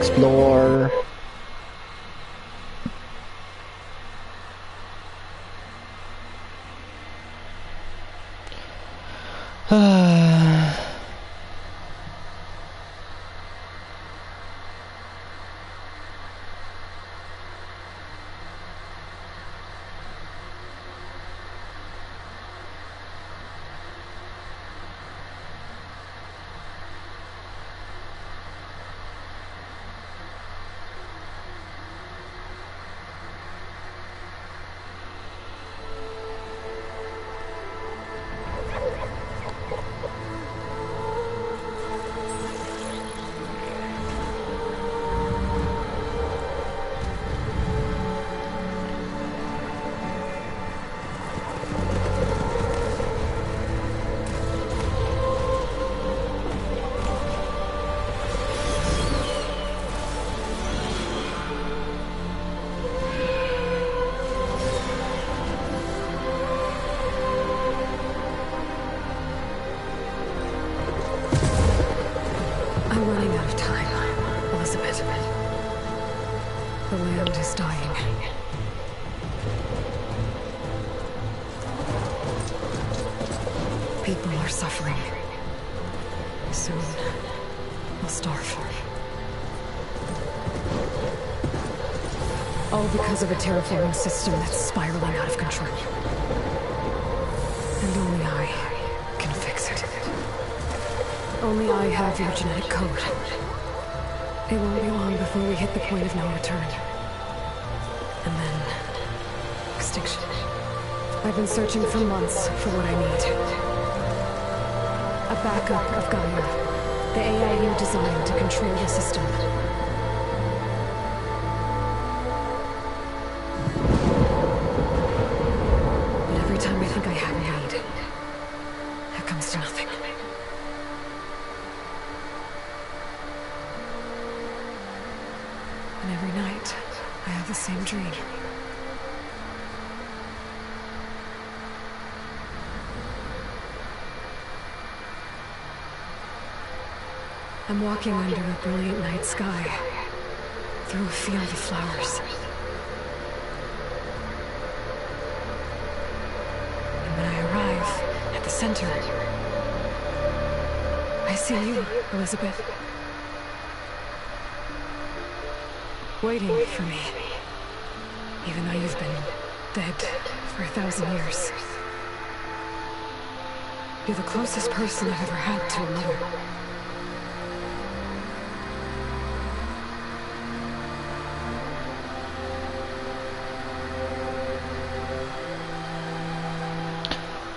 explore. I'm running out of time, Elizabeth. The land is dying. People are suffering. Soon, they'll starve. All because of a terraforming system that's spiraling out of control. And only I can fix it. Only I have your genetic code. It won't be long before we hit the point of no return. And then... extinction. I've been searching for months for what I need. A backup of Gaia. The AI you designed to control the system. But every time I think I have a lead, it comes to nothing. And every night, I have the same dream. I'm walking under a brilliant night sky, through a field of flowers. And when I arrive at the center, I see you, Elizabeth. Waiting for me, even though you've been dead for 1,000 years. You're the closest person I've ever had to a mother.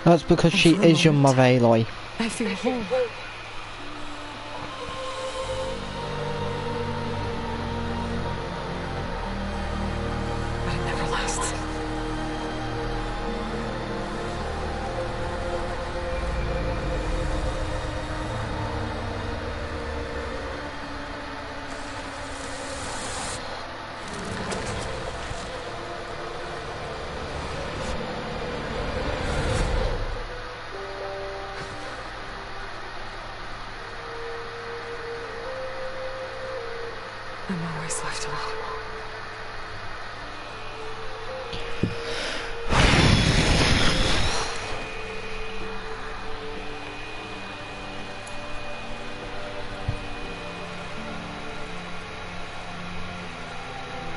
That's because she is your mother, Aloy. I feel whole. But it never lasts. I'm always left alone.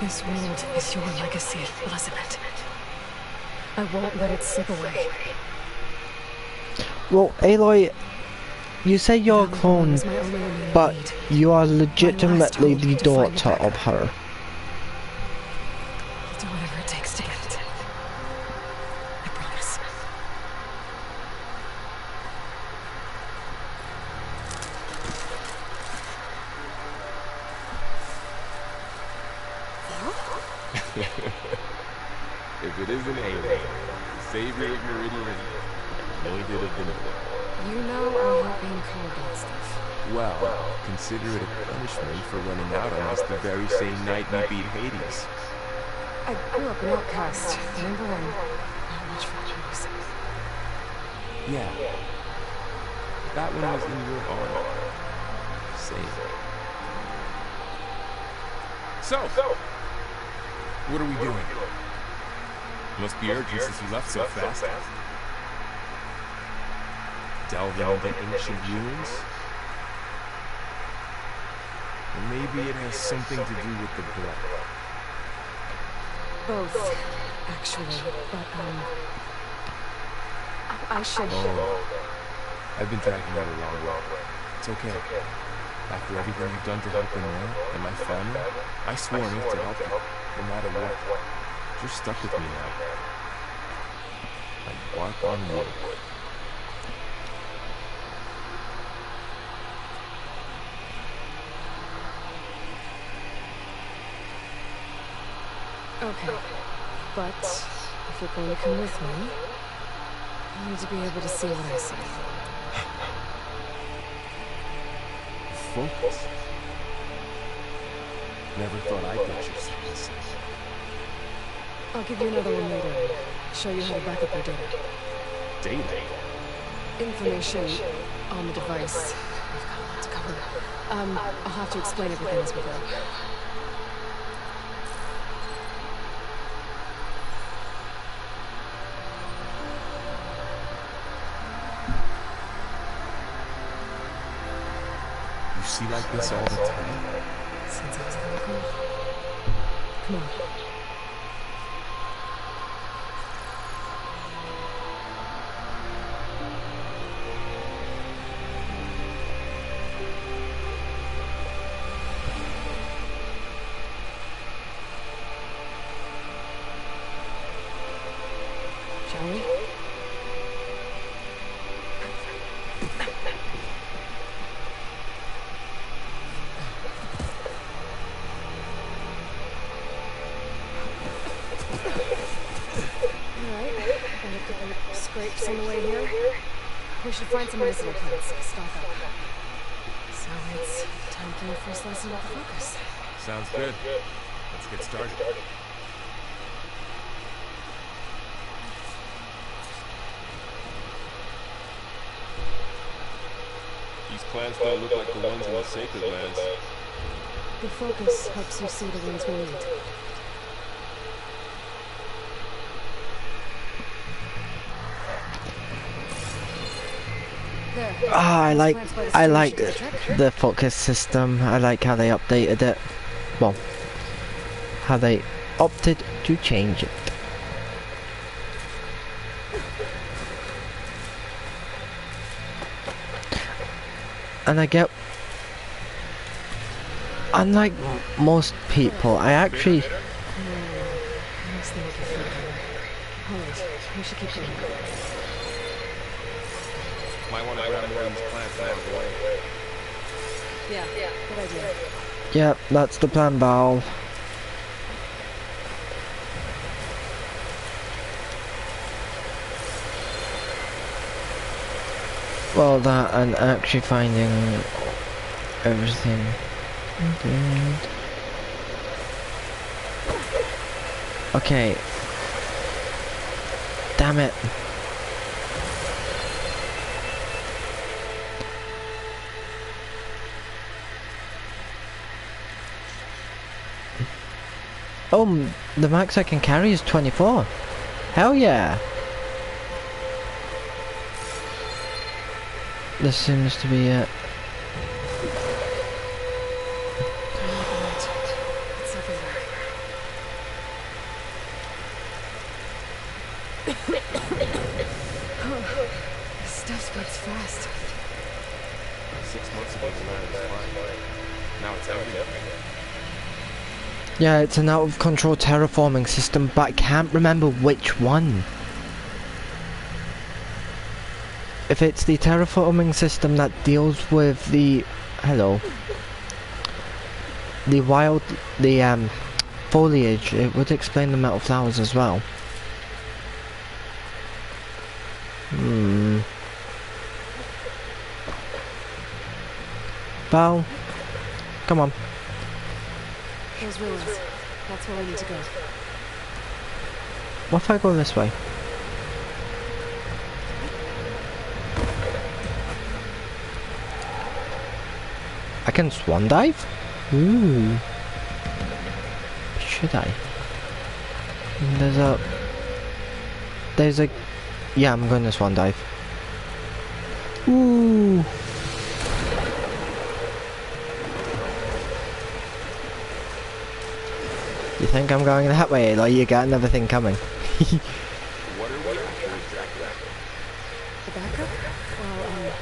This world is your legacy, Elizabeth. I won't let it slip away. Well, Aloy, you say you're a clone, but you are legitimately the daughter of her. I'll do whatever it takes to get it. I promise. If it isn't Aloy, Savior of Meridian, anointed of the North. You know I hate being called that stuff. Well, consider it a punishment for running out on us the very same night we beat Hades. I grew up an outcast. Remember, I'm not much for abuse. Yeah. That one was in your honor. Same. So, what are we doing? Must be urgent since you left so fast. Delving into ancient ruins? Or maybe it has something to do with the blood. Both, actually. But, I should... Oh, I've been dragging that along well. It's okay. After everything you've done to help Renee and my family, I swore on oath to help you, no matter what. You're stuck with me now. I walk on wood. Okay. But, if you're going to come with me, I need to be able to see what I see. Focus. Never thought I'd get your second sight. I'll give you another one later. Show you how to back up your data. Data? Information on the device. We've got a lot to cover. I'll have to explain everything as we go. You see like this all the time? Since I was a little girl. Come on. Shall we? Scrapes on the way here. We should find some medicinal plants. Stock up. So it's time for your first lesson about the focus. Sounds good. Let's get started. These plants don't look like the ones in the Sacred Lands. The focus helps you see the ones we need. I like the focus system. I like how they updated it. Well, how they opted to change it. And I get, unlike most people, I actually... We should keep going. Might want to grab more of these plants out of the way. Yeah, good idea. Yep, that's the plan, Val. Well, that and actually finding everything. Okay. Damn it. Oh, the max I can carry is 24. Hell yeah. This seems to be it. It's everywhere. This stuff spreads fast. 6 months ago, the land was fine. Now it's everywhere. Yeah, it's an out-of-control terraforming system, but I can't remember which one. If it's the terraforming system that deals with the... Hello. The wild... The, foliage, it would explain the metal flowers as well. Val, come on. Those ruins. That's where we need to go. What if I go this way? I can swan dive? Ooh. should I? There's a, yeah, I'm going to swan dive. Ooh. You think I'm going that way, or you got another thing coming? What are we after exactly? The backup? Well,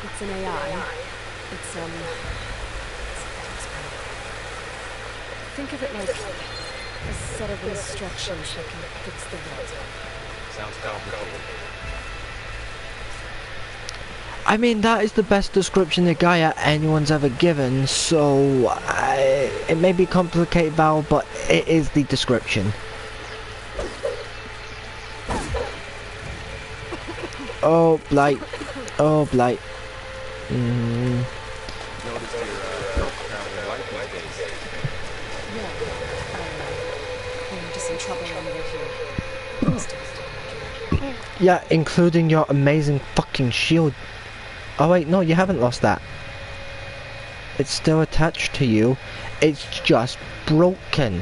it's an AI. It's, think of it like a set of instructions that can fix the world. Sounds complicated. I mean, that is the best description of Gaia anyone's ever given, so it may be complicated, Val, but it is the description. Oh, Blight. Oh, Blight. Noticed you're traveling light these days. Yeah, I'm just in trouble under here. Yeah, including your amazing fucking shield. Oh wait, no, you haven't lost that. It's still attached to you. It's just broken.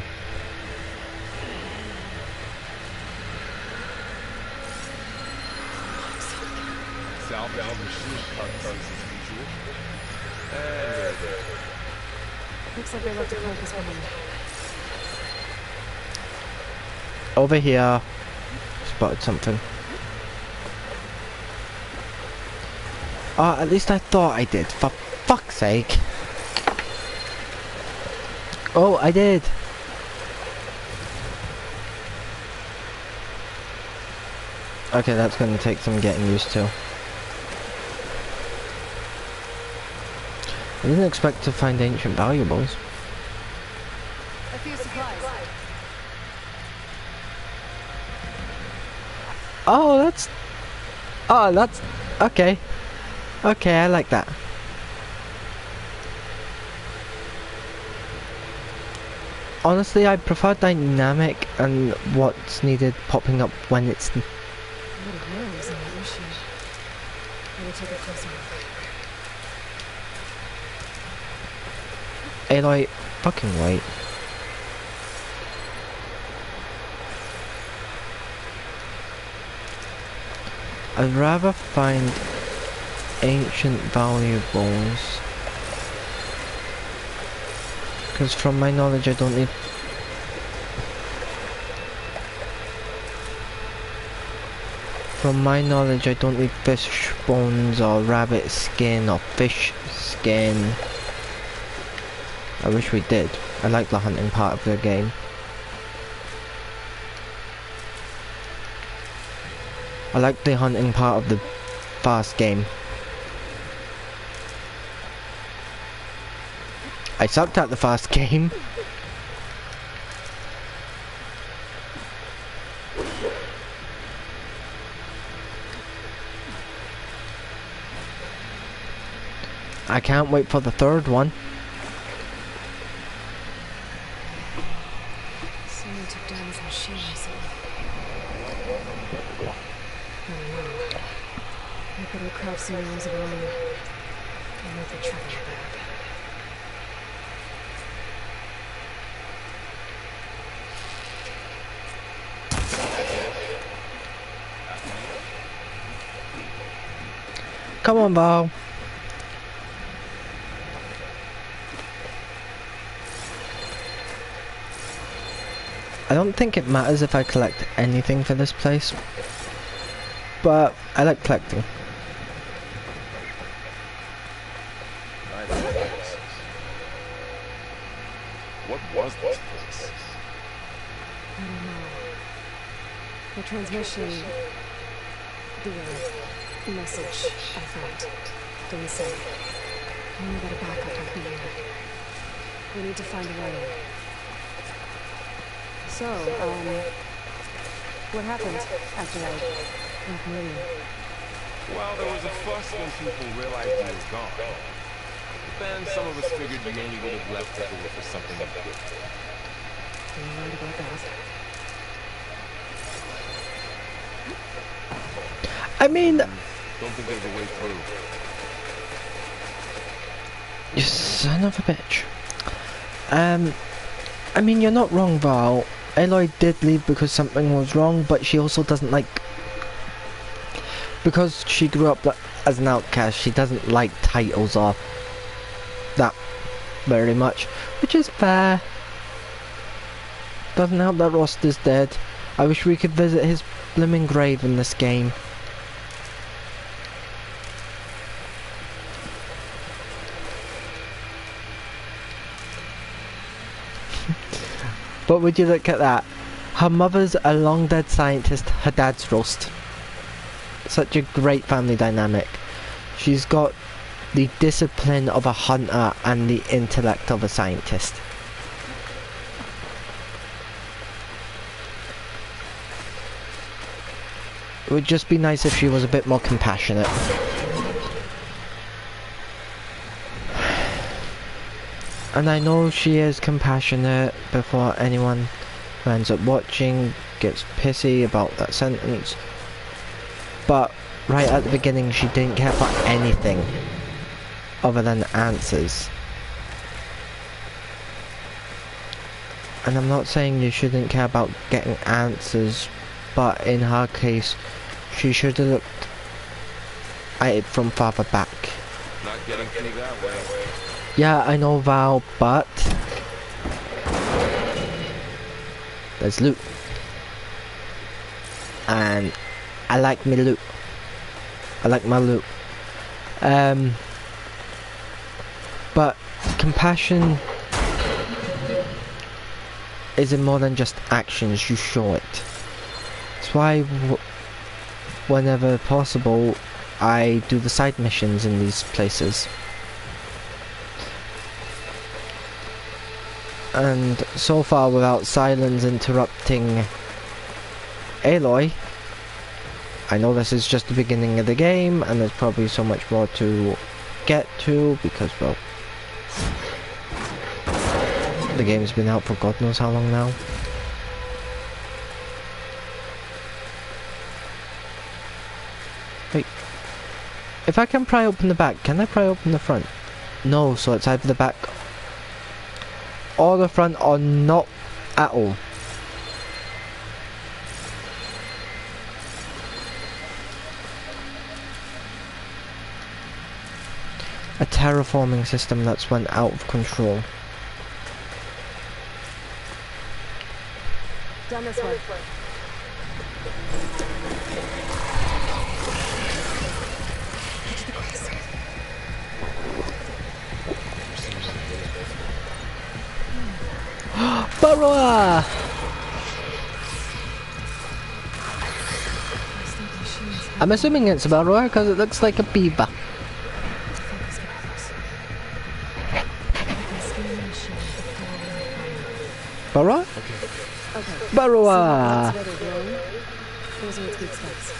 Salvage machine parts as usual. And there it is. Looks like they left a carcass behind. Over here. Spotted something. Oh, at least I thought I did, for fuck's sake. Oh, I did. Okay, that's going to take some getting used to. I didn't expect to find ancient valuables. A few supplies. Oh, that's... Okay. Okay, I like that. Honestly, I prefer dynamic and what's needed popping up when it's... What a nerve is in that machine. Let me take a closer look. Aloy, fucking wait. I'd rather find ancient valuables, because from my knowledge I don't need... From my knowledge I don't need fish bones or rabbit skin or fish skin. I wish we did. I like the hunting part of the game. I like the hunting part of the fast game. I sucked at the fast game. I can't wait for the third one. Someone took down his machine recently. I better craft some arms of our own and make the traveler back. Come on, Val. I don't think it matters if I collect anything for this place, but I like collecting. What was this place? I don't know. The transmission, the message I found didn't say. I only got a backup up here. We need to find a way in. So, what happened after I left Meridian? Well, there was a fuss when people realized you was gone. But then some of us figured you only would have left if it were for something of good. Are you right about that? I mean, Don't think there's a way through. you son of a bitch. I mean, you're not wrong, Val. Aloy did leave because something was wrong, but she also doesn't like... Because she grew up as an outcast, she doesn't like titles or that very much, which is fair. Doesn't help that Rost is dead. I wish we could visit his blooming grave in this game. But would you look at that? Her mother's a long dead scientist, her dad's Rost. Such a great family dynamic. She's got the discipline of a hunter and the intellect of a scientist. It would just be nice if she was a bit more compassionate. And I know she is compassionate before anyone who ends up watching gets pissy about that sentence. But right at the beginning she didn't care for anything other than answers. And I'm not saying you shouldn't care about getting answers, but in her case she should have looked at it from farther back. Not getting through that way. Yeah, I know, Val, but there's loot. And I like me loot. I like my loot. But compassion is in more than just actions, you show it. That's why whenever possible I do the side missions in these places. And so far, without Sylens interrupting Aloy, I know this is just the beginning of the game and there's probably so much more to get to because, well, the game's been out for God knows how long now. Wait, if I can pry open the back, can I pry open the front? No, so it's either the back or the front or not at all. A terraforming system that's went out of control. Down this way. Barroa! I'm assuming it's a Barroa because it looks like a beaver. Barroa? Okay. Barroa! Those are its weak spots.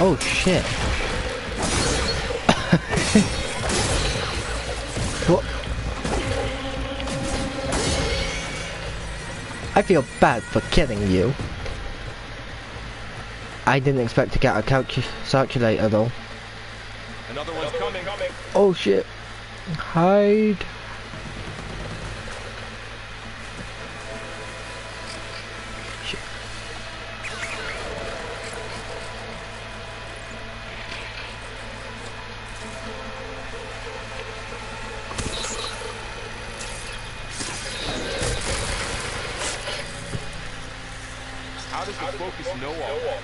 Oh shit. What? I feel bad for killing you. I didn't expect to get a circulator though. Another one's coming. Oh shit. Hide. Shit. How does the Focus know all that?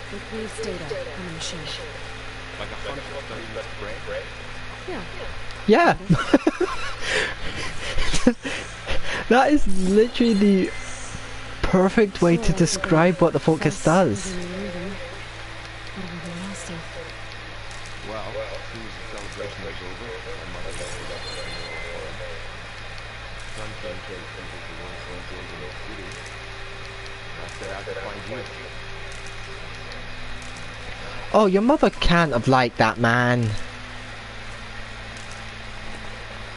It reads data on the machine. Like a hunter studying its prey? Yeah. Yeah. That is literally the perfect way to describe what the Focus does. Well, as soon as the celebration was over, my mother left it up to the funeral for him. Son came to the people who weren't so enjoyed in the city. And I set out to find you. Oh, your mother can't have liked that, man.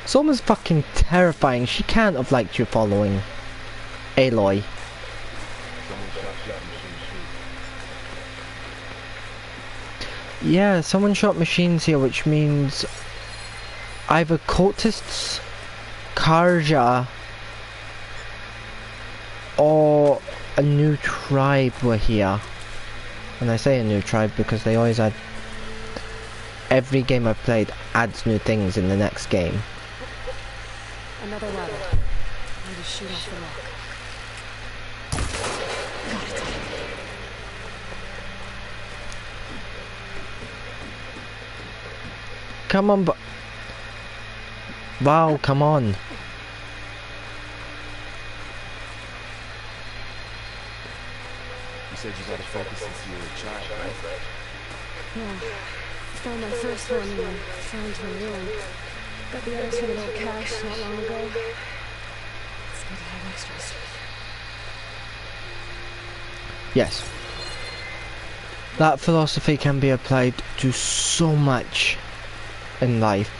It's almost fucking terrifying. She can't have liked you following Aloy. Someone shot shot machine shoot. Yeah, someone shot machines here, which means either cultists, Karja, or a new tribe were here. And I say a new tribe because they always add... Every game I've played adds new things in the next game. Another ladder. I just shoot off the rock. Got it. Come on, Wow, come on. You said you gotta focus since you were a child, right? Yeah. Found my first one in the fountain room. Got the others from an old cache not long ago. It's good to have extras. Yes. That philosophy can be applied to so much in life.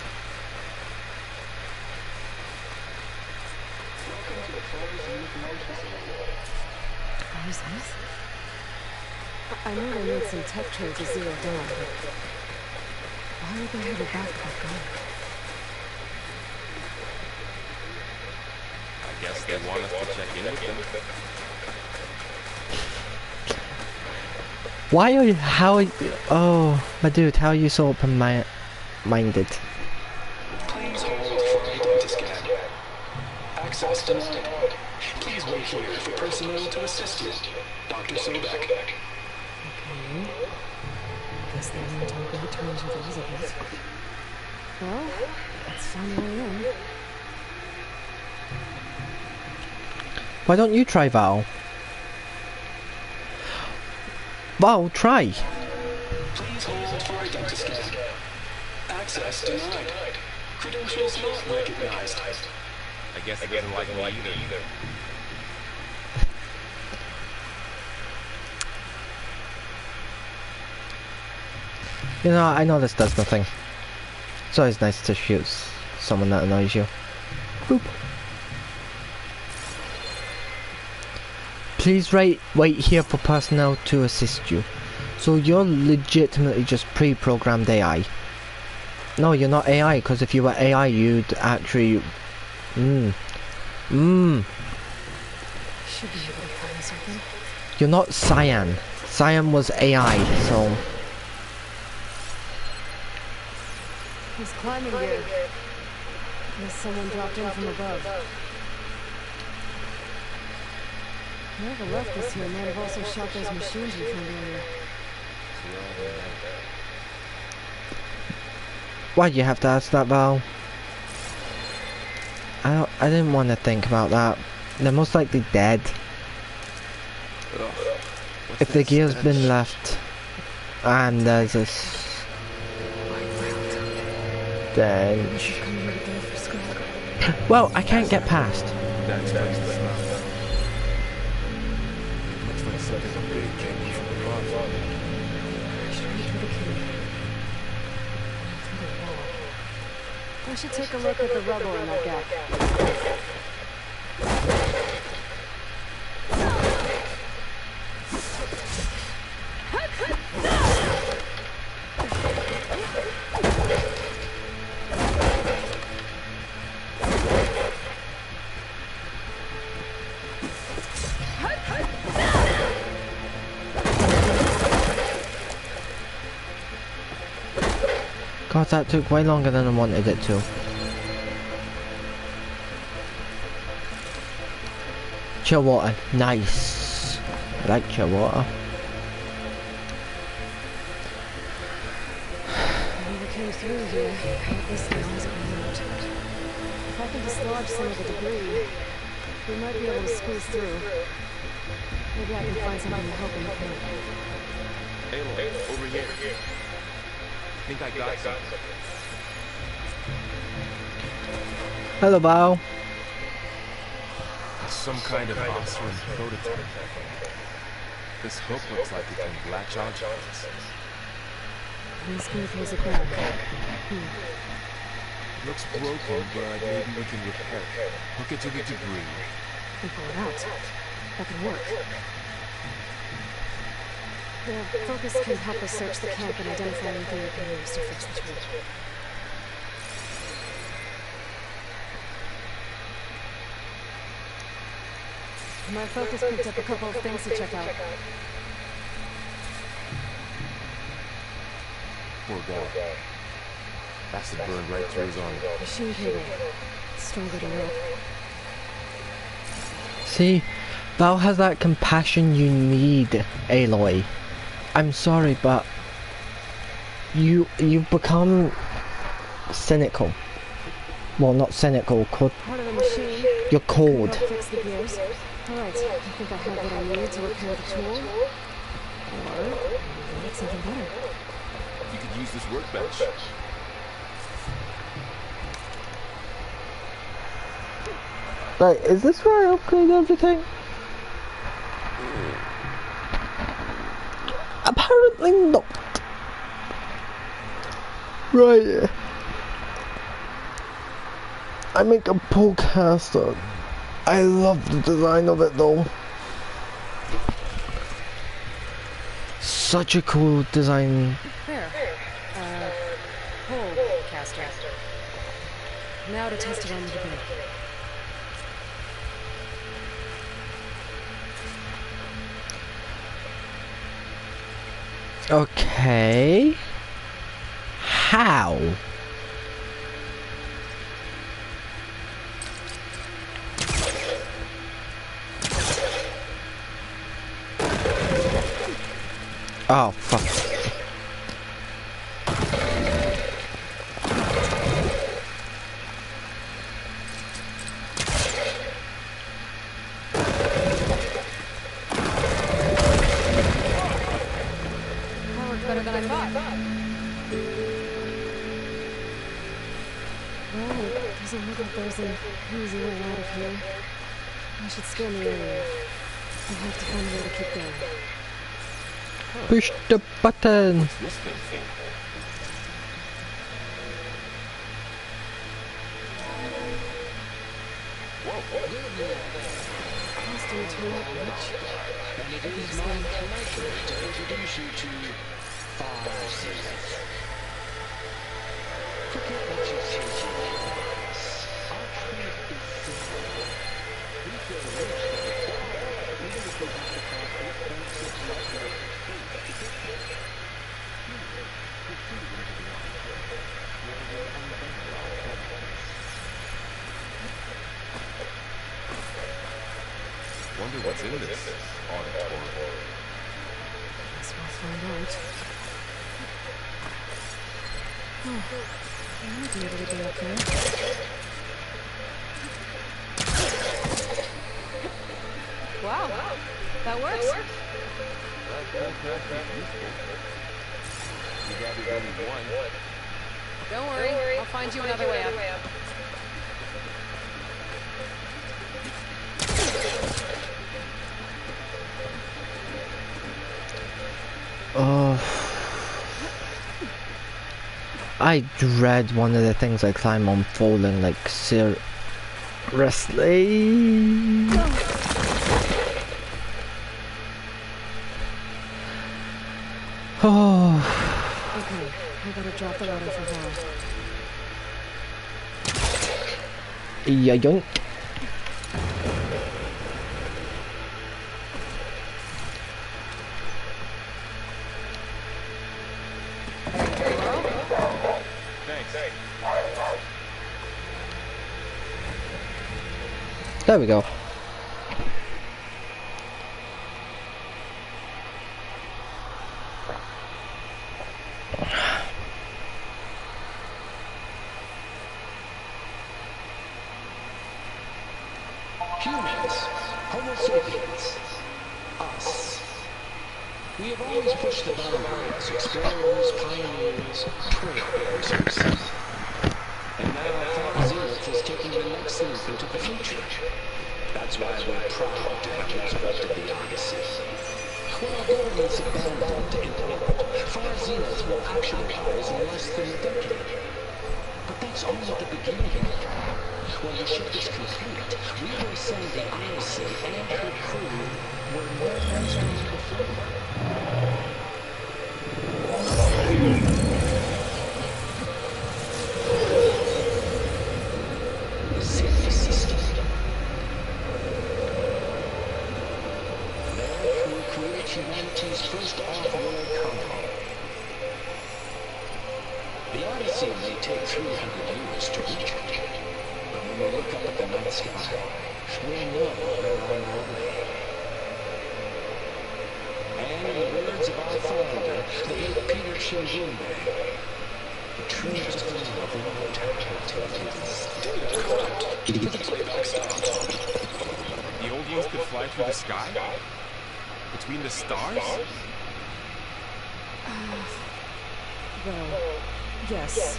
What is this? I know they made some tech trades at Zero Dawn, but why would they have a backpack gun? I guess they want us to check in with them. Why are you, oh, my dude, how are you so open-minded? Please hold for identity scan. Access denied. Please wait here for personnel to assist you. Dr. Sobek. Okay. Guess they went on good terms with Elizabeth. Well, let's find a way in. Why don't you try Val? Val, try! Please hold for identity scan. Access denied. Credentials not recognized. I guess it doesn't like me either. You know, I know this does nothing. It's always nice to shoot someone that annoys you. Boop. Please wait here for personnel to assist you. So you're legitimately just pre-programmed AI. No, you're not AI, because if you were AI, you'd actually... Should be able to find something. You're not Cyan. Cyan was AI, so... There's climbing gear. Guess someone dropped in from above. Whoever left this here might have also shot those machines we found earlier. Why'd you have to ask that, Val? I didn't want to think about that. They're most likely dead. Ugh, If the gear's been left, and there's a stench. Come here today for scrap. Well, I can't get past. That explains the smell. Looks like something big came from above. Straight through the cave. Through the wall. I should take a look at the rubble in that gap. God, that took way longer than I wanted it to. Chill water, nice. I like chill water. Whoever came through here had this thing on his way out. If I can dislodge some of the debris, we might be able to squeeze through. Maybe I can find something to help in the camp. Aloy, over here. I think I got something. Hello, Bao. Some kind of Osran prototype. This hook looks like it can latch onto us. This group has a crack. Looks broken, but maybe we can repair it. Hook it to the debris. And pull it out. That could work. The focus can help us search the camp and identify anything we can use to fix the tool. My focus picked up a couple of things to check out. Poor guy. Acid burned right through his arm. Machine cable. Stronger than rope. See, Val has that compassion you need, Aloy. I'm sorry, but you've become cynical. Well, not cynical, Part of the machine. you're cold. Help fix the gears. Alright, I think I have what I need to repair the tool. Or make something better. You could use this workbench. Right, is this where I upgrade everything? Apparently not. Right. I make a pullcaster. I love the design of it though. Such a cool design. There. Pull caster. Now to test it on the debris. Okay. How? Oh, fuck. That worked better than I thought. Well, it doesn't look like there's an easy way out of here. I should scan the area. I'll have to find a way to keep going. Push the button. This thing for? Custom tool, which... And it is my pleasure to introduce you to Farseer. Forget what you're thinking, Clarice. Our truth is simple. We can reach the required, even if we have to pass expensive level of Wonder what's in this auditorium. Guess we'll find out. Oh, I might be able to get up there. Wow, that works. You gathered only one. Don't worry, I'll find you another way up. Oh, I dread one of the things I climb on falling, like seriously. Oh. Okay, I gotta drop the ladder for Val. Yoink. Thanks. There we go. humans, Homo sapiens, us. We have always pushed the boundaries, explorers, pioneers, trailblazers. And now Far Zenith is taking the next leap into the future. That's why we're proud to have constructed the Odyssey. When our government's abandoned in orbit, Far Zenith will actualize in less than a decade. But that's only the beginning. When the ship is complete, we will send the Odyssey and her crew where no one's been before. create humanity's first off-world colony. The Odyssey may take 300 years to reach it, but when we look up at the night sky, we'll know we're on our way. And in the words of our founder, the late Peter Chimbumbe, the true story of immortality is correct. The playback stopped. The old ones could fly through the sky? Between the stars? Well, yes.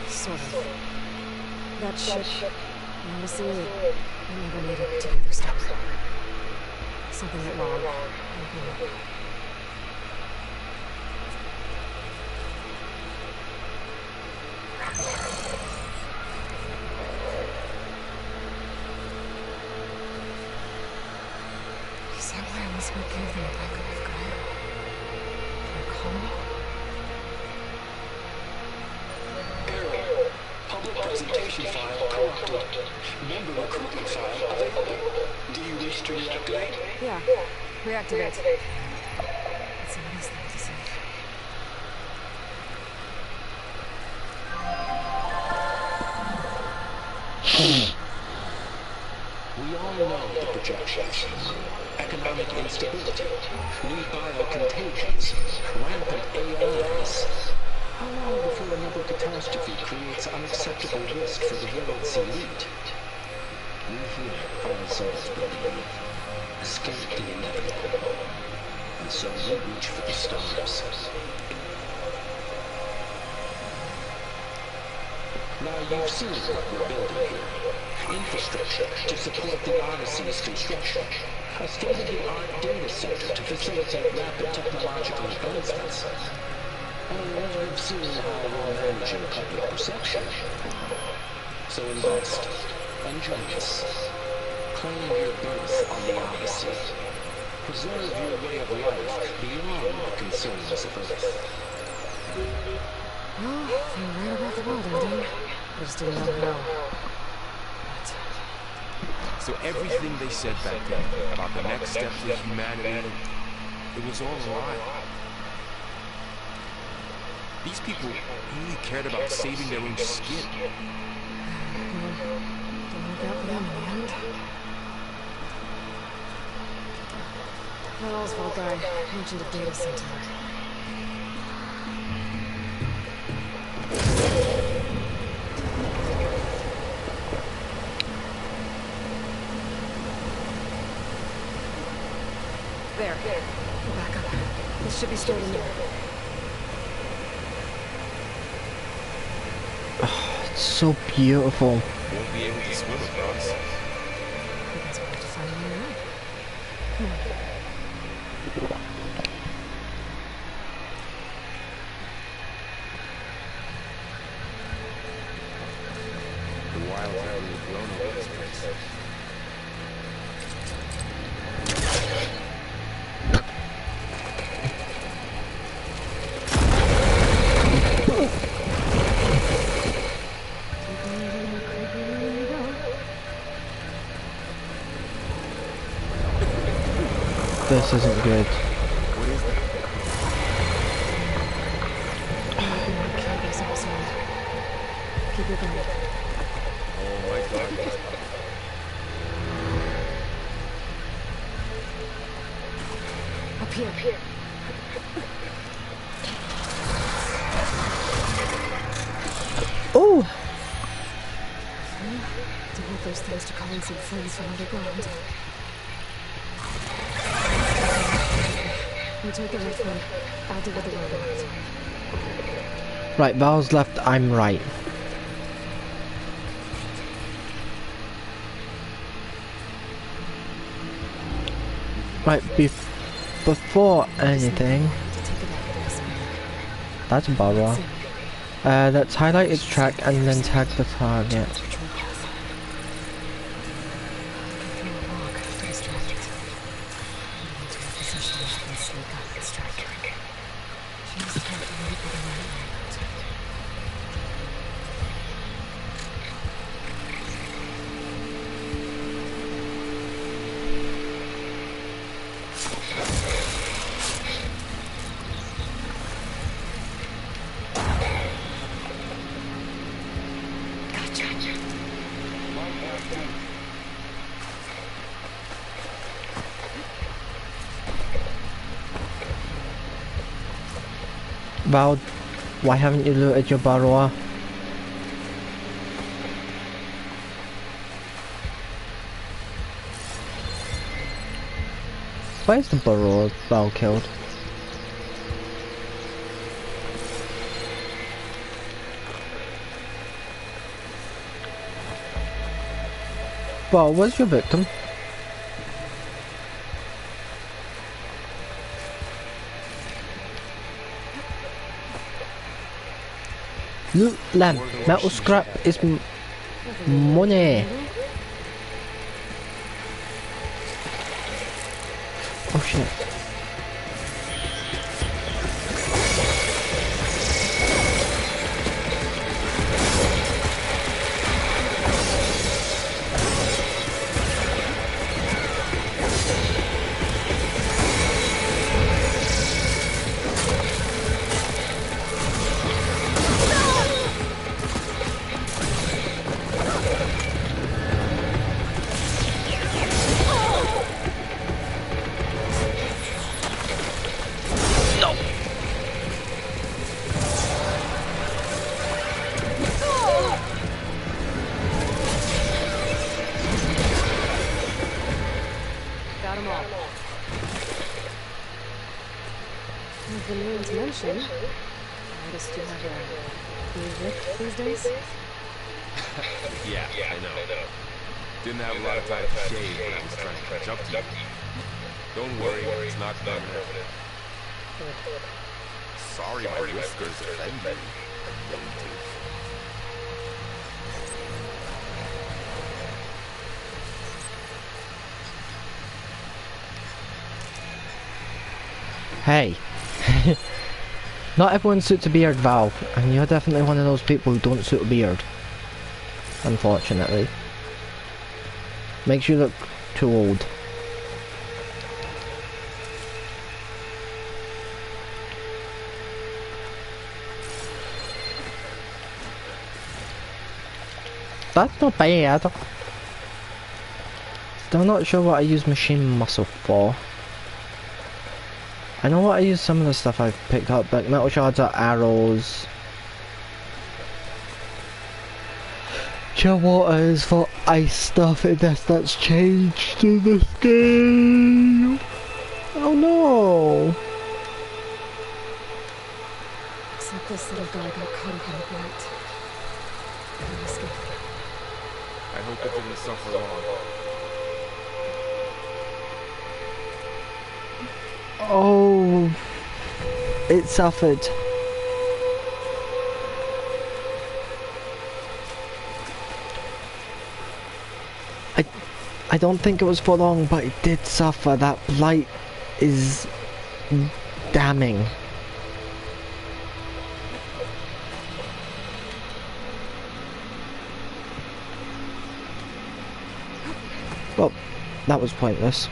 Sort of. That ship, honestly, it never made it to the other stuff. Something went wrong. Is that why Elizabeth gave them a packet of Gaia? Error. Public presentation file corrupted. Member recruitment file available. Do you wish to reactivate? Yeah. Reactivate. That's a nice thing to say. We all know the projections. Economic instability, new biocontagions, rampant AIs. How long before another catastrophe creates unacceptable risk for the world's elite? We here ourselves believe, escape the inevitable, and so we reach for the stars. Now you've seen what we're building here. Infrastructure to support the Odyssey's construction. A state-of-the-art data center to facilitate rapid technological advancements. And you've seen how we're managing public perception. So invest and join us. Claim your berth on the Odyssey. Preserve your way of life beyond the concerns of Earth. Well, you're right about the world ending. I just didn't know how. So everything they said back then about the next step for humanity, it was all a lie. These people only cared about saving their own skin. Didn't work out for them in the end. That Oswald guy mentioned a data center. There. Go back up. This should be stored in there. It's so beautiful. Won't be able to swim across. We can sort of find a way around. Come on. The wild have really grown over this place. This isn't good. What is that? Cables outside. Keep your guard. Oh my god. Up here. Oh! To hope those things to call in some friends from underground. You take it with me. I'll do with the road. Right, Val's left, I'm right. Right, before anything... That's a barbara. Let's highlight its track and then tag the target. Val, why haven't you looted your burrower? Where's the burrower Val killed? Val, where's your victim? Loot lamp, metal scrap is money. Oh shit. Got 'em all. I've been meaning to mention. Noticed you have a new look these days. Yeah, I know. Didn't have a lot of time to shave when I was trying to catch up to you. Don't worry, it's not permanent. Sorry my whiskers offend you. Hey. Not everyone suits a beard, Val, and you're definitely one of those people who don't suit a beard. Unfortunately. Makes you look too old. That's not bad. Still not sure what I use machine muscle for. I know what I use some of the stuff I've picked up, like metal shards are arrows. Chill water is for ice stuff unless that's changed in this game. Oh no! Except this little guy got caught up in the blight. Couldn't escape. I hope it didn't suffer long. Oh, it suffered. I don't think it was for long, but it did suffer. That blight is damning. Well, that was pointless.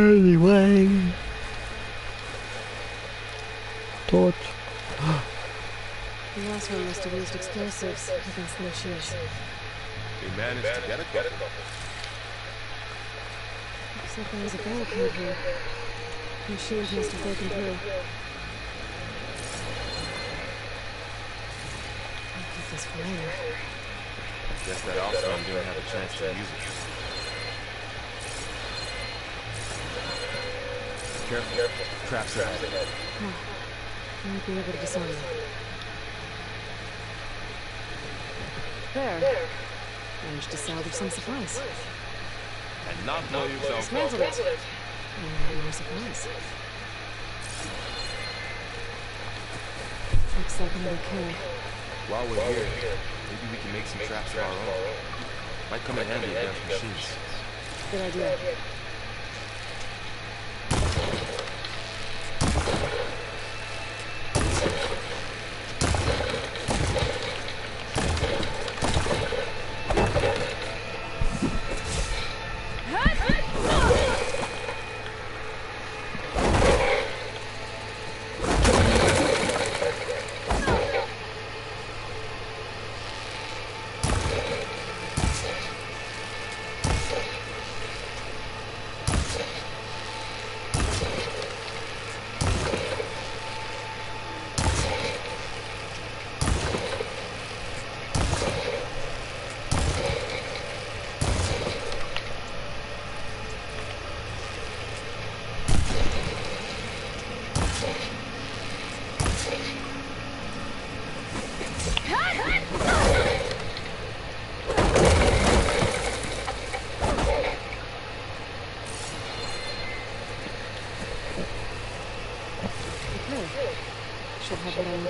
Anyway. Torch. The last one must have used explosives against the machines. They managed to get it. Looks like there was a barricade here. The machines must have broken through. I'll keep this for later. Guess that also I'm gonna have a chance to use it. Careful. Traps ahead. I might be able to disarm them. There. Managed to salvage some supplies. And not blow yourself Dismantled up. it. And more supplies. Looks like another carry. While we're here, maybe we can make some traps of our own. Might come in handy against machines. Good idea.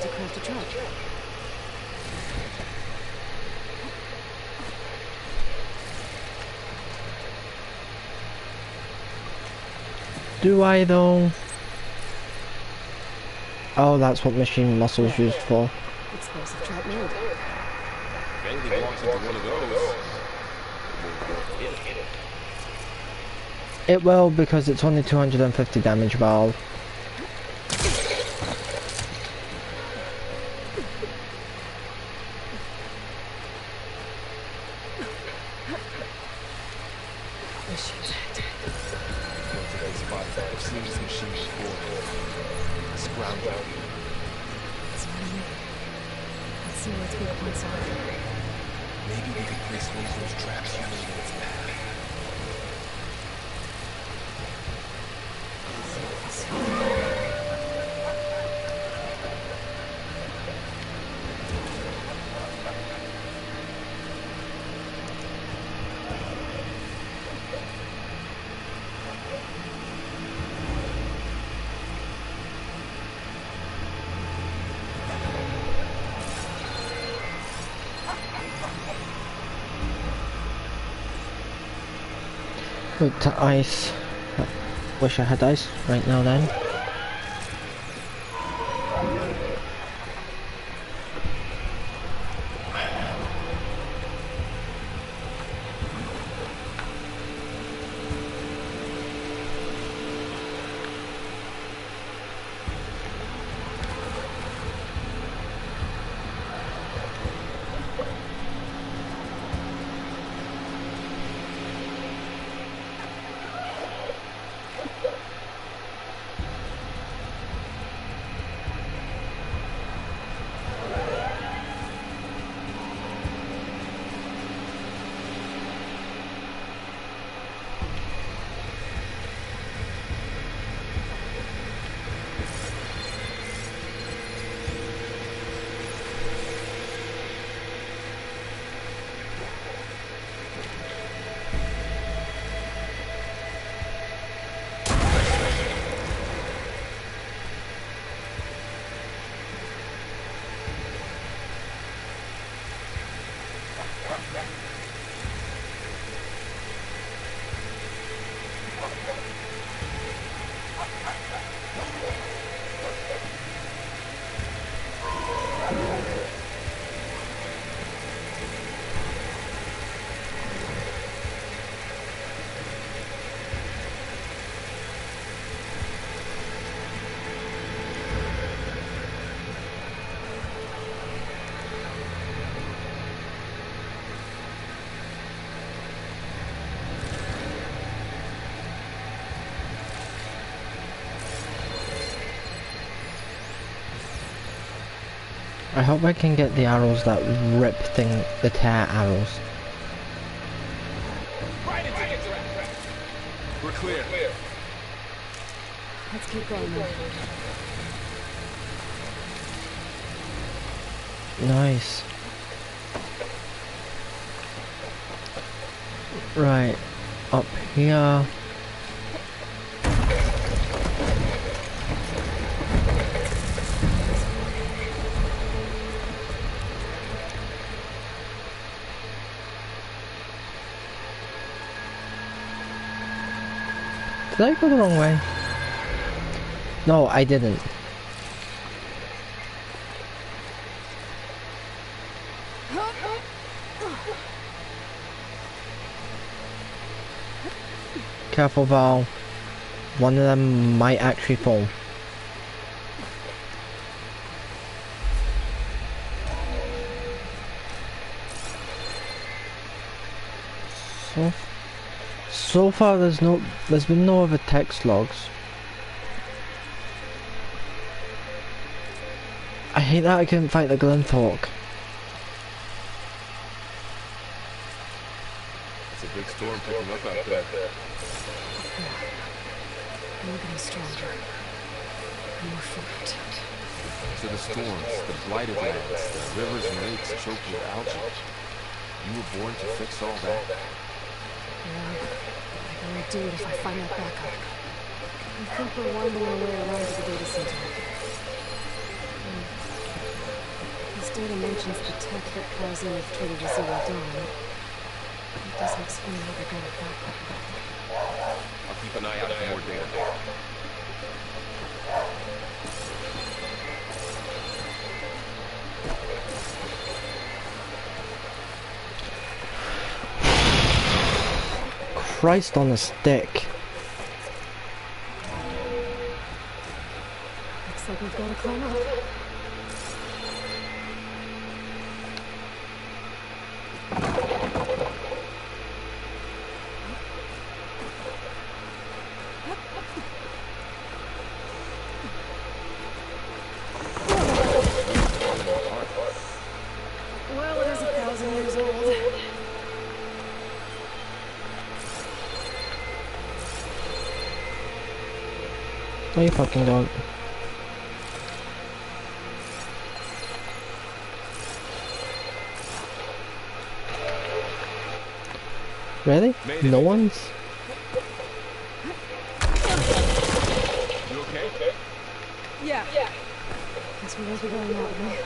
to craft a trap. Do I though? Oh, that's what machine muscle's used for. Explosive trap made. If anything walks into one of those, it will hit it. It will, because it's only 250 damage valve. Machine's head. Once a big spot, I've seen this machine before. A scrounger. It's not me. Let's see what its weak points are. Maybe we could place one of those traps using its path. Good to ice. Wish I had ice right now then. I hope I can get the arrows that rip thing, the tear arrows. Right into the trap. We're clear. Let's keep going then. Nice. Right, up here. Did I go the wrong way? No, I didn't. Careful, Val. One of them might actually fall. So far there's been no other text logs. I hate that I couldn't fight the Glenthork. It's a big storm picking up out there. I'm getting stronger. More flat. So the storms, the blighted lands, the rivers and lakes choked with algae. You were born to fix all that. Yeah, I can only do it if I find that backup. I think we're winding our way around to the data center. data mentions the tech that powers Eve toward the Zero Dawn. It doesn't explain how they got it back. I'll keep an eye out for more data. Christ on a stick. Looks like we've got to climb up. Well, it is 1,000 years old. No, you fucking don't. Really? No one's? You okay? Yeah. Guess we must be going that way.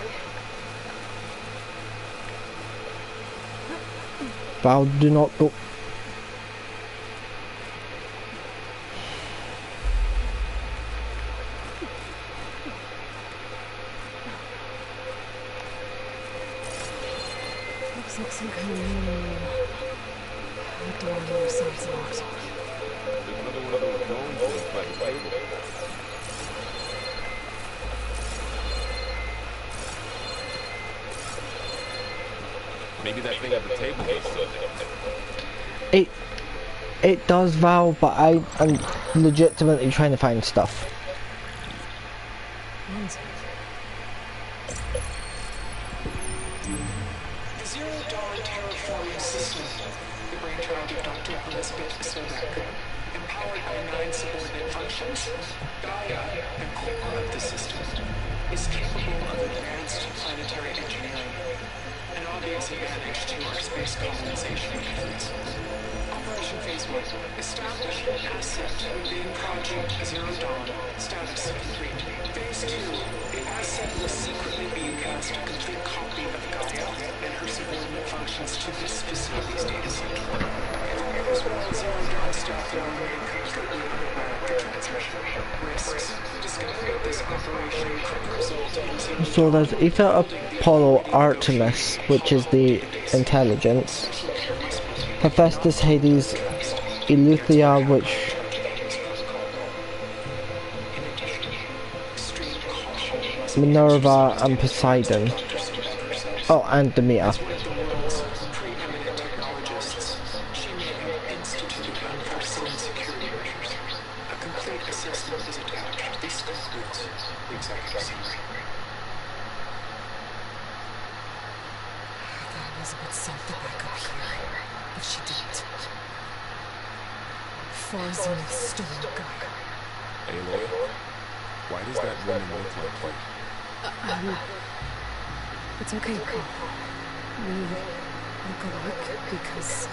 Val, do not go. Looks like some kind of manual. The door on the other side's locked. There's another one of those glowing things by the table. Maybe that thing at the table does something. It does, Val, but I'm legitimately trying to find stuff. The Zero Dawn terraforming system, the brainchild of Dr. Elizabeth Sobek, empowered by 9 subordinate functions, Gaia, the core of the system, is capable of advanced planetary engineering, an obvious advantage to our space colonization efforts. Operation Phase 1. Establish asset within Project Zero Dawn. Status complete. Phase 2. The asset will secretly beamcast a complete copy of Gaia and her subordinate functions to this facility's data center. If all goes well, Zero Dawn staff will remain completely unaware of the transmission. Risks. Discovery of this operation could result in Zero So there's Ether, Apollo, Artemis, which is the intelligence. Hephaestus, Hades, Eleuthia, which... Minerva and Poseidon. Oh, and Demeter. preeminent technologists, she may have instituted unforeseen security measures. A complete assessment is attached. This concludes the executive summary. I thought Elizabeth sent the backup here, but she didn't. Far Zenith stole Gaia. Aloy, why does that woman look like you? It's okay, Paul. We look alike because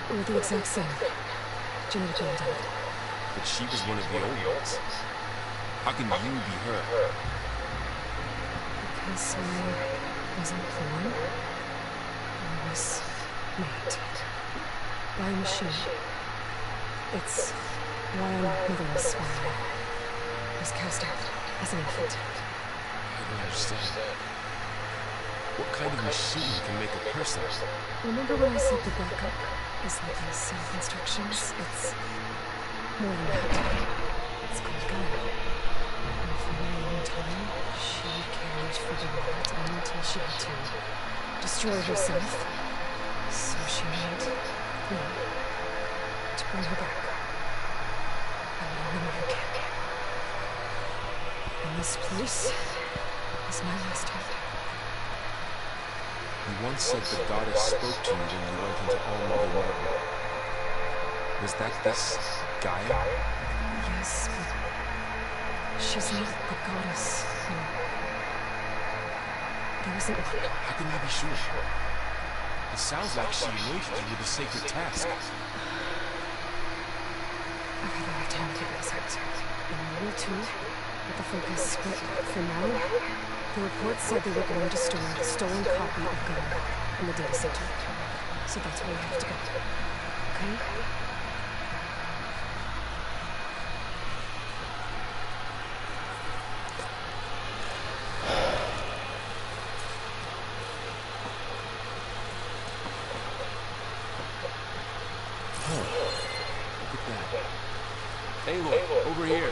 we're the exact same. Genetically identical. But she was one of the old ones. How can you be her? Because I wasn't born. I was made by a machine. It's why I'm motherless, why I was cast out as an infant. I don't understand. What kind of machine can make a person? Remember when I said the backup is like these self-instructions? It's more than that. It's called Gaia. And for a long time, she cared for the world until she had to destroy herself. So she made me to bring her back. I will never can. And this place is my last hope. You once said the goddess spoke to you when you went into All Mother Mother. Was that this Gaia? Yes, but she's not the goddess. No. There isn't one. How can you be sure? It sounds like she anointed you with a sacred task. I've had a hard time with this. In World 2, with the focus split for now, The report said they were going to store a stolen copy of Gaia in the data center. So that's where we have to go. Okay? Look at that. Aloy, over here.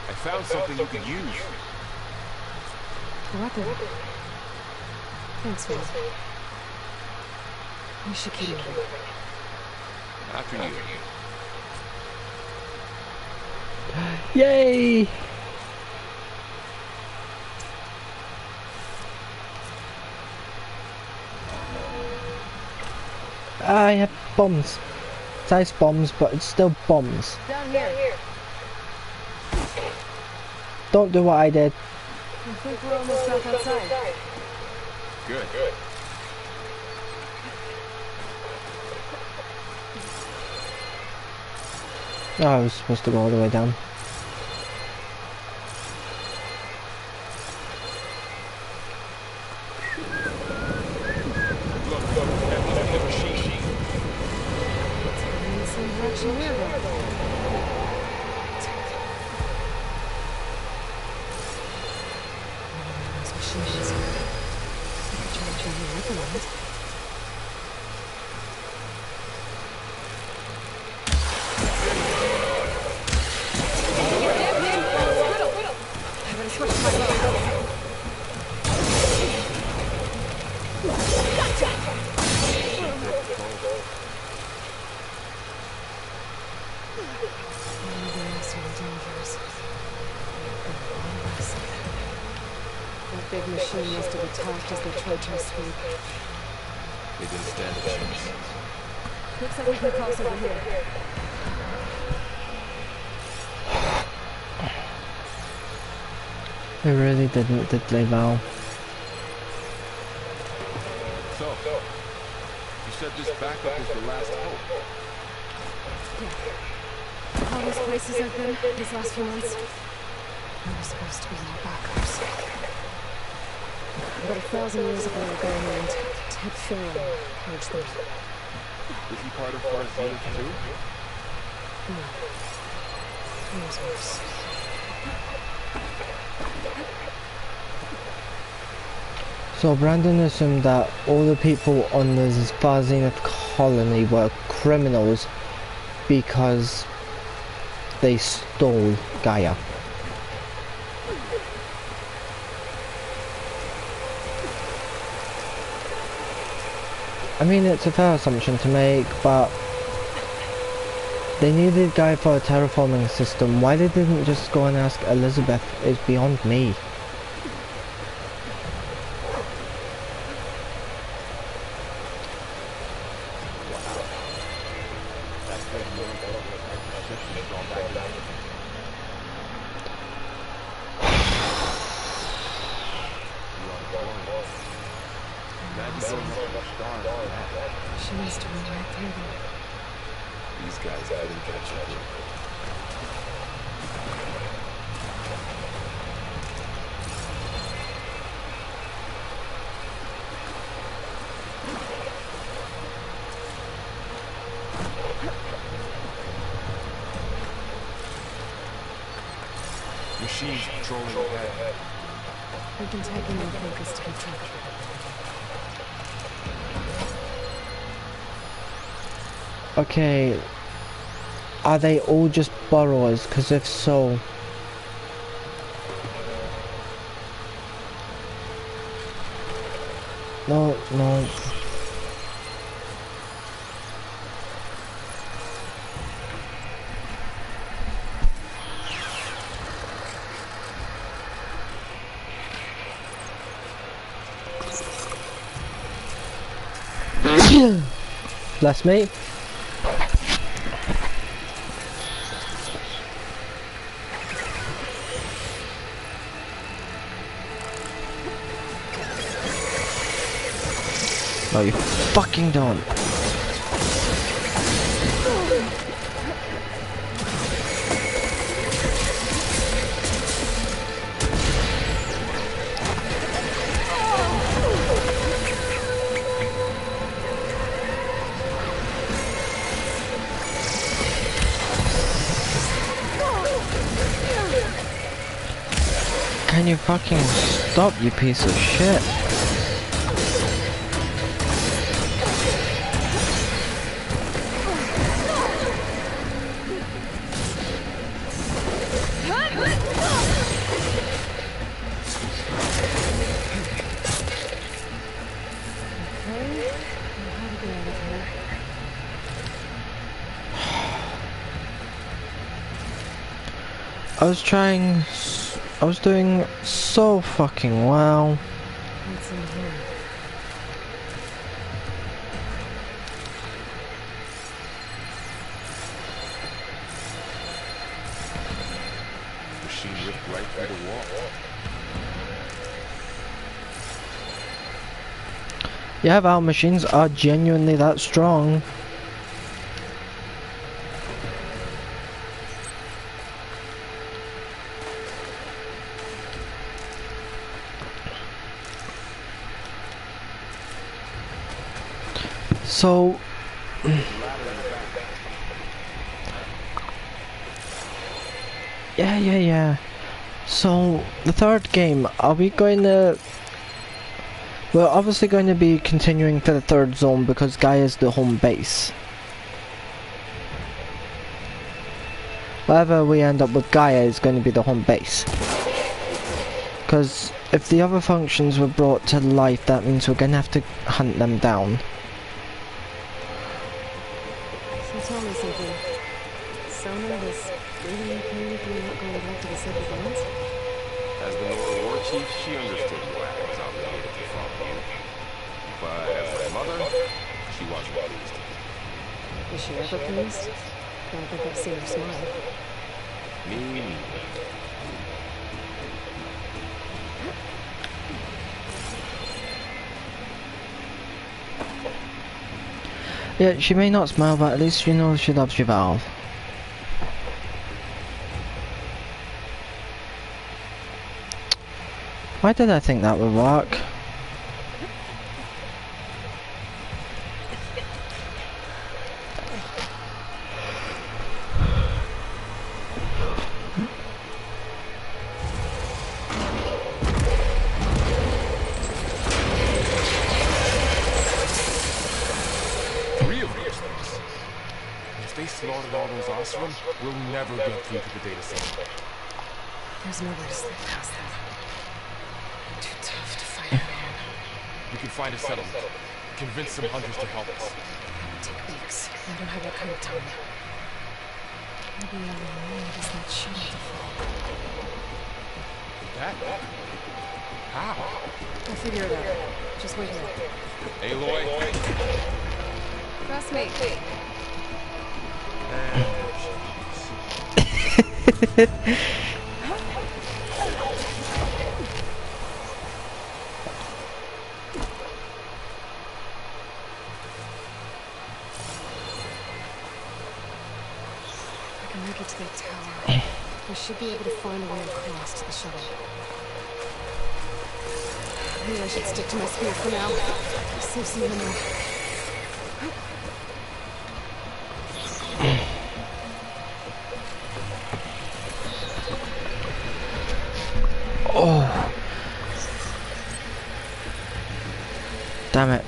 I found something you could use. A weapon. Thanks, Will. We should keep moving. After you. Yay! I have bombs. It's ice bombs, but it's still bombs. Down here. Don't do what I did. I think we're almost back outside. Good. Oh, I was supposed to go all the way down. Some direction we're going. Those machines. Charge on the weapon. I better switch my bow. That big machine must have attacked as they tried to escape. They didn't stand a chance. Looks like we can cross over here. They really didn't, did they, Val? So, you said this backup is the last hope. All these places I've been these last few months, there were supposed to be more backups. But 1,000 years ago, a guy named Ted Fillon purged them. Was he part of our Zenith too? No. He was worse. So Brandon assumed that all the people on the Far Zenith colony were criminals because they stole Gaia. I mean, it's a fair assumption to make, but they needed Gaia for a terraforming system. Why they didn't just go and ask Elizabeth is beyond me. She must have been right through them. These guys couldn't catch up. Machines patrolling ahead. We can take in more focus to keep track. Okay, are they all just burrowers? Because if so... No, no. Bless me. No, you fucking don't. Can you fucking stop, you piece of shit? I was doing so fucking well. What's in here? Machine ripped right through the wall. Yeah, valve machines are genuinely that strong. So, yeah. So, the third game, are we going to... We're obviously going to be continuing for the third zone because Gaia's the home base. Wherever we end up with Gaia is going to be the home base. Because if the other functions were brought to life, that means we're going to have to hunt them down. So tell me something. Sona was really okay with you not going back to the Separate Lands? As the Nora war chief, she understood why I was obligated to follow you. But as my mother, she wasn't pleased. Was she ever pleased? I don't think I've seen her smile. Me neither. Yeah, she may not smile, but at least you know she loves you, Val. Why did I think that would work? If they slaughtered all those Osram, we'll never get through to the data center. There's no way to slip past them. I'm too tough to fight alone. We can find a settlement. Convince some hunters to help us. Take weeks. I don't have that kind of time. Maybe all I need is that shuttle to fall. That? How? I'll figure it out. Just wait here. Aloy? Trust me. I can make it to that tower. I should be able to find a way across to the shuttle. Maybe I should stick to my speed for now. Save some ammo. Oh. Damn it.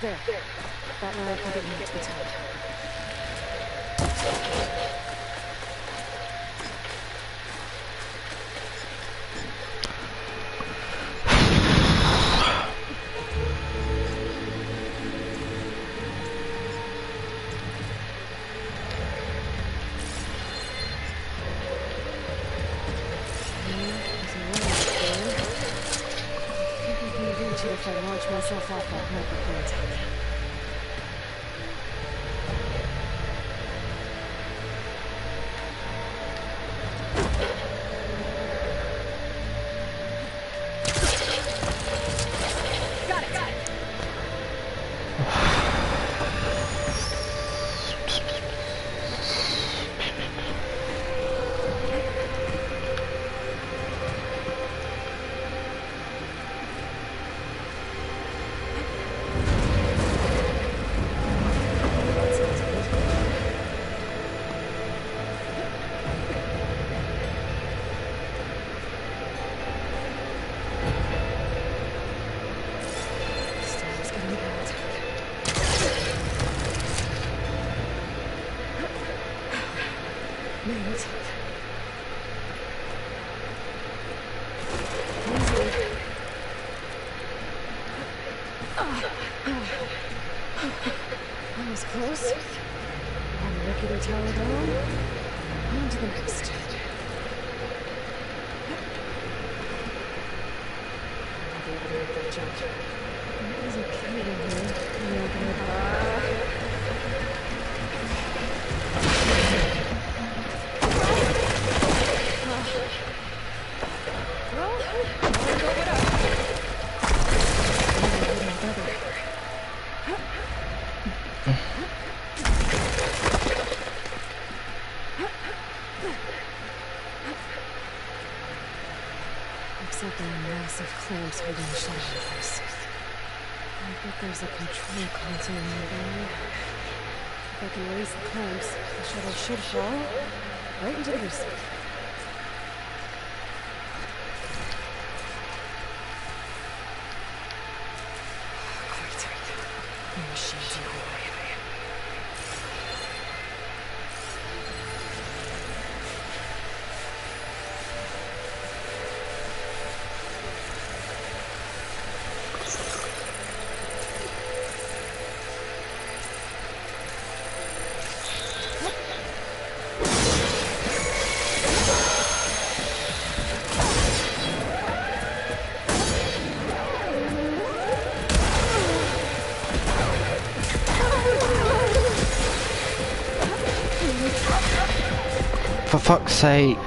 There. That ladder can get you to the tower. If I launch myself off that microphone tower. That was close. One rickety tower down. On to the next. I'll be able to make that jump. There's a cave in here. I'm not gonna... Looks like there are massive clamps holding the shuttle in place. I bet there's a control console nearby. If I can release the clamps, the shuttle should fall right into the receiver. For fuck's sake.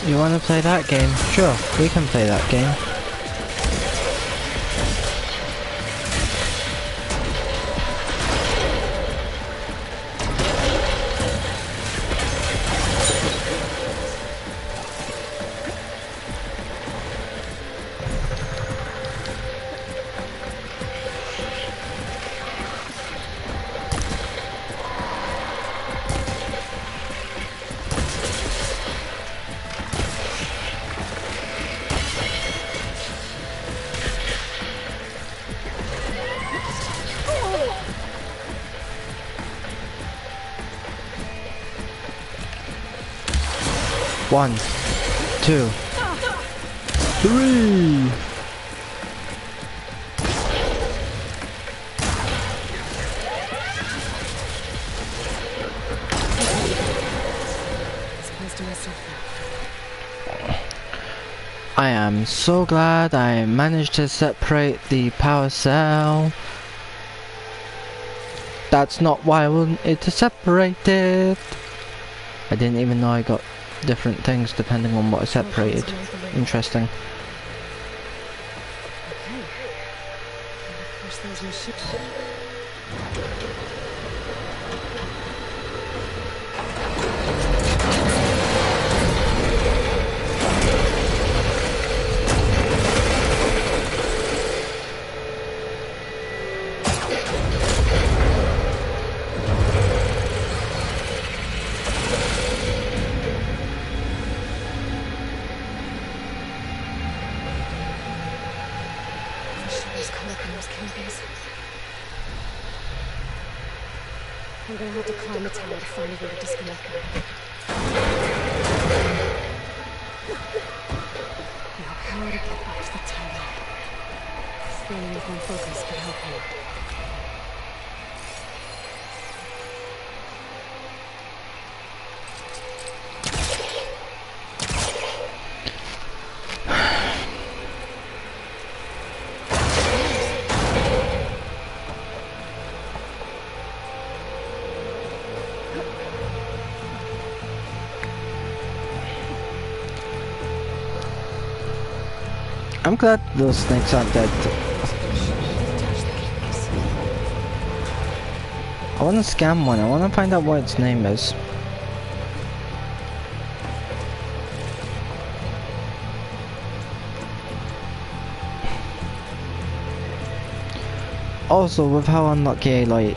You wanna play that game? Sure, we can play that game. 1, 2, 3. I am so glad I managed to separate the power cell. That's not why I wanted it to separate it. I didn't even know I got different things depending on what I separated. Interesting. Okay. Of course, there's machine. I'm gonna have to climb the tower to find a way to disconnect them. Now, how to get back to the tower? Staying with my focus could help me. I'm glad those snakes aren't dead. I want to scam one. I want to find out what its name is. Also, with how unlucky Aloy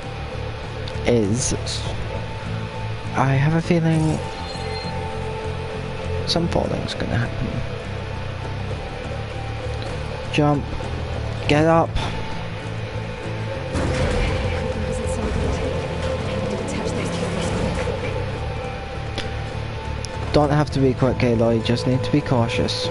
is, I have a feeling some falling's gonna happen. Jump. Get up. Don't have to be quick, Aloy, just need to be cautious.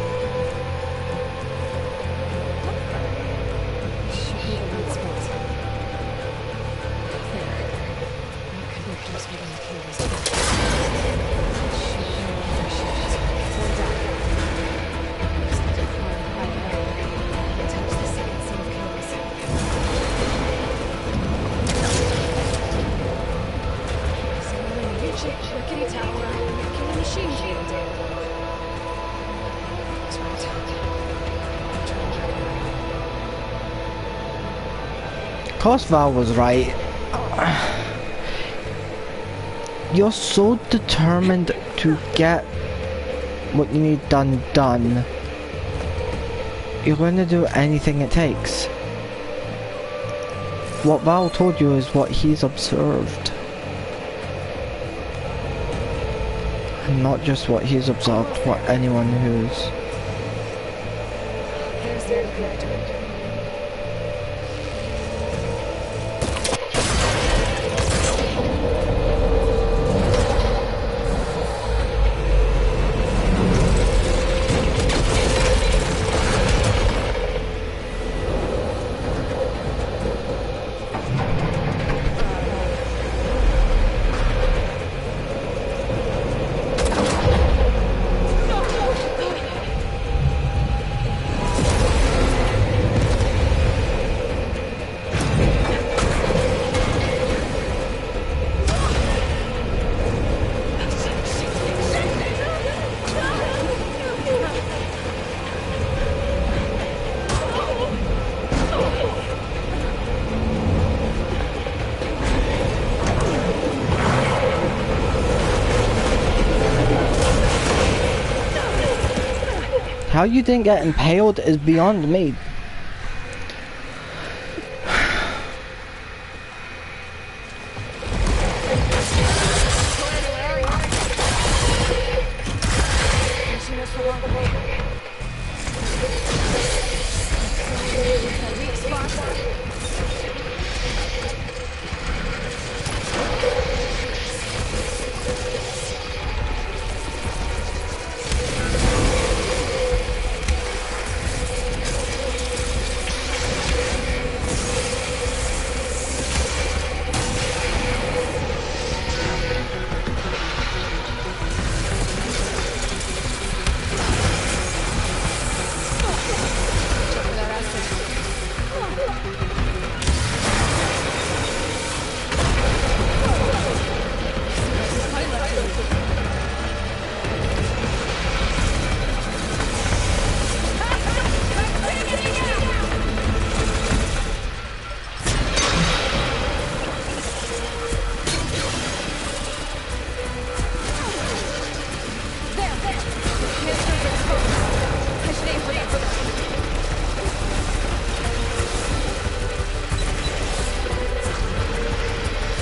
Of course Val was right. You're so determined to get what you need done. You're going to do anything it takes. What Val told you is what he's observed. And not just what he's observed, what anyone who's... There's the other connector. How you didn't get impaled is beyond me.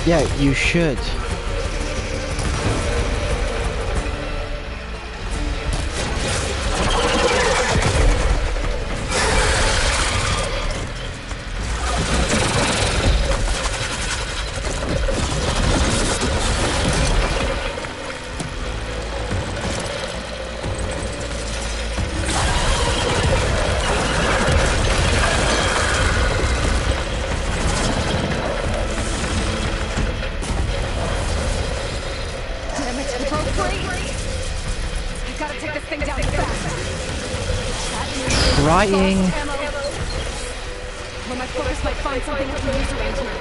Yeah, you should. Damn it, it broke free! I gotta take this thing down fast. Trying. When my focus might find something I can use around here.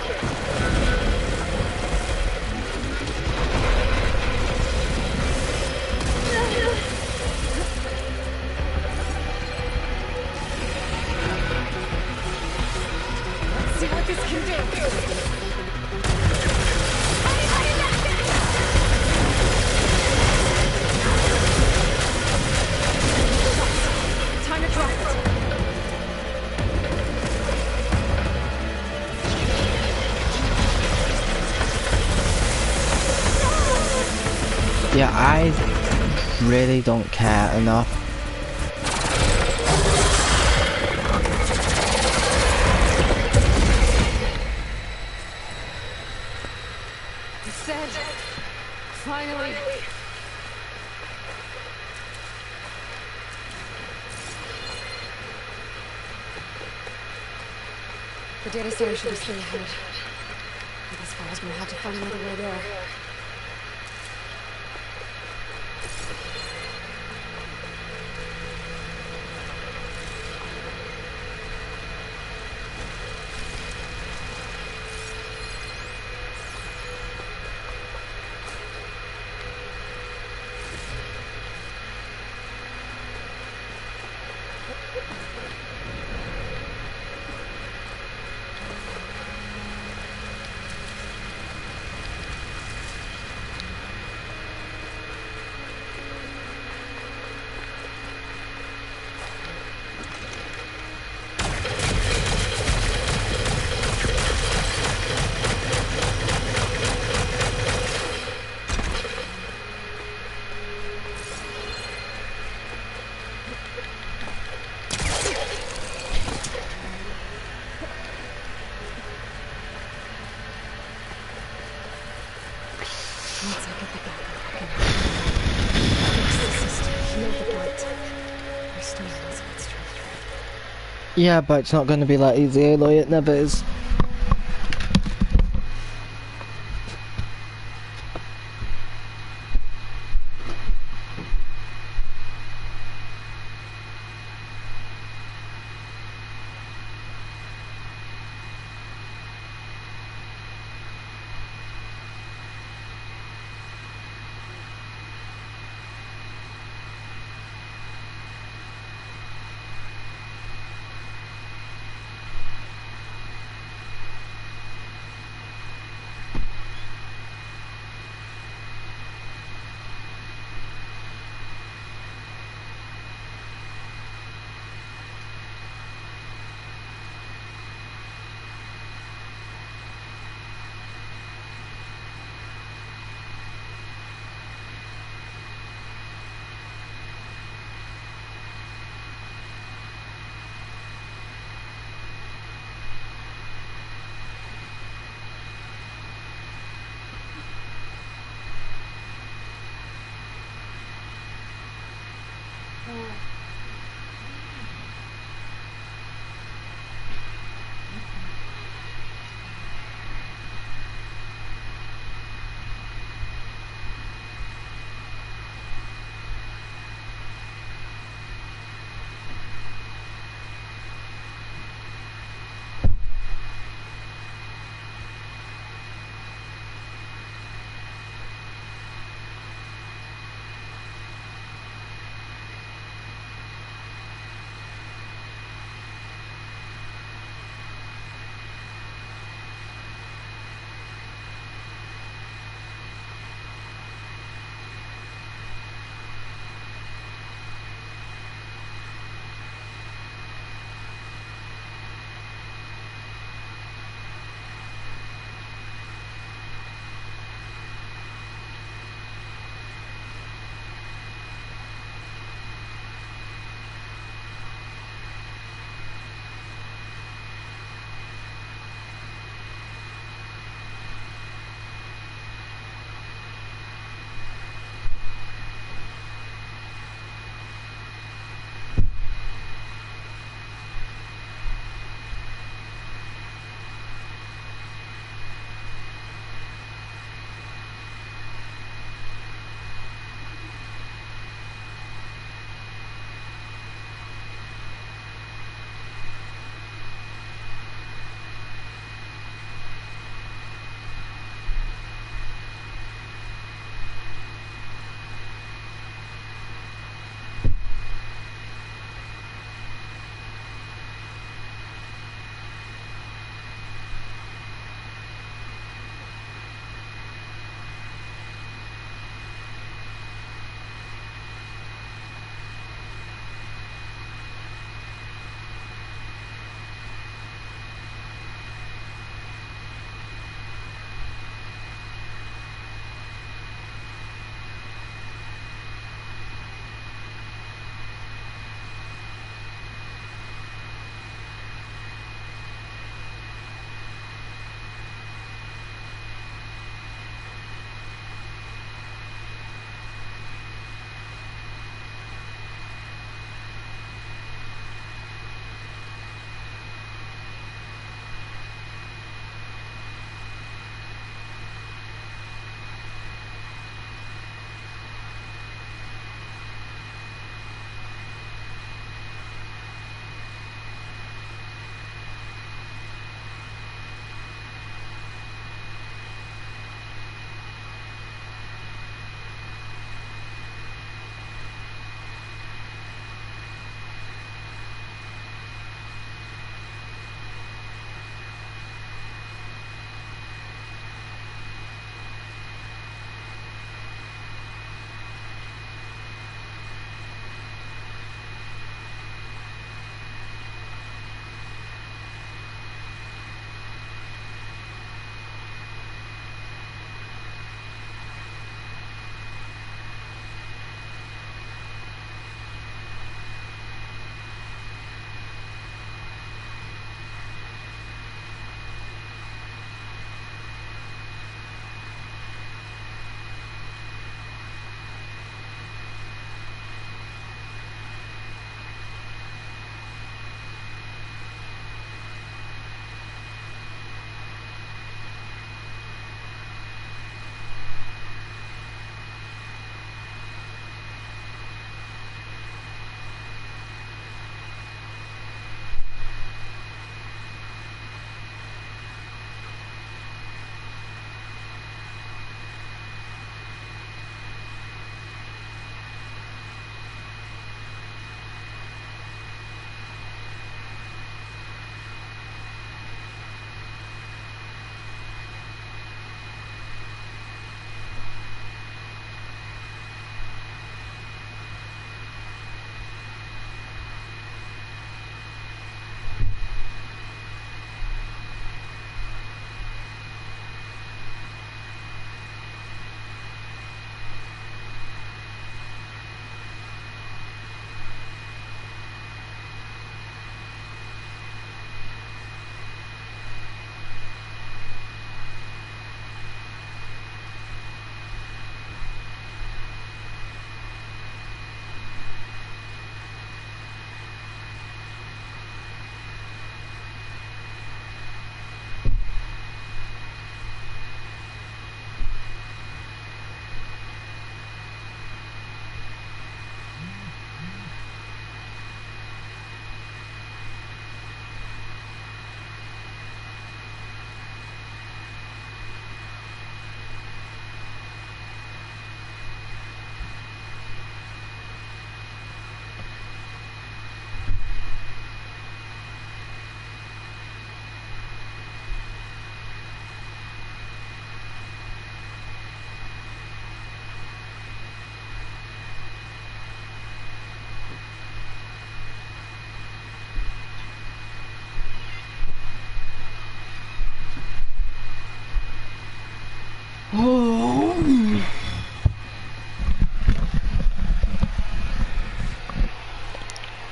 Let's see what this can do. Time to drop it. Yeah, I really don't care enough. I said, finally. The data center should be straight ahead. But this file's gonna have to find another way there. Once I get the backup, I can fix the system, heal the blight, restore Elizabeth's strength. Yeah, but it's not going to be that easy, Aloy. It never is.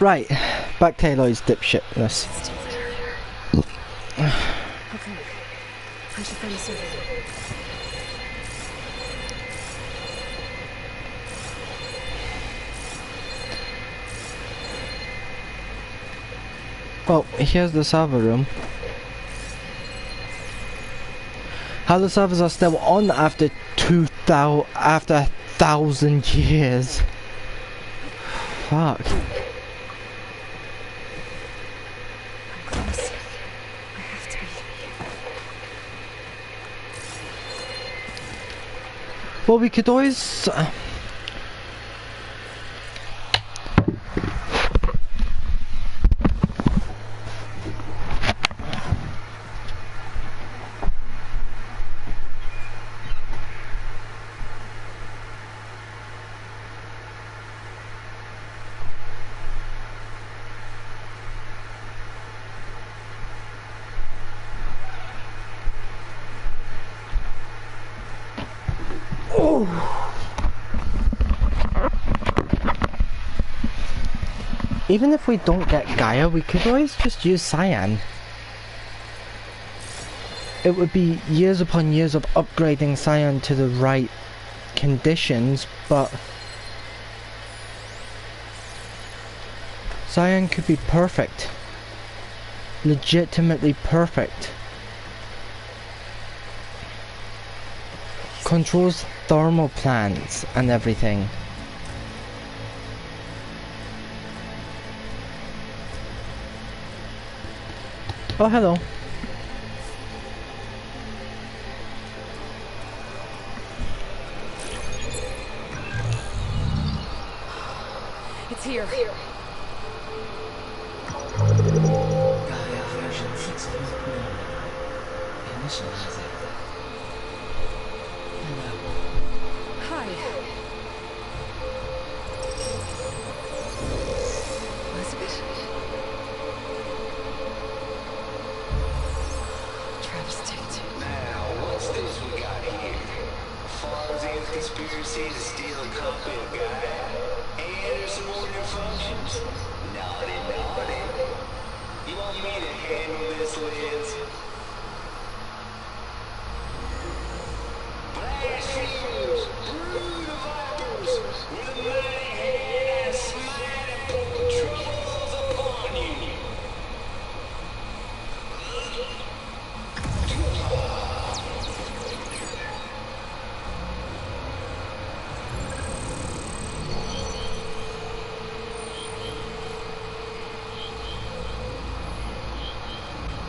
Right, back to Aloy's dipshitness. Still there. Okay. I should find a survey. Well, here's the server room. How the servers are still on after 1,000 years. Fuck. I'm close. I have to be. Well, we could always... Even if we don't get Gaia, we could always just use Cyan. It would be years upon years of upgrading Cyan to the right conditions, but Cyan could be perfect. Legitimately perfect. Controls thermal plants and everything. Oh, hello. It's here. Gaia version 6.0. Initializing. Hi. Elizabeth? Travestate. Now, what's this we got here? Farsian's conspiracy to steal a copy of Gaia. And there's some more new functions. Naughty, naughty. You want me to handle this, Liz? Blasphemers, brood of vipers, with a mighty hand I smite and pour troubles upon you.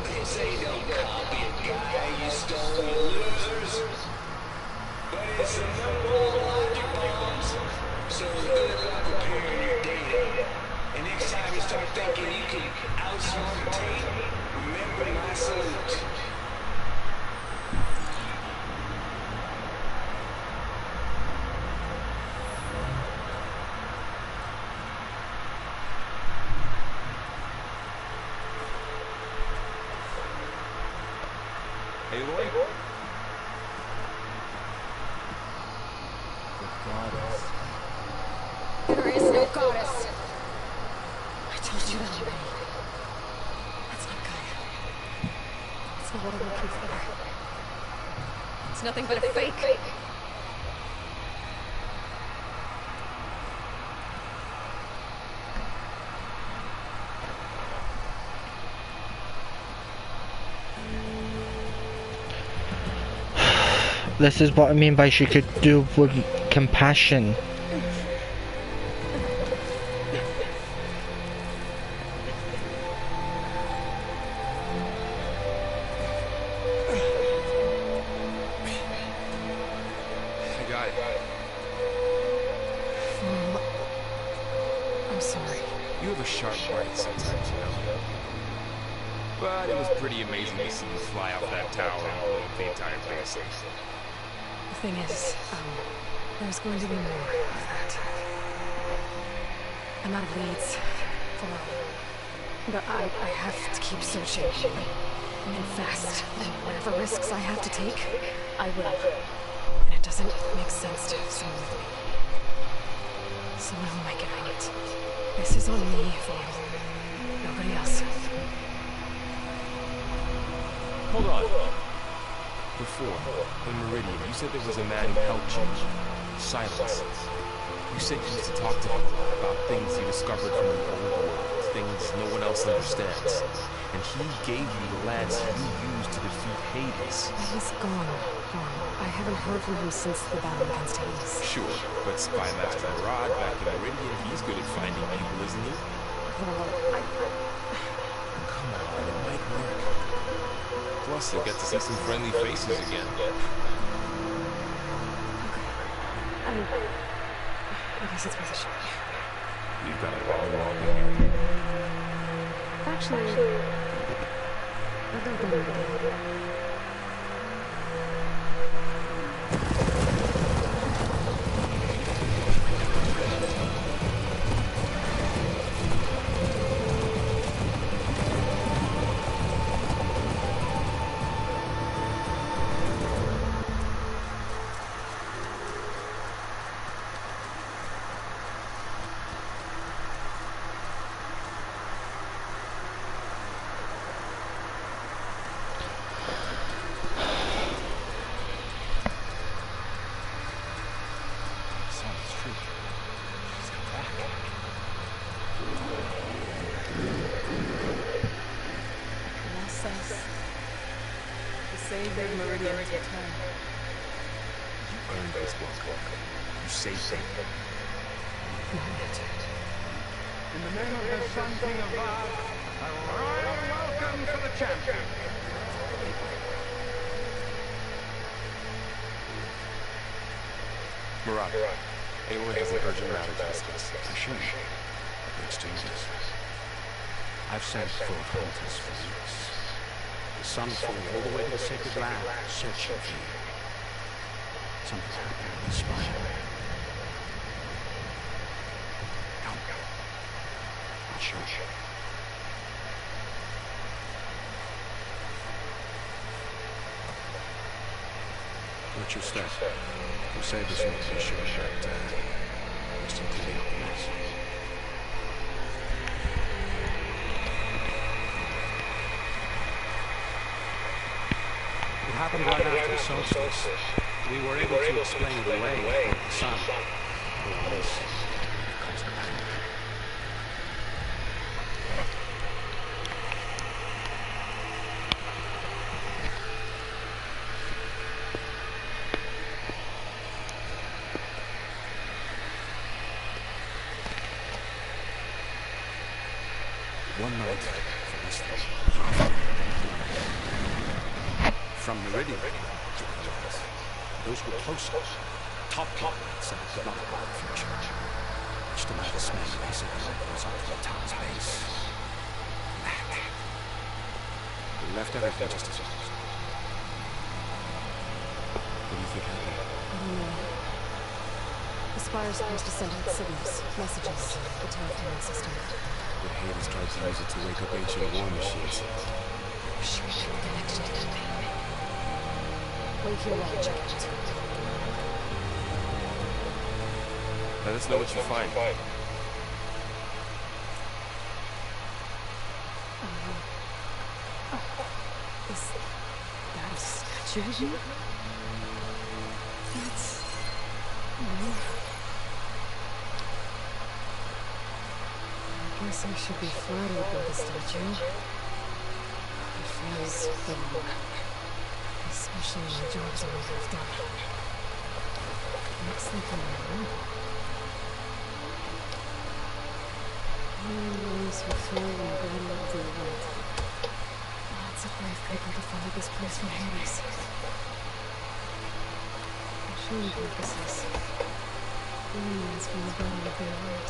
This ain't no copy of Gaia, you stone losers. But it's a number of logic bombs. So good about preparing your data. And next time you start thinking you can outsmart a tape, remember my salute. Aloy? The goddess. There is no goddess. I told you that already. That's not Gaia. It's not what I'm looking for. It's nothing but a fake. This is what I mean by she could do with compassion. I got it. I'm sorry. You have a sharp brain sometimes, you know. But it was pretty amazing to see you fly off that tower and blow up the entire place. The thing is, there's going to be more of that. I'm out of leads. For but I have to keep searching. And fast. And whatever risks I have to take, I will. And it doesn't make sense to have someone with me. Someone whom I can hurt. This is on me, Vaughn. Nobody else. Hold on. Before, in Meridian, you said there was a man who helped you. Silence. You said you used to talk to him about things you discovered from the old world, things no one else understands. And he gave you the lance you used to defeat Hades. He's gone, Vaughn. I haven't heard from him since the battle against Hades. Sure, but Spy Master Murad back in Meridian, he's good at finding people, isn't he? Vaughn, Come on, it might work. Plus, you'll get to see some friendly faces again. I guess it's worth a shot. You've got a long way. Actually, I don't believe it. Savior Meridian's return. You earned this one. You saved them. In the name of the Sun King of Vav, a royal welcome to the champion. Murad, Aloy has an urgent matter to discuss. Hashem, let's do this. I've sent for hunters for weeks. The sun flew all the way to the sacred land, searching for you. Something's happening with the spire. Come. I'll show you. What's your step? Crusaders will be sure that just to clean up the mess. It happened right after the solstice. We were able to explain it away from the sun. Otherwise, it caused a panic. One night, for this thing. From Meridian to Colossus. Those were closer. Top said it could not have the future. Which the matter smelled basically goes up to the town's base. We left everything just as it was. What do you think happened? I don't know. The Spire's supposed to send out signals, messages, the telephone system. But Hades tried to use it to wake up ancient war machines. She was connected to that thing. Wait here while I check it. Let us know what you find. Is that a statue of you? That's... No. I guess I should be flattered by the statue. It feels wrong. Especially when the job's already half done. Looks like I'm alone. Those who throw in the bottom of the world. Lots of brave people defended this place from Hades. For showing purposes. Aliens from the bottom of their world.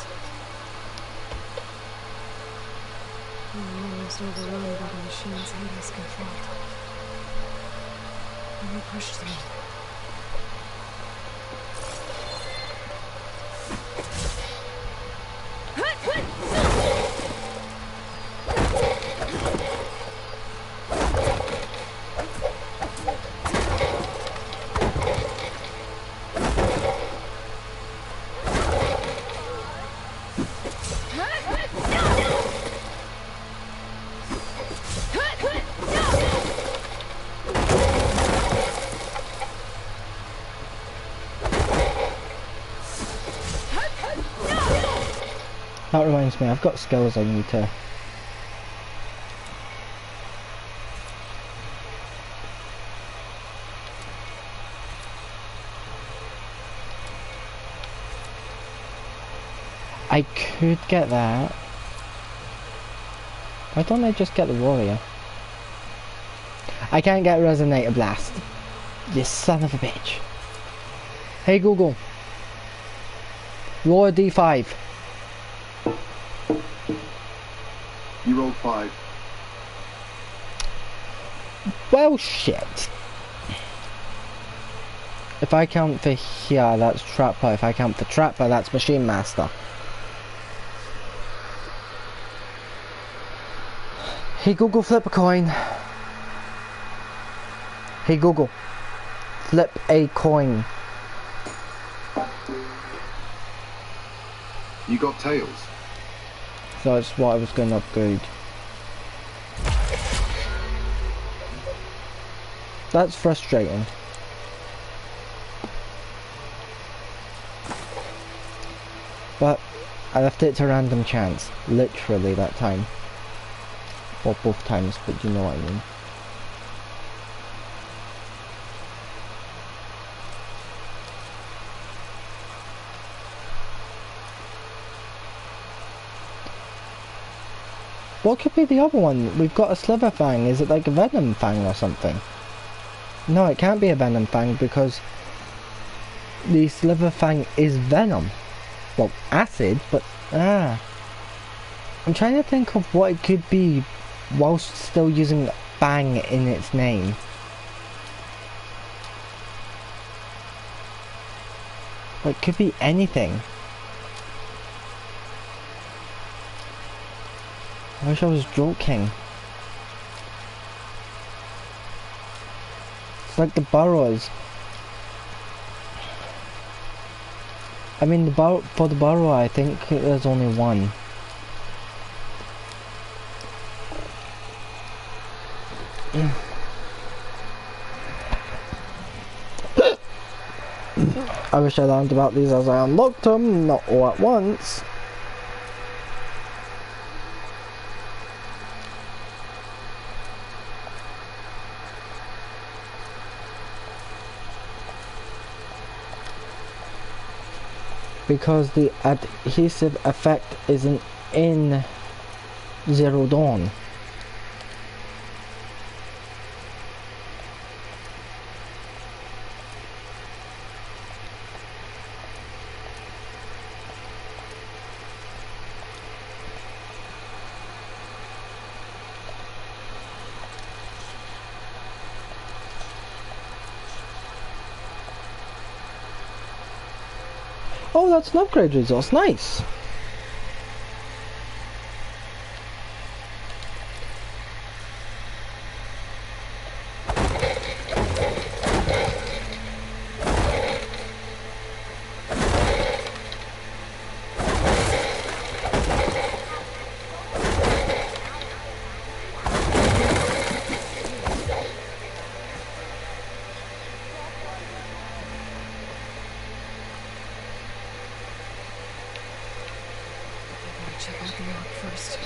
We were almost overrun by the machines Hades controlled. And we pushed them. That reminds me, I've got skills I need to... I could get that. Why don't I just get the warrior? I can't get Resonator Blast. You son of a bitch. Hey Google. Roll a D5. You rolled 5. Well, shit. If I count for here, that's Trapper. If I count for Trapper, that's Machine Master. Hey Google, flip a coin. Hey Google, flip a coin. You got Tails. So that's what I was going to upgrade. That's frustrating. But I left it to random chance, literally that time. Or both times, but you know what I mean. What could be the other one? We've got a Slither Fang. Is it like a Venom Fang or something? No, it can't be a Venom Fang because the Slither Fang is Venom. Well, acid, but I'm trying to think of what it could be whilst still using Fang in its name. It could be anything. I wish I was joking. It's like the burrows. I mean, for the burrow, I think there's only one. I wish I learned about these as I unlocked them, not all at once. Because the adhesive effect isn't in Zero Dawn. Oh, that's an upgrade resource, nice! Check out the map first.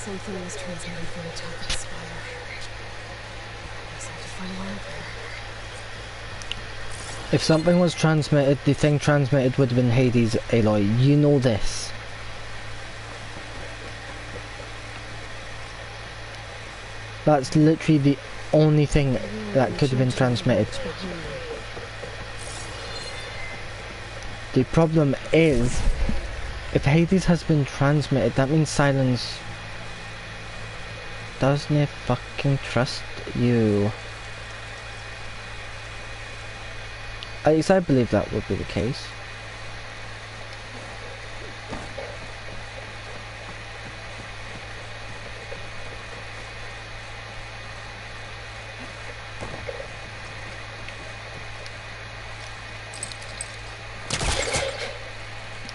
Something was transmitted from the top of the spire. I just have to find a way up there. If something was transmitted, the thing transmitted would have been Hades, Aloy. You know this. That's literally the only thing that could have been transmitted. The problem is, if Hades has been transmitted, that means Silence doesn't fucking trust you. At least I believe that would be the case.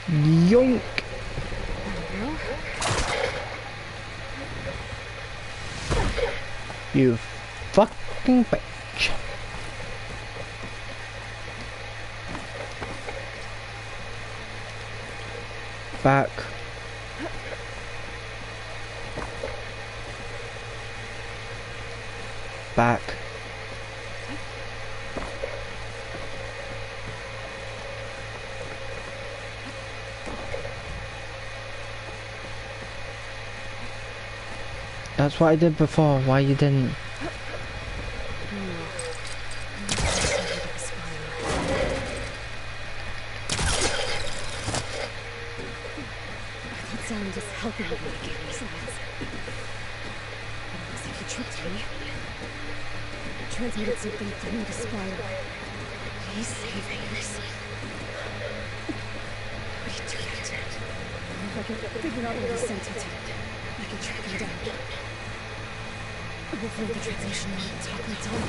Yoink! You fucking bitch. Back. Back. That's what I did before, why you didn't? Sound is helping me gain resilience. Looks like you tricked me. Transmitted something through the spiral. Please save Hades. What do you do that? If I can figure out where he sent it, I can track him down. Hopefully the translation will talk and tell me.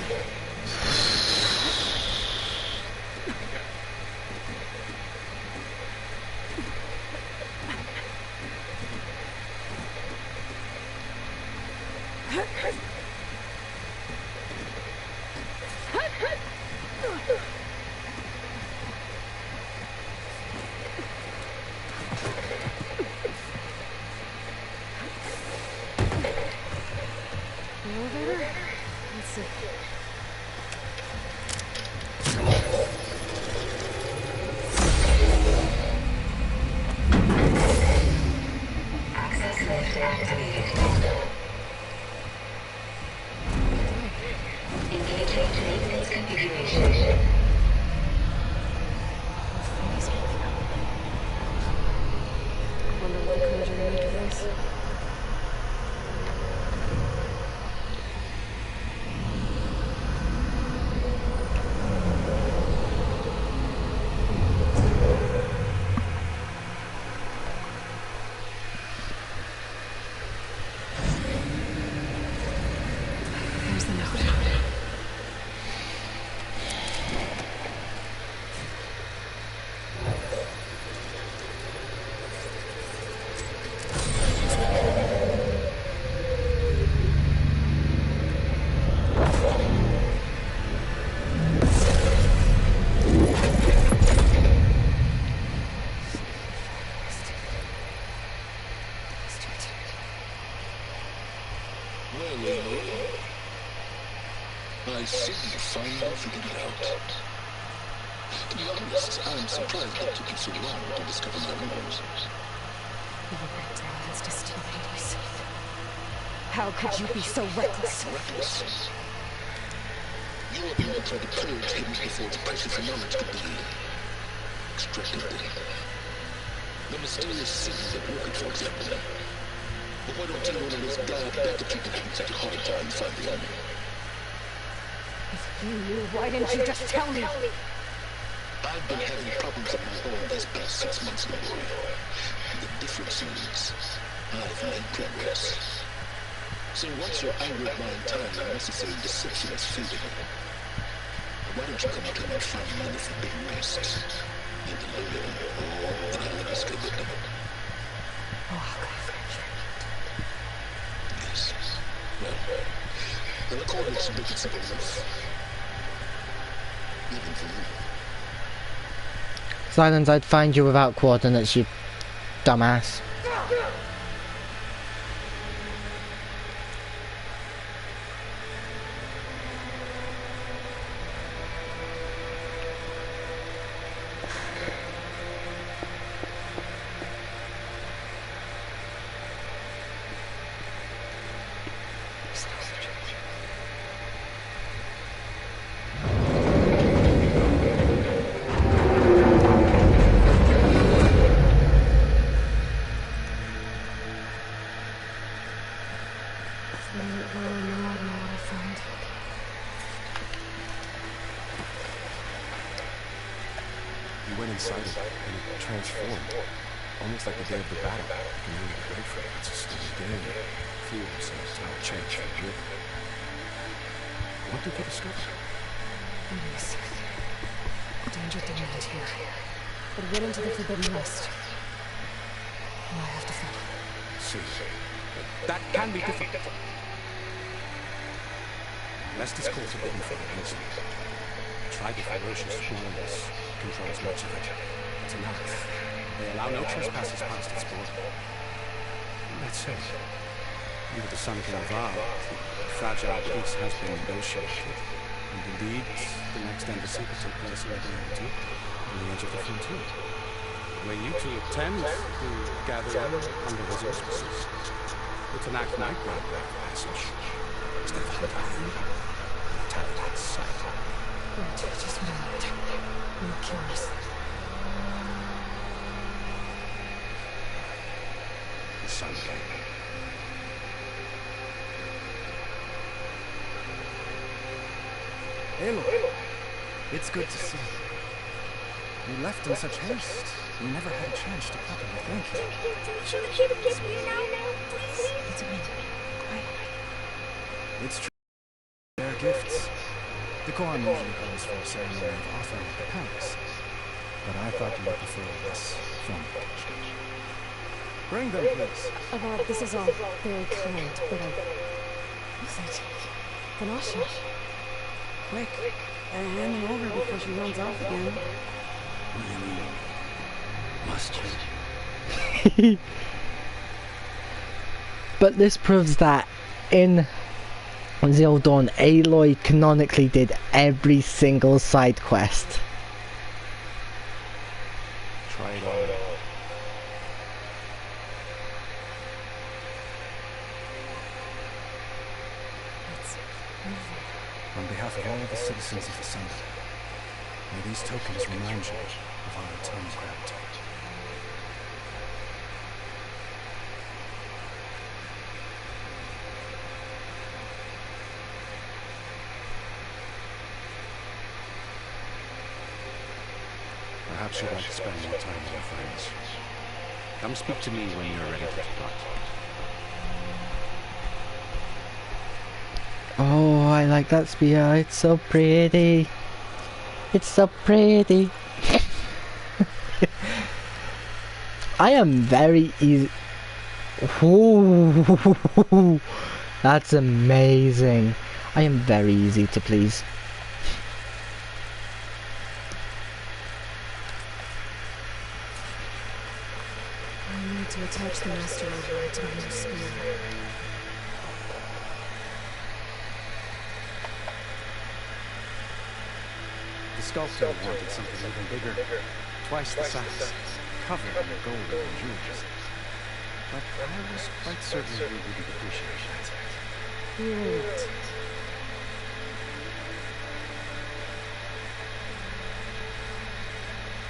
Elevator? Let's see. Access lift activated. Engaging maintenance configuration. Wonder what the crews are gonna make of this. There's the note. Well, I see you finally figured it out. To be honest, I'm surprised it took you so long to discover my rules. It's destined Hades. How could you be so reckless? Reckless. You were able to try to purge Hades before its precious knowledge could be extracted. The mysterious seeds at work, for example. But why don't you know that it's bad that people having such a hard time finding them? If you knew, why didn't you just tell me? I've been having problems of my own these past 6 months now, boy. The difference is, I've made progress. So once your anger at my entire unnecessary deception has faded, why don't you come out and find me in the forbidden waste and deliver all that I have discovered? Oh, God. Yes. Well, the recordings make it simple enough. Even for you. Silence, I'd find you without coordinates, you dumbass. You went inside of it, and it transformed. Almost like the day of the battle. You can really get ready for it. It's a slow day. Feels and how it changed for good. What did you discover? Enemies. Danger didn't end here. It went into the Forbidden West. And I have to follow. See, that can be difficult. Lest it's called forbidden for a reason. Try the ferocious walls, controls much of it. It's enough. They allow no trespassers past its border. That said, under the Sun King Var, the fragile peace has been negotiated. And indeed, the next embassy will take place in Admiralty, on the edge of the frontier. Where you two tend to gather in under those auspices. It's an act night round the passage. Instead of hunting, an attack at sight. Right, just what I need. I'm curious. The Sun King. Aloy, it's good to see you. You left in such haste. We never had a chance to properly thank you. It's a minute. Quiet. It's true. Their gifts. Decorum usually calls for a ceremony of offering at the palace. But I thought you would prefer a less formal occasion. Bring them, please. Avad, this is all very kind, but who's it? Vanasha. Quick, hand him over before she runs off again. Really? Must you? But this proves that in Zero Dawn, Aloy canonically did every single side quest. Try it all. On behalf of all the citizens of the Sun, may these tokens remind you of our eternal gratitude. Perhaps you'd like to spend more time with your friends. Come speak to me when you're ready to depart. Oh, I like that spear. It's so pretty. It's so pretty. I am very easy. Ooh, that's amazing. I am very easy to please. I need to attach the Master Override to my new spear. The sculptor wanted something even bigger, twice the size, covered in gold and jewels. But I was quite certain you wouldn't appreciate that. You were right.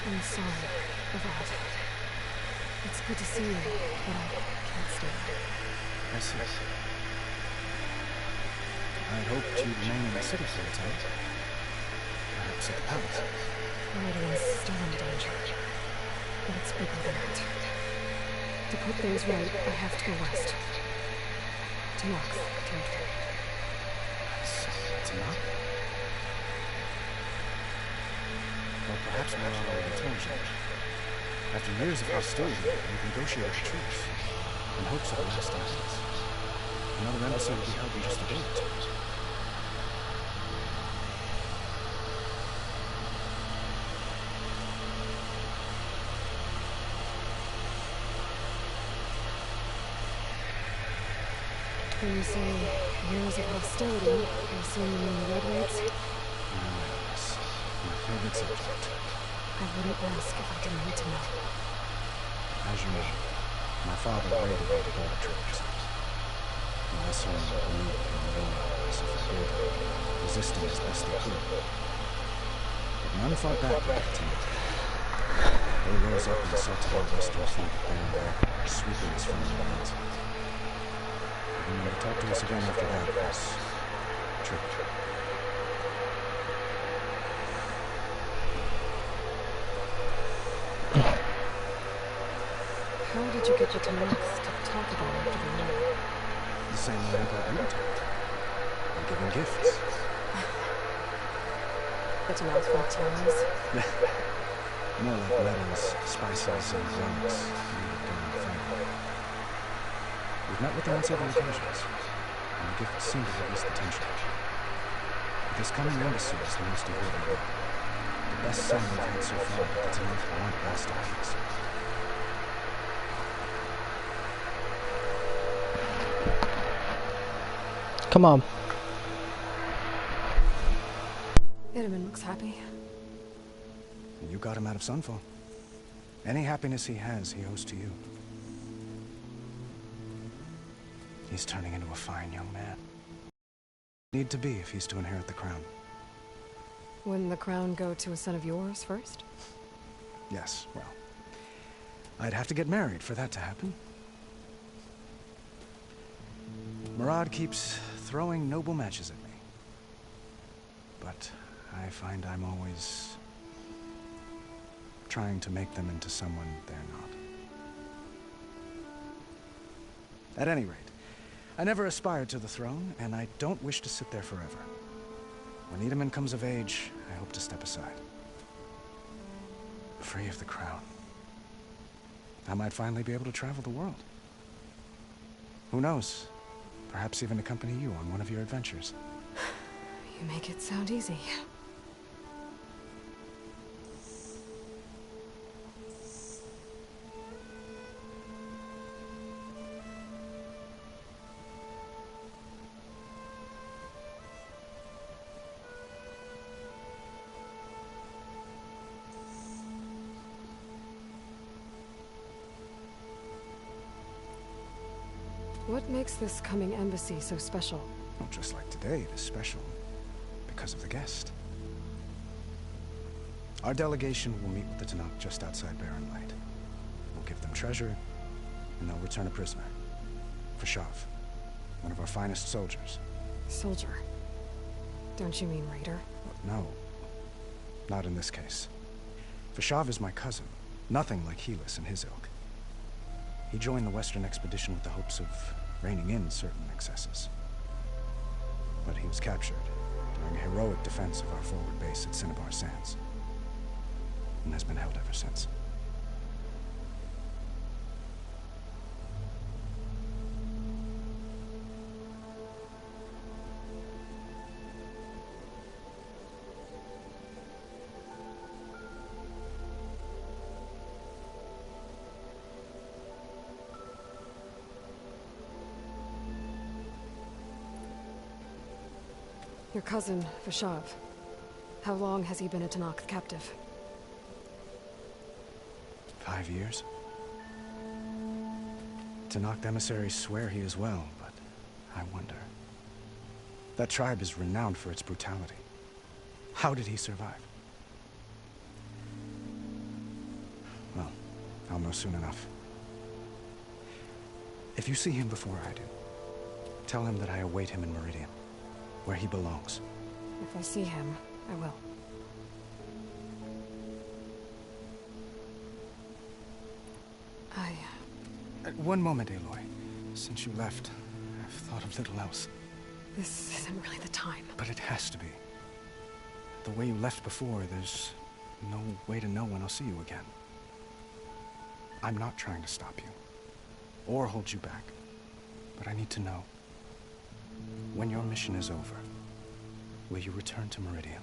I'm sorry, Avad. It's good to see you, but I can't stay. I see. I hoped you'd remain in the city for a time. Perhaps at the palace. Meridian's still in danger. But it's bigger than that. To put things right, I have to go west. To Nox territory. To Nox? Well, perhaps more already told you. After years of hostility, we've negotiated a truce, in hopes of a lasting peace. Another embassy will be held in just a day or two. When you say years of hostility, I assume you mean the Red Raids? Yes, my favorite subject. I wouldn't ask if I didn't need to know. As you know, my father raided all the border troops. And I saw him believe in the Lord as if he did, resisting as best they could. But none fought back like the team. They rose up and assaulted our western flank there, sweeping us from the lands. And when they talked to us again after that, it was true. did you get the Tenants to talk again after the war? The same way I got you to talk. By giving gifts. The Tenants from towns? More like letters, spices, and drugs. We've met with them on several occasions, and the gifts seem to release the tension. But this coming embassy is the most important one. The best sign we've had so far, but the Tenants want last options. Come on. Itamen looks happy. You got him out of Sunfall. Any happiness he has, he owes to you. He's turning into a fine young man. Need to be if he's to inherit the crown. Wouldn't the crown go to a son of yours first? Yes, well, I'd have to get married for that to happen. Murad keeps throwing noble matches at me. But I find I'm always trying to make them into someone they're not. At any rate, I never aspired to the throne, and I don't wish to sit there forever. When Itamen comes of age, I hope to step aside. Free of the crown. I might finally be able to travel the world. Who knows? Perhaps even accompany you on one of your adventures. You make it sound easy. What makes this coming embassy so special? Well, just like today, it is special because of the guest. Our delegation will meet with the Tenakth just outside Barren Light. We'll give them treasure, and they'll return a prisoner. Fashav, one of our finest soldiers. Soldier? Don't you mean raider? No, not in this case. Fashav is my cousin, nothing like Helis and his ilk. He joined the Western expedition with the hopes of reining in certain excesses. But he was captured during a heroic defense of our forward base at Cinnabar Sands, and has been held ever since. Your cousin, Fashav. How long has he been a Tenakth captive? 5 years. Tenakth emissaries swear he is well, but I wonder. That tribe is renowned for its brutality. How did he survive? Well, I'll know soon enough. If you see him before I do, tell him that I await him in Meridian, where he belongs. If I see him, I will. One moment, Aloy. Since you left, I've thought of little else. This isn't really the time. But it has to be. The way you left before, there's no way to know when I'll see you again. I'm not trying to stop you, or hold you back. But I need to know. When your mission is over, will you return to Meridian?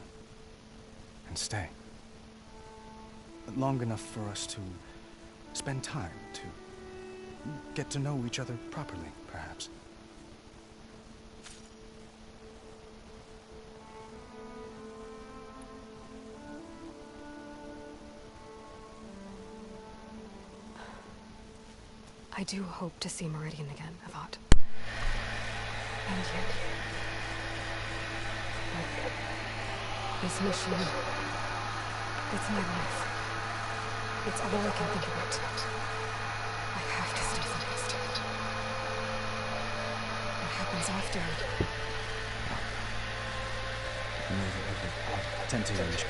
And stay? Long enough for us to spend time, to get to know each other properly, perhaps. I do hope to see Meridian again, Avad. And yet... this mission... it's my life. It's all I can think about. I have to stay focused. What happens after... I'll tend to your mission.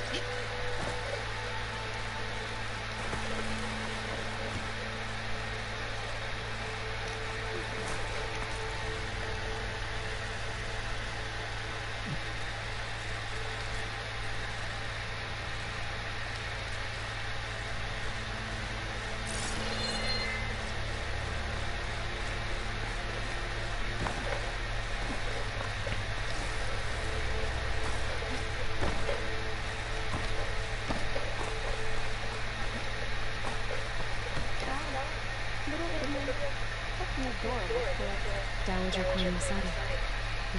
Dowager Queen Masada.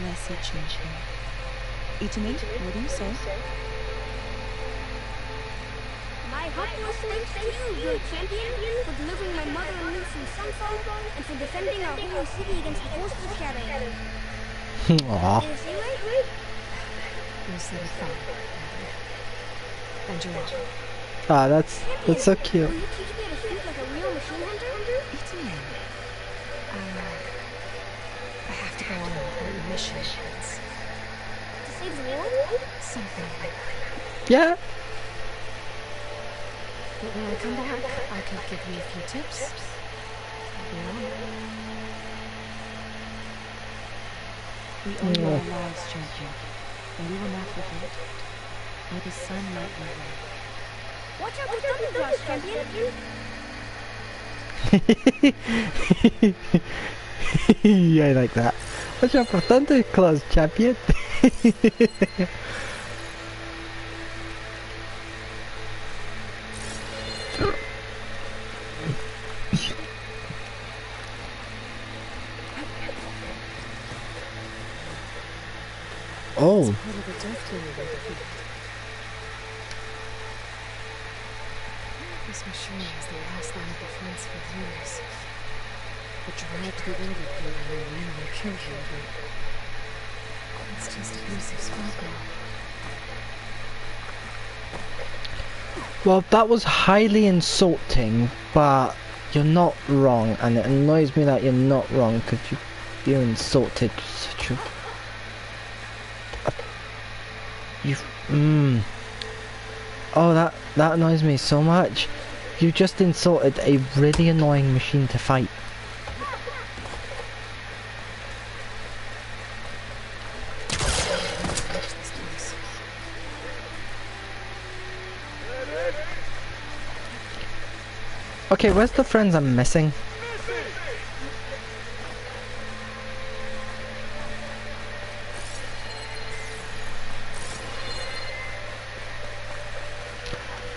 Lesser champion. Italy, what do you say? My utmost thanks to you, Lord Champion, for delivering my mother and me from Sunfall, and for defending our holy city against the host of Shadowland. Aww. Did I say right? You said it fine. And you're right. Ah, that's so cute. Will you teach me how to shoot like a real machine hunter? Italy. I have to go on an important mission. To save the world? Something like that. Yeah. But when I come back, I could give you a few tips. You know? We owe you our lives, champion, and we will not forget. May the sun light your way. Watch out for Thundercross, Champion! Yeah, I like that. Watch out for Thunderclaws, champion. Oh. Part of the Death King we defeated. This machine was the last line of defense for years. It dragged the Order King and nearly killed him, but it's just a piece of scrap now. Well, that was highly insulting, but you're not wrong, and it annoys me that you're not wrong, because you insulted such a... Oh, that annoys me so much. You just insulted a really annoying machine to fight. Okay, where's the friends I'm missing?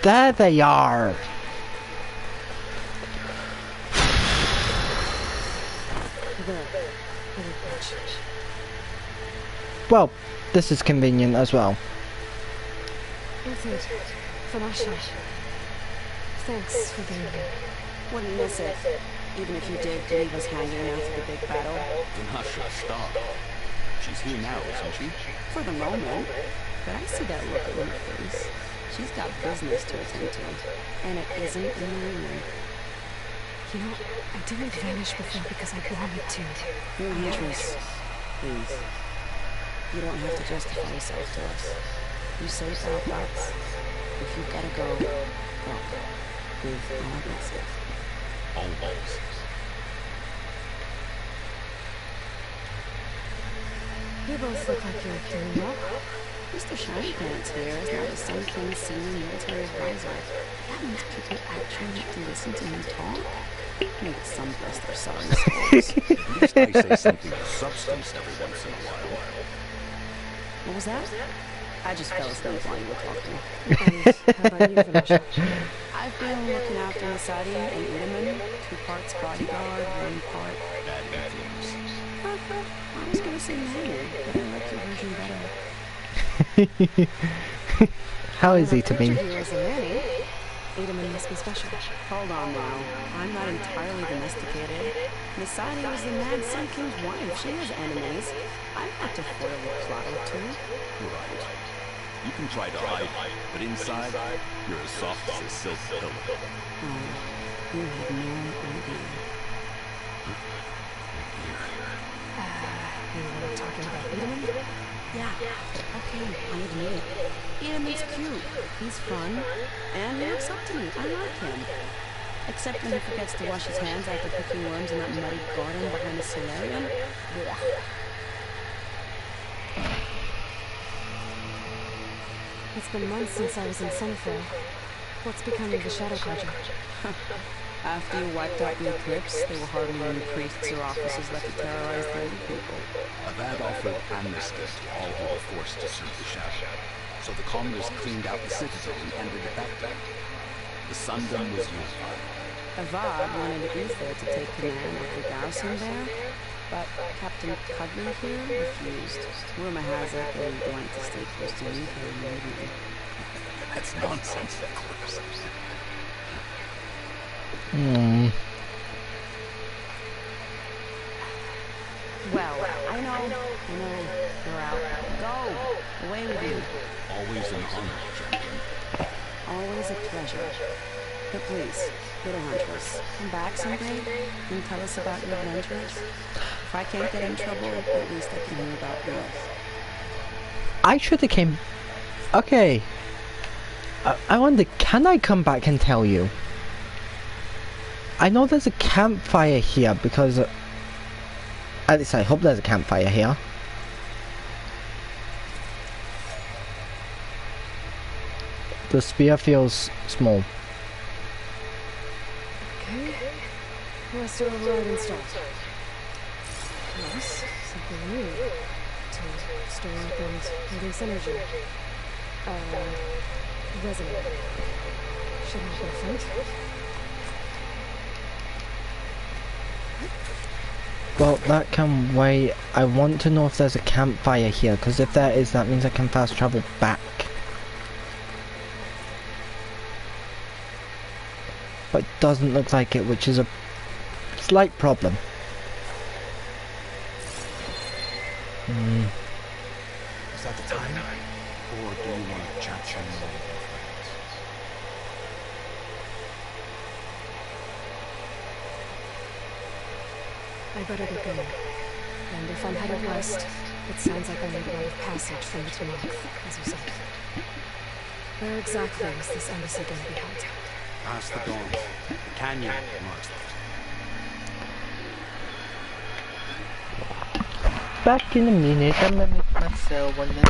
There they are! Well, this is convenient as well. Ilthid, Vanasha, thanks for being here. Wouldn't miss it, even if you did leave us hanging after the big battle. Vanasha, stop. She's here now, isn't she? For the moment. But I see that look on her face. She's got business to attend to, and it isn't in the room. You know, I didn't vanish before because I wanted to. Your interests, please. You don't have to justify yourself to us. You saved our thoughts. If you've gotta go, go. With our blessing. Always. You both look like you're doing well. Mr. Shiny Pants here is now the Sun King's senior military advisor. That means people actually have to listen to him talk. Maybe some bless their sorry souls. At least I say something of substance every once in a while. What was that? I just fell asleep while you were talking. How about you, Vanasha? I've been looking after Masadi and Itaman, 2 parts bodyguard, 1 part Bad influence. I was gonna say Manny, but I like your version better. How is he to me? Itaman must be special. Hold on now. I'm not entirely domesticated. Masadi was the Mad Sun King's wife. She has enemies. I'm not to foil a plot or two. Right. You can try to hide, but inside, you're as soft as a silk pillow. Oh, you have no idea. You were talking about Itaman? Yeah, okay, I admit it. Itaman's cute. He's fun. And he looks up to me. I like him. Except when he forgets to wash his hands after picking worms in that muddy garden behind the solarium. It's been months since I was in Sunfall. What's become of the Shadow Carja? After you wiped out the Eclipse, there were hardly any priests or officers left to terrorize the old people. Avad offered amnesty to all who were forced to serve the Shadow. So the commoners cleaned out the citadel and ended it that day. The Sundom was unified. Avad wanted Uther to take command of the garrison there, but Captain Cudman here refused. Rumor has it they would like to stay close to me for immediately. That's nonsense, of course. Well, I know, you're out. Go! Away with you. Always an honor, champion. Always a pleasure. But please, little Huntress, come back someday and tell us about your adventures. If I can't get in trouble, at least I can hear about yours. I should have came... Okay. I wonder, can I come back and tell you? I know there's a campfire here because... at least I hope there's a campfire here. The spear feels small. Okay. Cluster override installed. Yes, something new. To store up and release energy. Resonator. Should help in front. Well, that can wait. I want to know if there's a campfire here, because if there is, that means I can fast travel back. But it doesn't look like it, which is a slight problem. Is that the time? Or do you want to chat more? I better get going. And if I'm headed west, it sounds like I need a rite of passage from the Tenakth, as you said. Where exactly is this embassy going to be held? Past the dawn. The canyon marks that. Back in a minute, I'm gonna make myself one minute.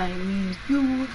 I need you.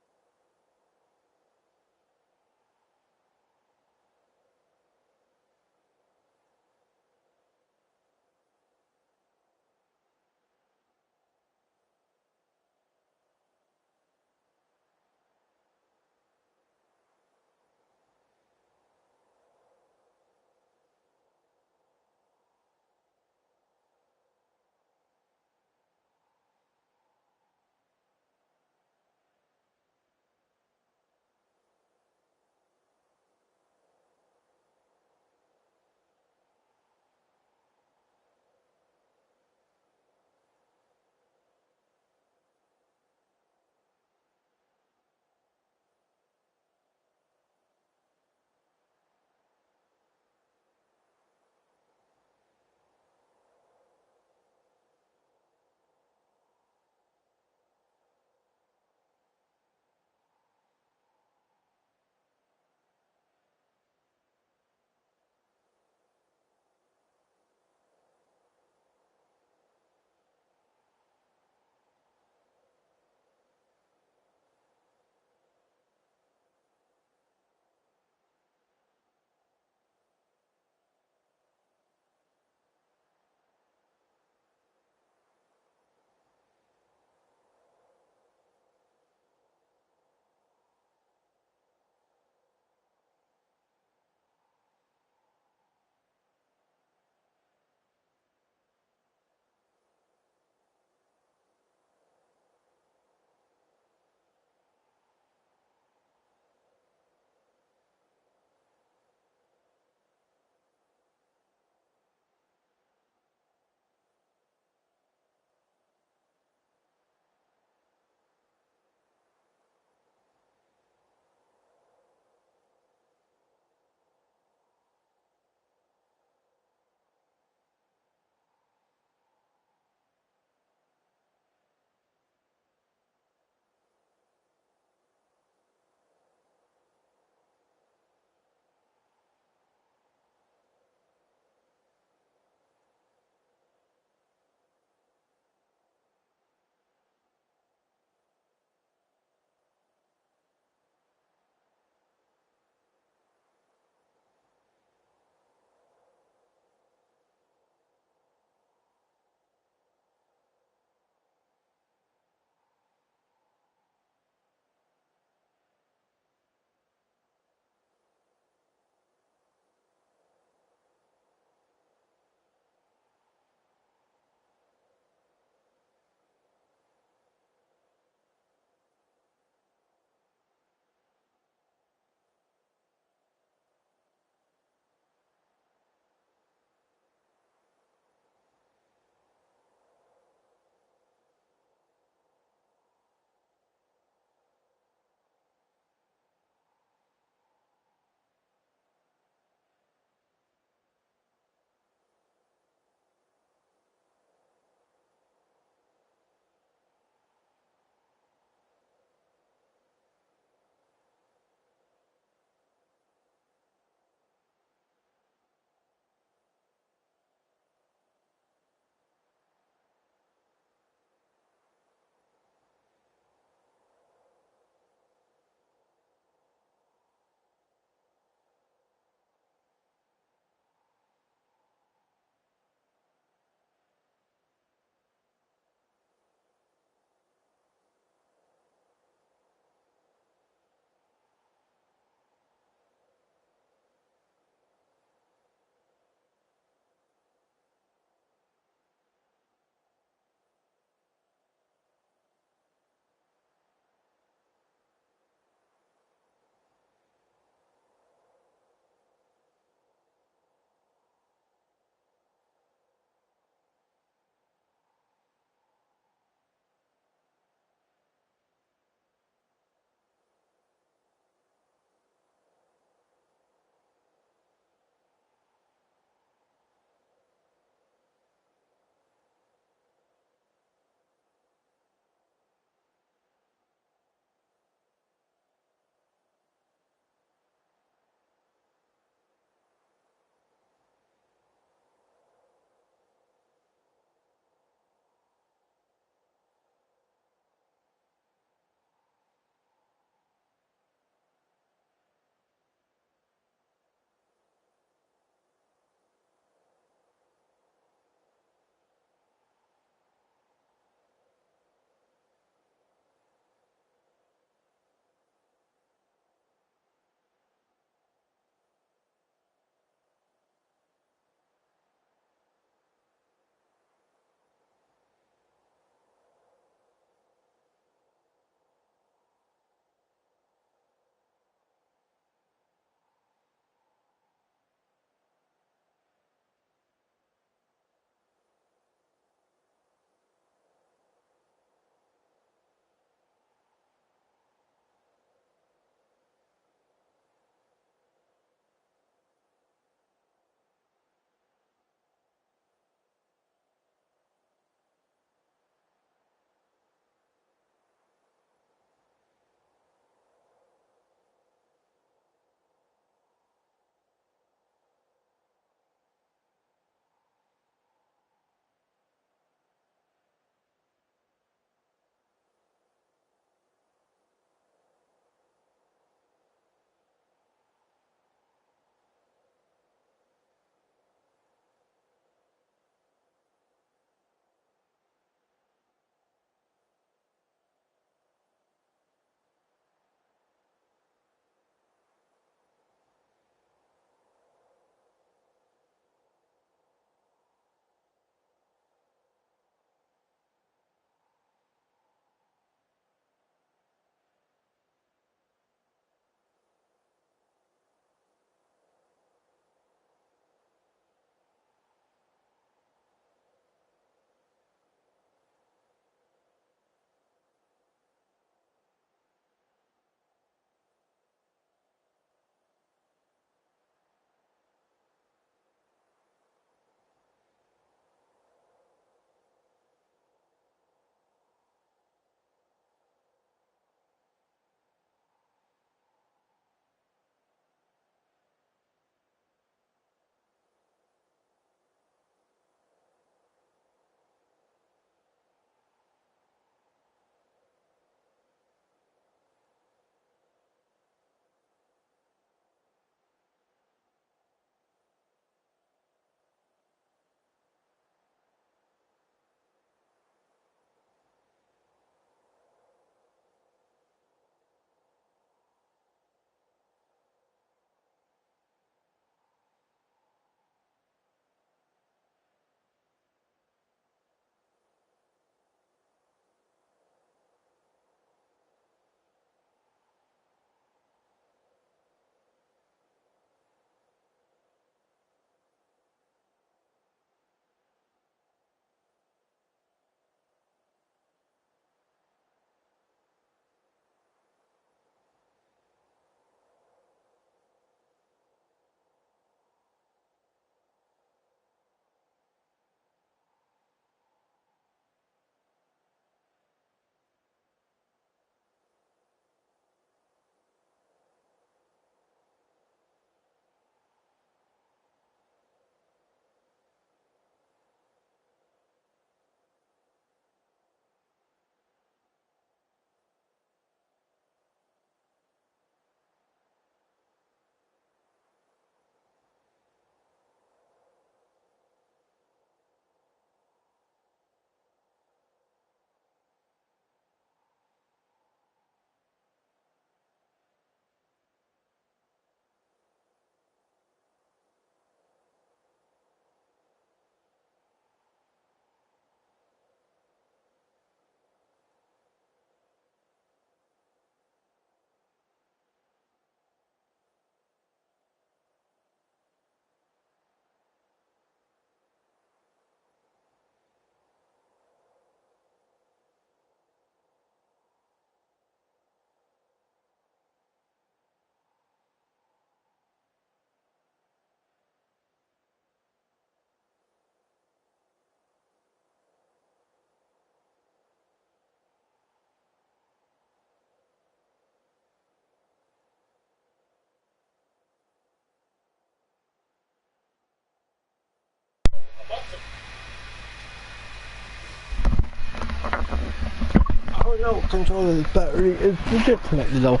remote controller's battery is disconnected though.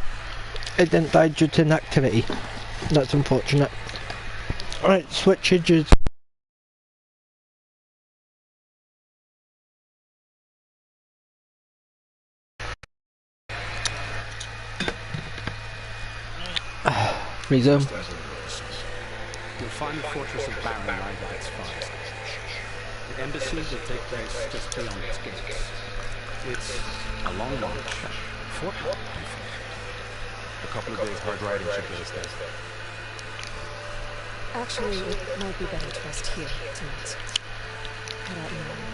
It didn't die due to inactivity. That's unfortunate. Alright, switchages. Resume. You'll find the fortress of Baron lying by its farthest edge. The embassy will take place just beyond its gates. It's a long march. Fortnight, A couple of days hard riding should get us there. Actually, it might be better to rest here tonight. Head out now.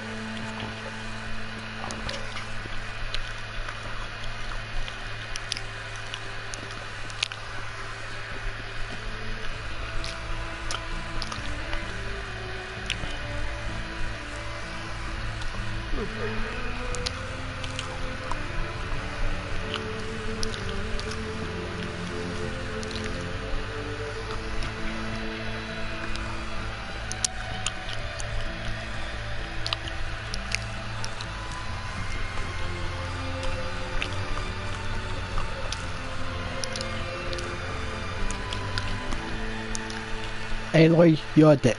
Aloy, you're a dick.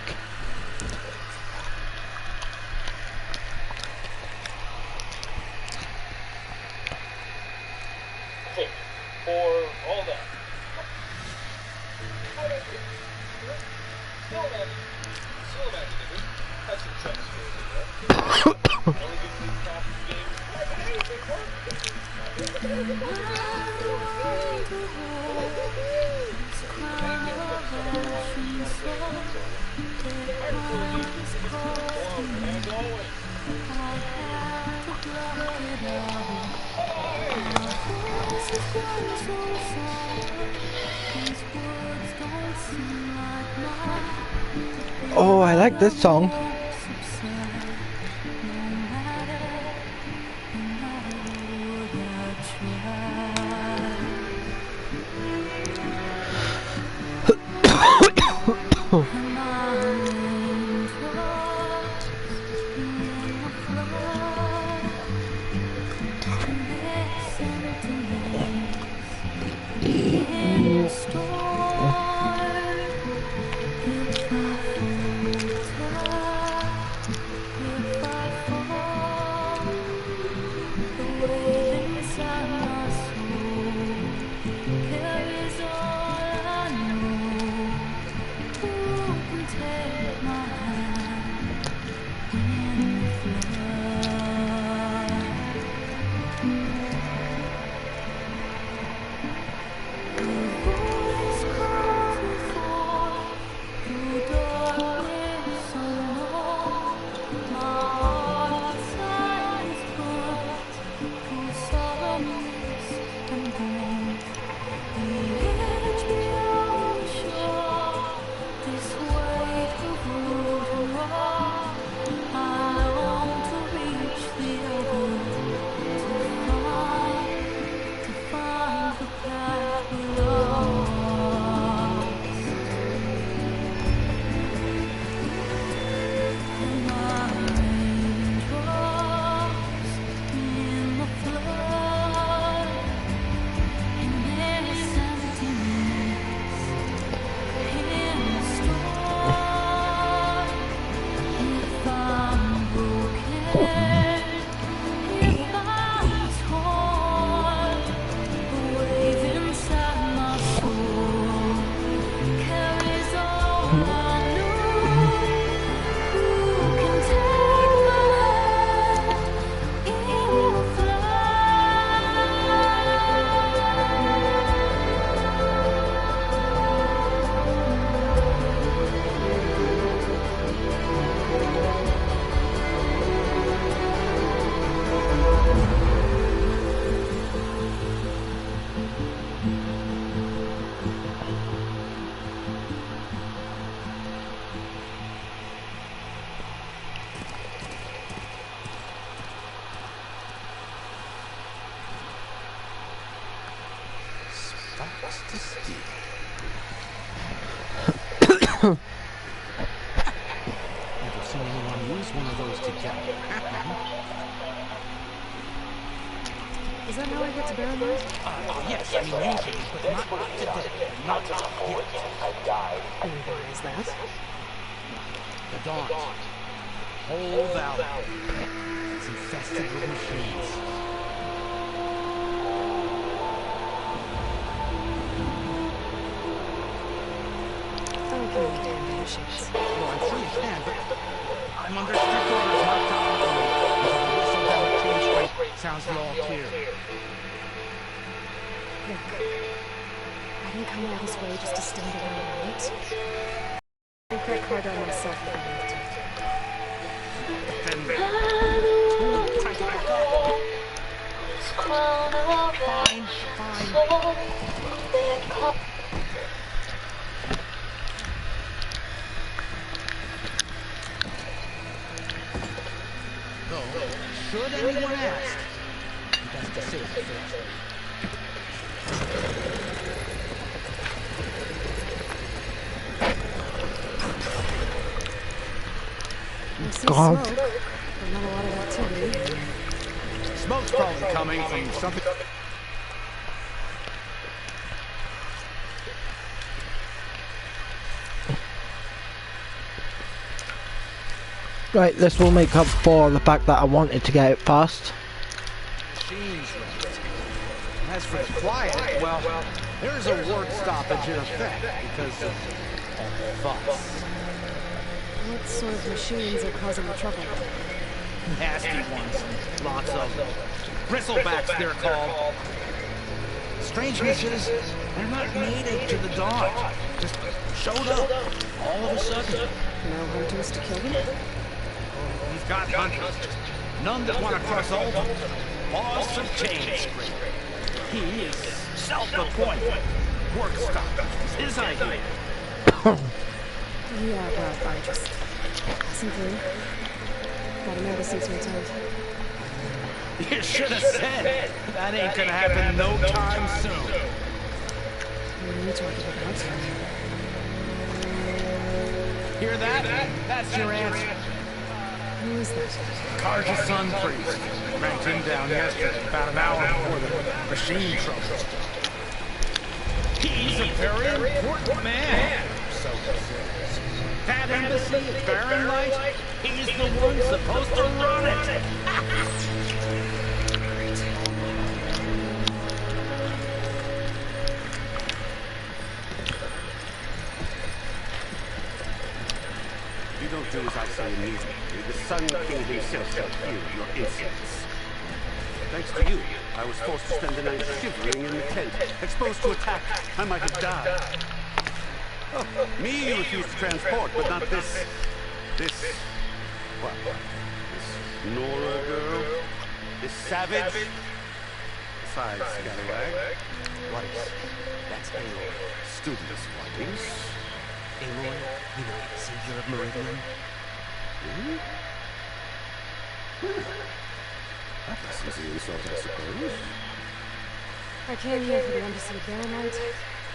Okay, for all that. Still imaginative. Has some checks for you, only gives me half the game. Oh, I like this song. Never seen anyone use one of those together. Is that how I get to Barrymore? Yes, I mean you can, but not today. Not here. And why is that? The Dawn. Whole valley. It's infested with machines. Okay, damn machines. Well, I'm sure you can, but I'm under strict orders not to operate until the whistle bell change rate sounds all clear. Look, I didn't come all this way just to stand around, right? I'd crack harder on myself if I wanted to. Then, time to back up. Fine, fine. Should anyone ask, best to say it first. God. Smoke, but not a lot of activity. Smoke's probably coming from something. Right, this will make up for the fact that I wanted to get it fast. Machines, as for the quiet, well, there's a work stoppage in effect because of fuss. What sort of machines are causing the trouble? Nasty ones, lots of them. Bristlebacks, they're called. Strangeness is, they're not native to the Dawn. Just showed up all of a sudden. No hunters to kill them? He's got hunters. None that want to cross over. Boss of Chain Scrape. He is self-appointed. Work stoppage is his idea. Yeah, well, I just passing through. Gotta know the seats my toes. You should have said. That ain't gonna happen no time soon. What are you talking about? Hear that? That's your answer. Who is that? Karja Sun Priest. Ranked him down yesterday, about an hour before the machine trouble. He's a very important man. So he says. That embassy at Barren Light, he's the one supposed to run it. You don't do as I say immediately. The Sun King himself shall hear your insolence. Thanks to you, I was forced to spend the night shivering in the tent, exposed to attack. I might have died. Oh, me you refused to transport, but not this... What? This Nora girl? This savage? Besides, Scallywag. What is? That's Aloy. Studious, what is? Aloy, you know, savior of Meridian? Hmm? That lessens the insult, I suppose. I came here for the embassy of Barrenite.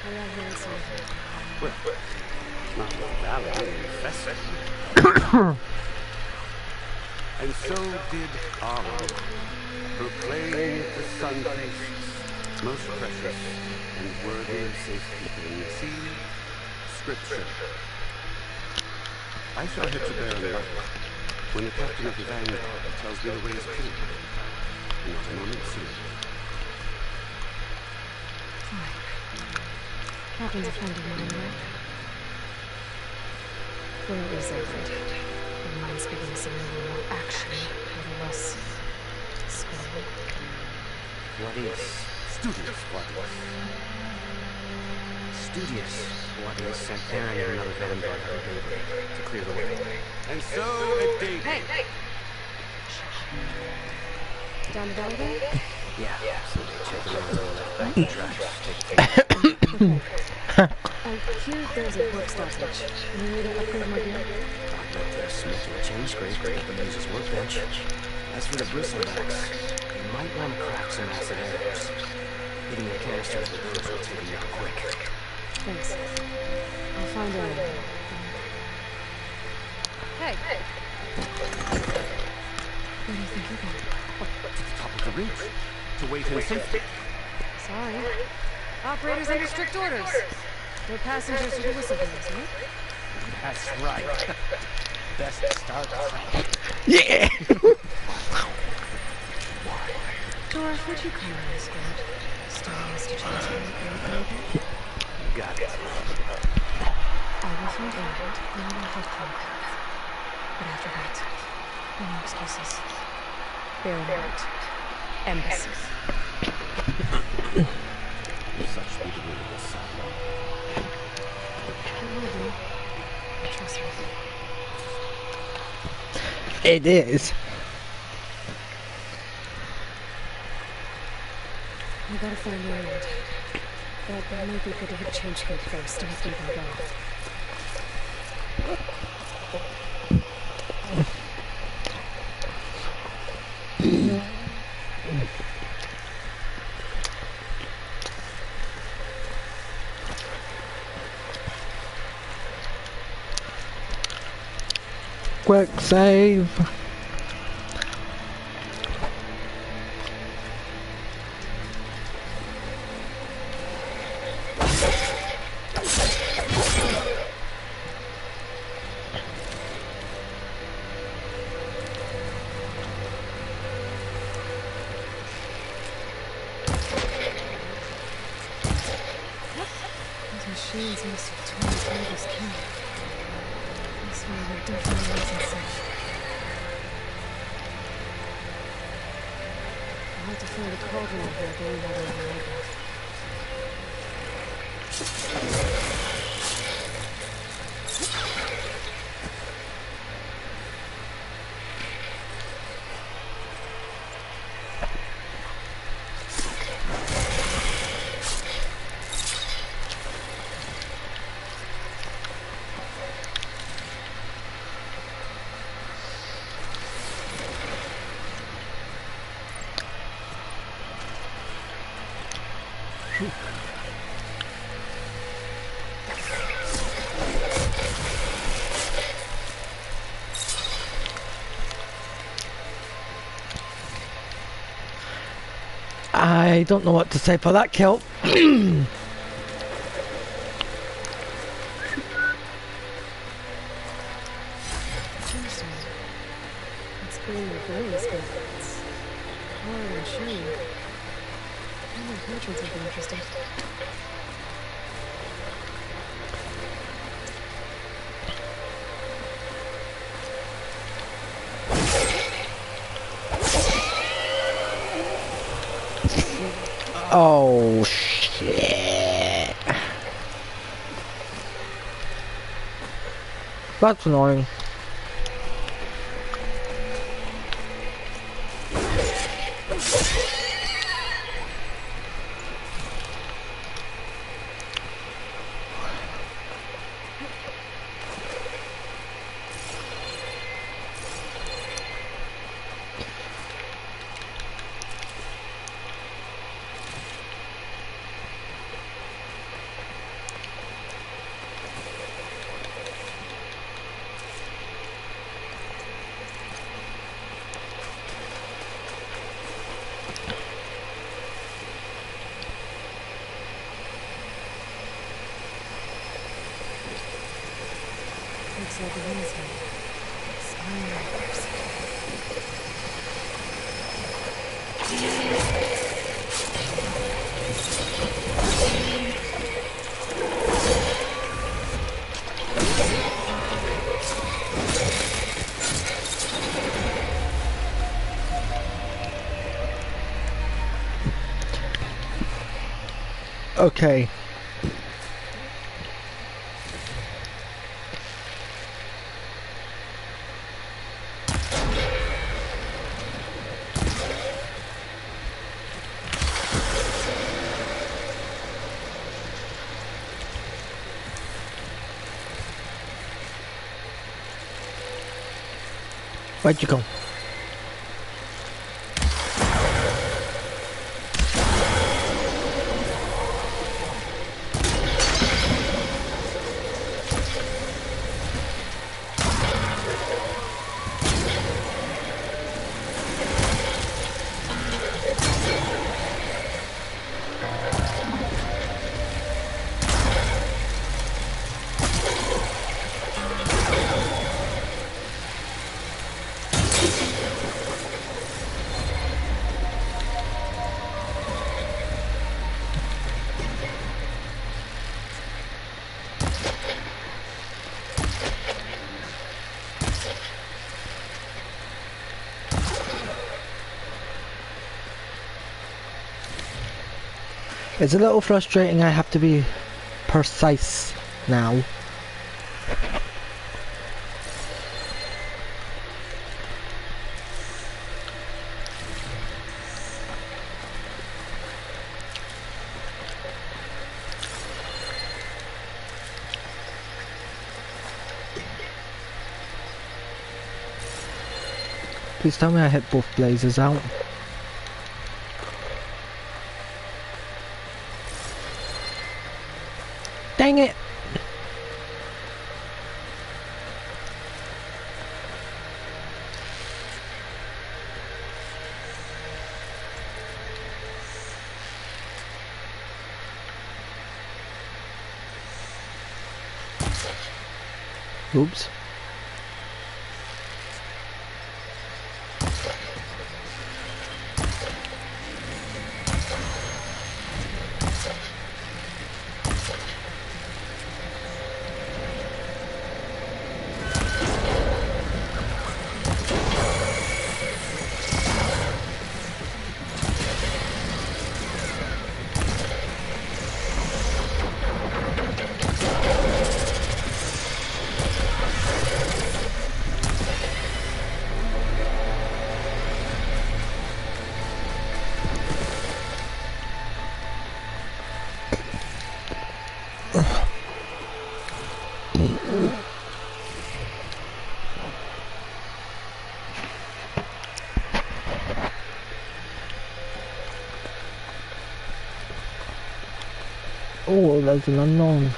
I got here and saw you. Well, not with valor and infested. And so did Arlo, proclaimed the Sun Priests, most precious and worthy of safekeeping. See, Scripture. I shall head to Barren Light when the captain of the Vanguard tells me the way is clear. Not a moment soon. Fine. Captain's a friend of mine, right? Where is Zephyr? My mind's beginning to need more action, a little less screaming. What is? Studious, what is? Studious, what is sent Aaron and another Vanguard to clear the way. And so it did. Hey! Down the valley there? Yeah, so they check around all that bank trash. I hear there's a work stoppage. Any way to upgrade my gear? I'd let the smith or change scrape up and use his workbench. As for the bristlebacks, you might want to craft some acid arrows. Hitting the canisters with those will take them out quick. Thanks. I'll find out. Hey! Where do you think you're going? To the top of the ridge. To to wait in safety. Sorry. Operators under strict orders. No passengers to the whistleblowers, right? That's right. Best start fresh. Yeah! Dorf, would you come on this boat? Starting us to transfer everything? Got it. I will find England, and I will help Contact. But after that, no more excuses. Bear in mind, embassy. Such sweet agreeable son. It will be. Trust me. It is. We gotta find England. But it might be good to hit change gate first after they go. Quick save. Those machines must have torn through this camp. This way we're definitely inside. I'll have to find a cauldron over there going out over the lake. I don't know what to say for that kill. Interesting. It's clean with those, but it's hard and shiny. I know patrons would be interested. Oh shit. That's annoying. Looks like a Wednesday. Okay. Where'd you go? It's a little frustrating I have to be precise now. Please tell me I hit both blazers out. Dang it! Oops. Oh, there's an unknown.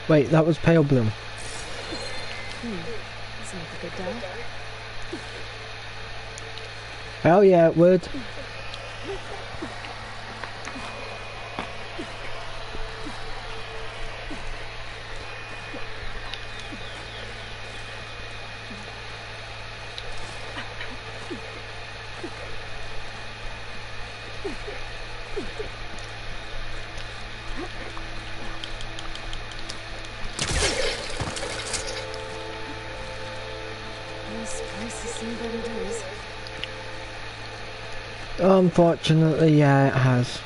Wait, that was Pale Bloom. Sounds like a good day. Hell yeah, it would. Unfortunately, yeah, it has.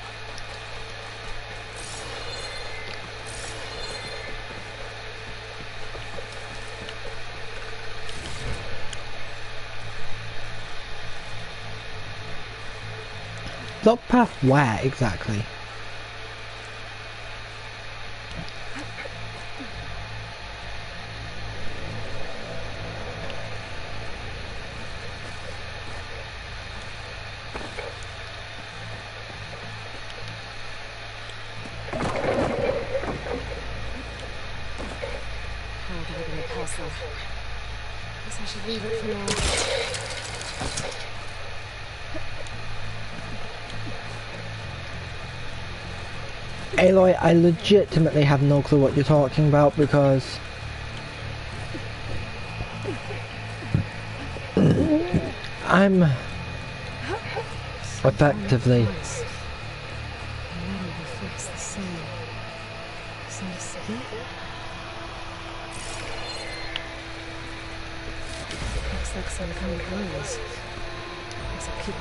Block path where exactly? Guess I should leave it for now. Aloy, I legitimately have no clue what you're talking about because I'm effectively Looks like some kind of rose. There's a peak.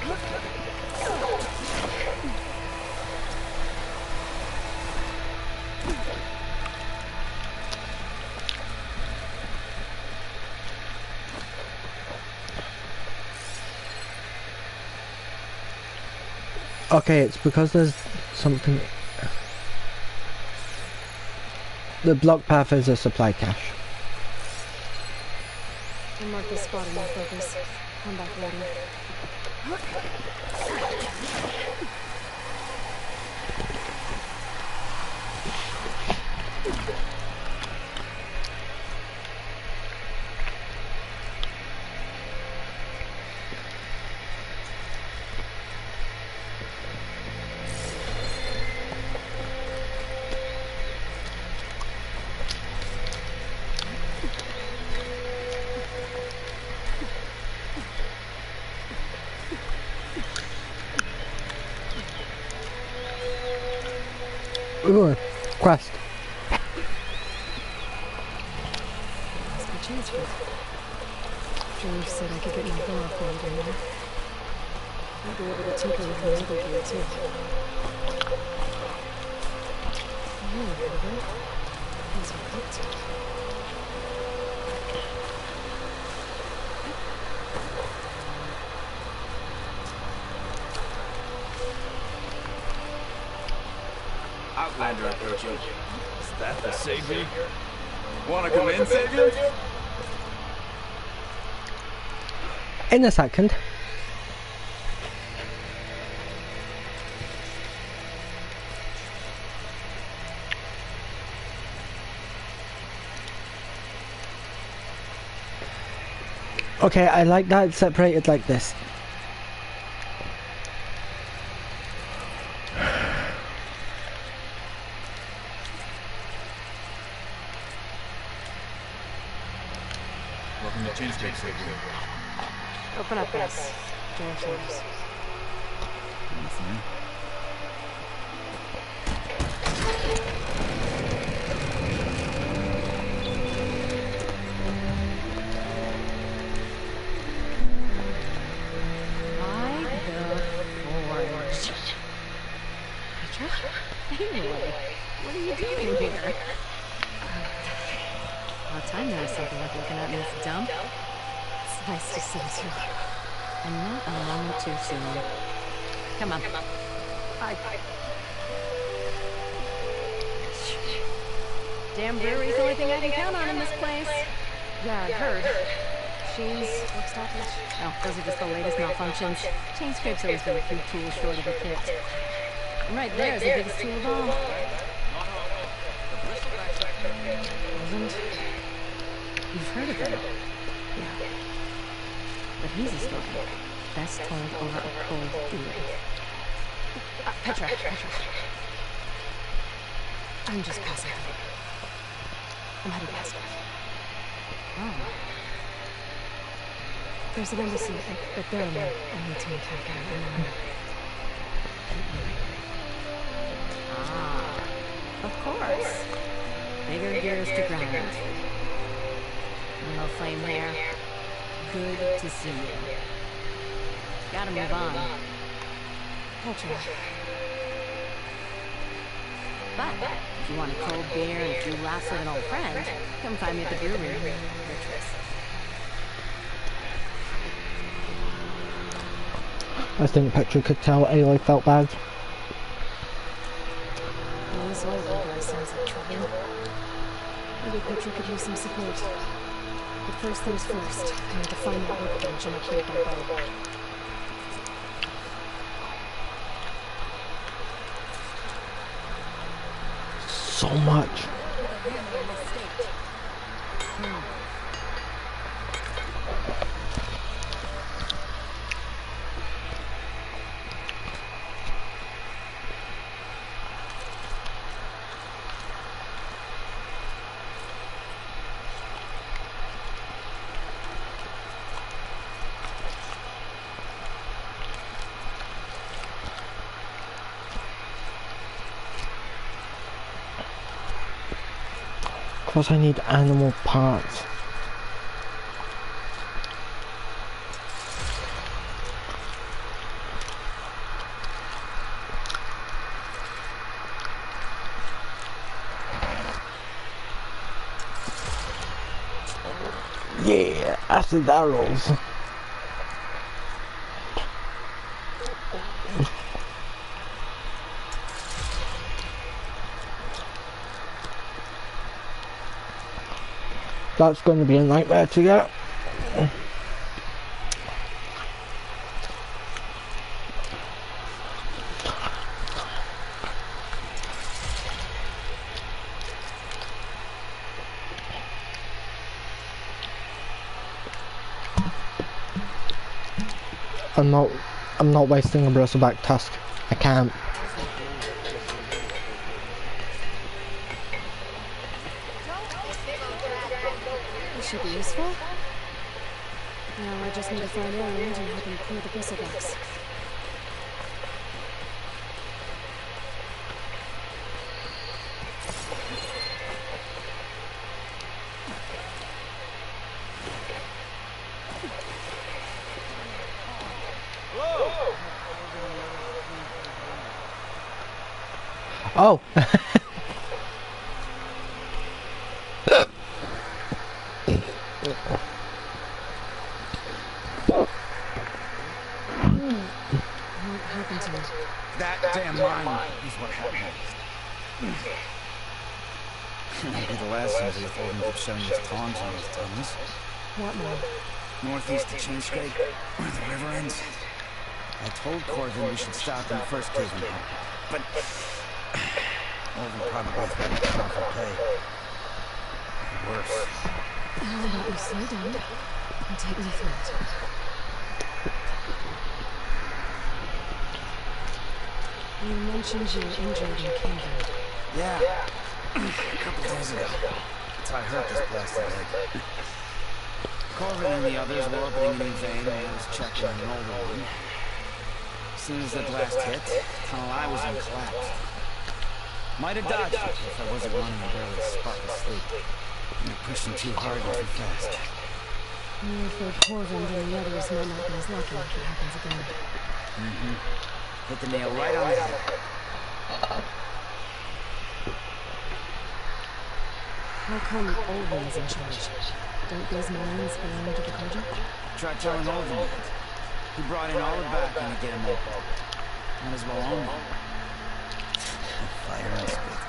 okay, it's because there's something. The block path is a supply cache. I'll mark this spot in my focus. Come back later. Ooh, quest. That's my chance for it. George said I could get my bar called in there. I'll be able to tinker with my other gear too. Oh, Robert. These are cooked. Outlander approaching. Is that the Savior? Wanna come in, Savior? In a second. Okay, I like that it's separated like this. Welcome to Cheesecake, Savior. Open up, guys. George knows. Anyway, what are you doing here? Well, time there is something like looking at me as a dump. It's nice to see you too. And not a moment too soon. Come on. Damn brewery's the only thing I can count on in this place. Yeah, I heard. She's work stoppage. Oh, those are just the latest malfunctions. Chain scrape's always been a few tools short of a kit. And right there is the biggest tool of all. Isn't? You've heard of him? Yeah. But he's a story best told over a cold beer. Petra. I'm just passing. I'm headed past. Oh. There's an embassy at Durham I need to attack at. Ah, of course. Bigger gears to grind. No flame there. Good to see you. Gotta move on. Petra. But if you want a cold beer and a few laughs with an old friend, come find me at the brewery. I think Petra could tell Aloy felt bad. Well, this oil guy sounds like trouble. Maybe Petra could use some support. But first things first, I need to find that workbench and upgrade my bow. So much. Of course I need animal parts. Yeah, acid arrows. That's going to be a nightmare to get. I'm not wasting a bristleback tusk. I can't. This should be useful. Now I just need to find Orange and help him clear the bristlebacks. Oh! What happened to it? That damn mine is what happened. That'll be the last time we told him to keep showing his taunts on those tunnels. What mine? Northeast of Chain Scrape, where the river ends. I told Corvin we should stop in the first cave we had, but Olvin probably threatened to come for pay. Worse. How about you slow down and take me through it? You mentioned you were injured in Kingdom. Yeah, a couple days ago. That's how I hurt this blasted leg. Corvin and the others were opening a new vein while I was checking on an older one. As soon as the blast hit, the tunnel I was in collapsed. Might have dodged it if I wasn't running a barely spark of sleep. You're pushing too hard and too fast. You're afraid Corvin and the others might not be as lucky if it happens again. Mm-hmm. Hit the nail right on the head. How come Olvin's in charge? Don't these mines belong to the Kojak? Try telling Olvin that. He brought in all the back and to get him open. Might as well own them. Fire and spit.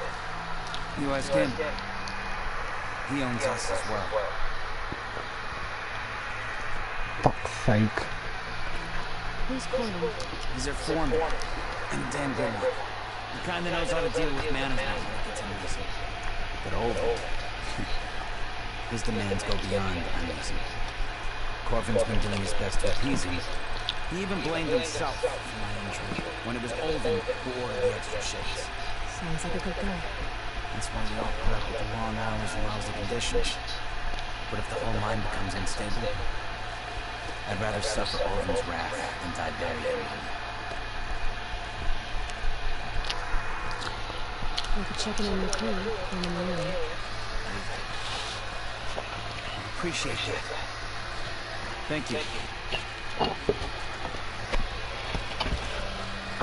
You ask him. He owns us as well. Fuck's sake. Who's Corvin? He's their foreman. And a damn good one. He kinda knows how to deal with management when it gets uneasy. But Olvin, his demands go beyond uneasy. Corvin's been doing his best to appease him. He even blamed himself for my injury, when it was Olvin who ordered the extra shifts. Sounds like a good guy. That's why we all put up with the long hours and lousy conditions. But if the whole mine becomes unstable, I'd rather suffer Olvin's wrath than die buried. I could check in on your crew in the morning. Appreciate that. Thank you.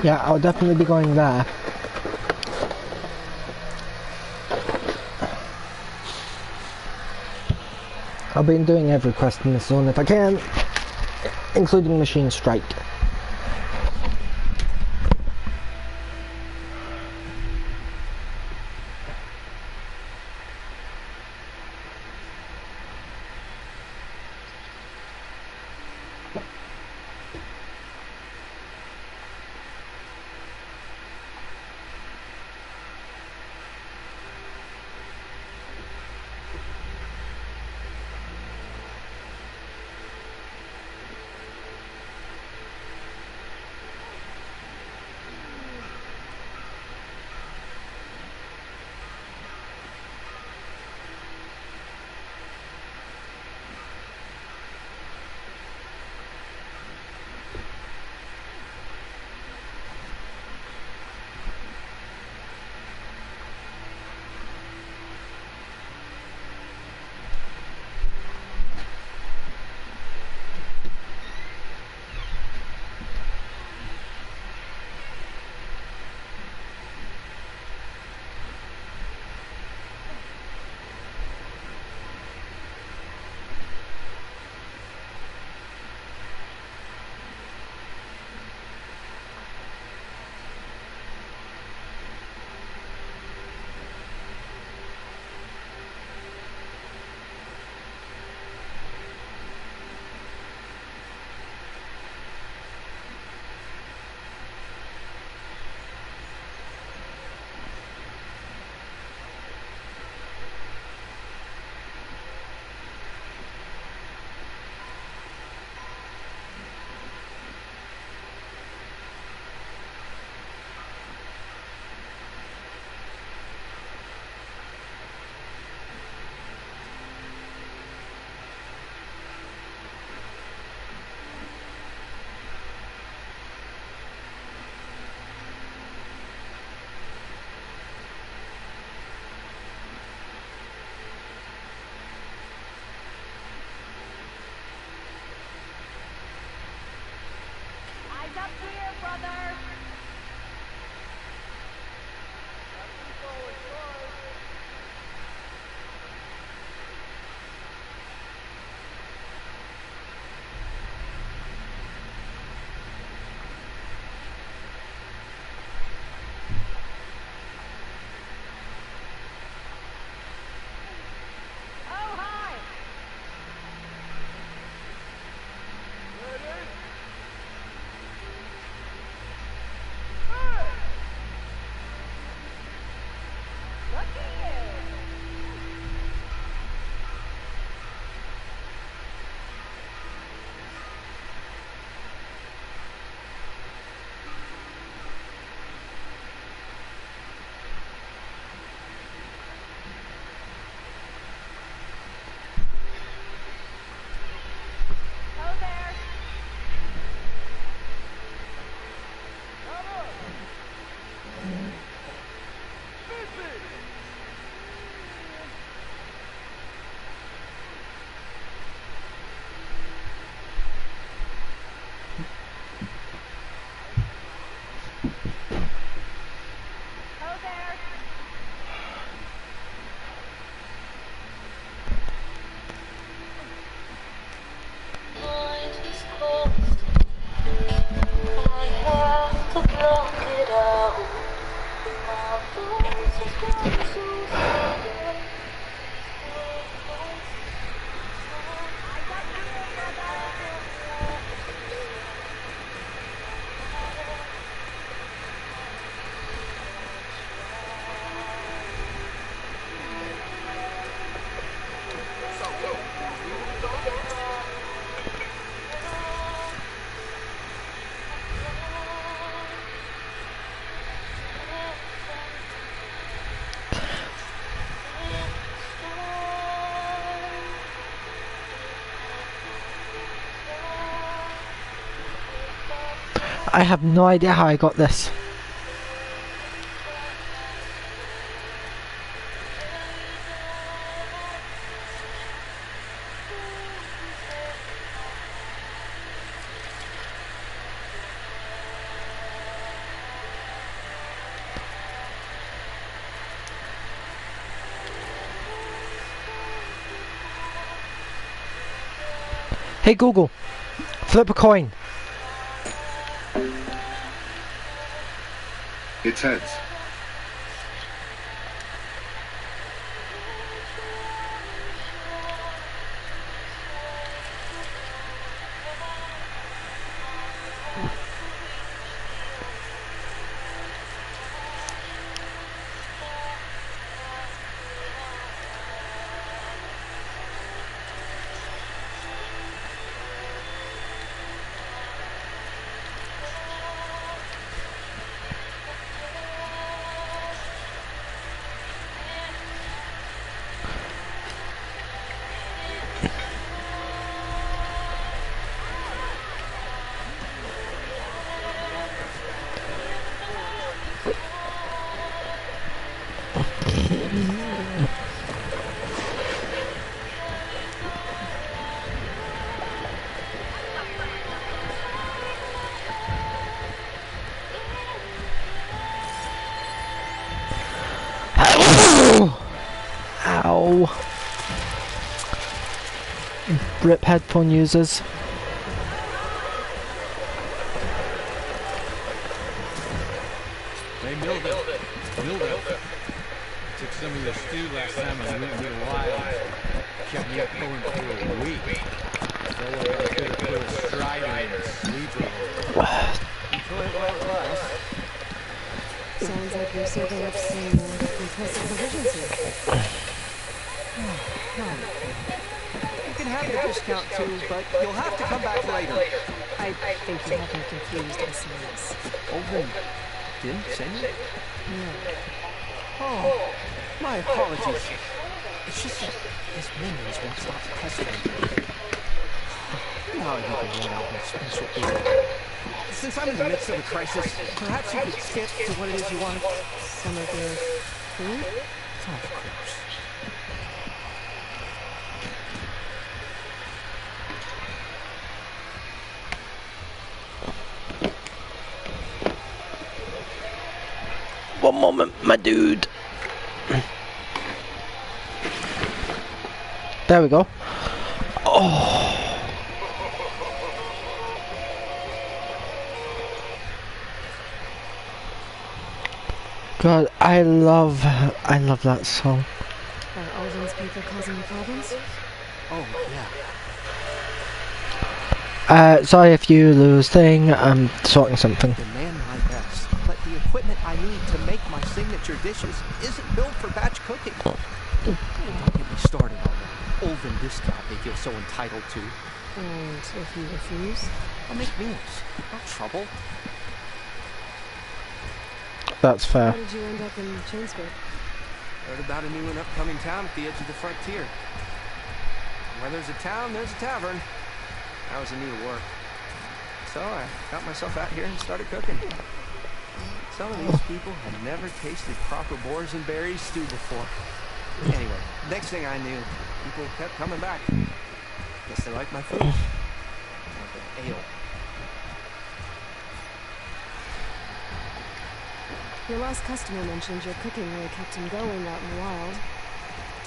Yeah, I'll definitely be going there. I'll be doing every quest in this zone if I can, including Machine Strike. I have no idea how I got this. Hey Google, flip a coin. It's heads. Ow. Rip headphone users. Hey, Milda. Took some of your stew last time I went into the wild. Kept me up going for a week. Felt like I could have put a strider in a sleeper. Enjoy it while it lasts. Sounds like you're serving up some impressive provisions here. You can have the discount too, but you'll have to come back later. I think you have me confused with someone else. Olvin didn't send you? No. Oh, my apologies. It's just that his memories won't stop pestering me. Now I need to run out my special food. Since I'm in the midst of a crisis, perhaps you could skip to what it is you want. Some of your food? Of course. One moment, my dude. There we go. Oh. God, I love that song. Are Alden's people causing you problems? Oh, yeah. Sorry if you lose thing, I'm sorting something. Demand my best, but the equipment I need to make my signature dishes isn't built for batch cooking. Don't get me started on that Olden discount they feel so entitled to. And if you refuse? I'll make meals, not trouble. That's fair. How did you end up in Chainsburg? Heard about a new and upcoming town at the edge of the frontier. Where there's a town, there's a tavern. I was in need of work. So I got myself out here and started cooking. Some of these people had never tasted proper boars and berries stew before. Anyway, next thing I knew, people kept coming back. Guess they liked my food. Like an ale. Your last customer mentioned your cooking really kept him going out in the wild.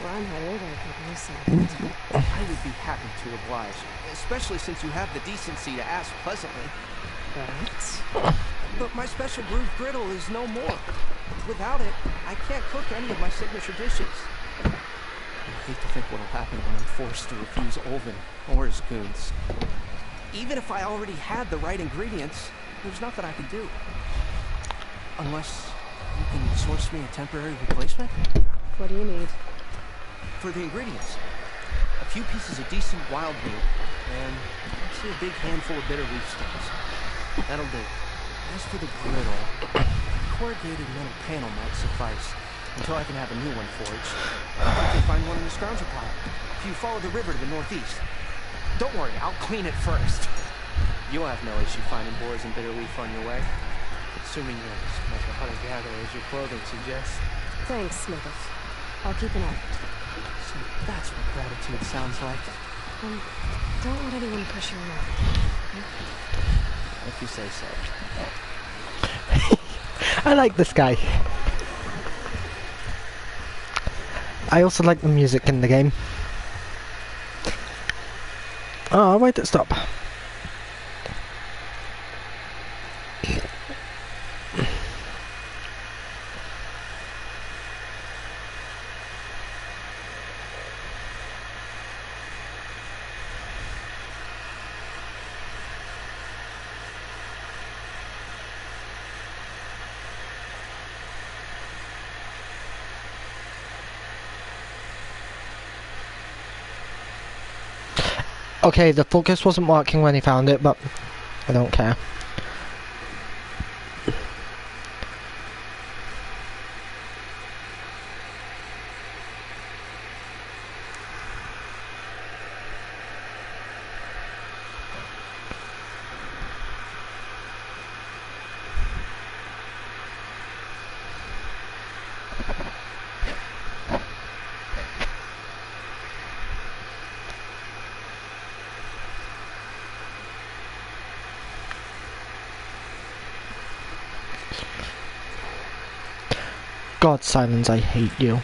Where I'm headed, I could use some. I would be happy to oblige, especially since you have the decency to ask pleasantly. Right. But my special groove griddle is no more. Without it, I can't cook any of my signature dishes. I hate to think what'll happen when I'm forced to refuse Olvin or his goons. Even if I already had the right ingredients, there's nothing I can do. Unless you can source me a temporary replacement? What do you need? For the ingredients. A few pieces of decent wild meat, and actually a big handful of bitter leaf stems. That'll do. As for the griddle, a corrugated metal panel might suffice, until I can have a new one forged. You can find one in the scoundrel pile, if you follow the river to the northeast. Don't worry, I'll clean it first. You'll have no issue finding boars and bitter leaf on your way. Assuming you're as much a hunter-gatherer as your clothing suggests. Thanks, Smithers. I'll keep an eye. So that's what gratitude sounds like. Don't let anyone push you around. If you say so. I like this guy. I also like the music in the game. Oh, why did it stop? Okay, the focus wasn't working when he found it, but I don't care. God, Silence, I hate you.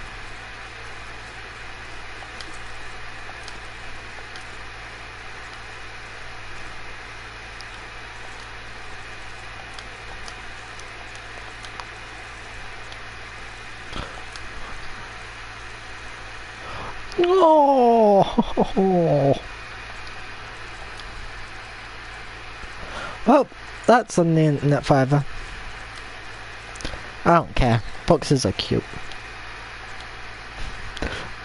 Oh! Well, that's on the internet forever. I don't care. Foxes are cute.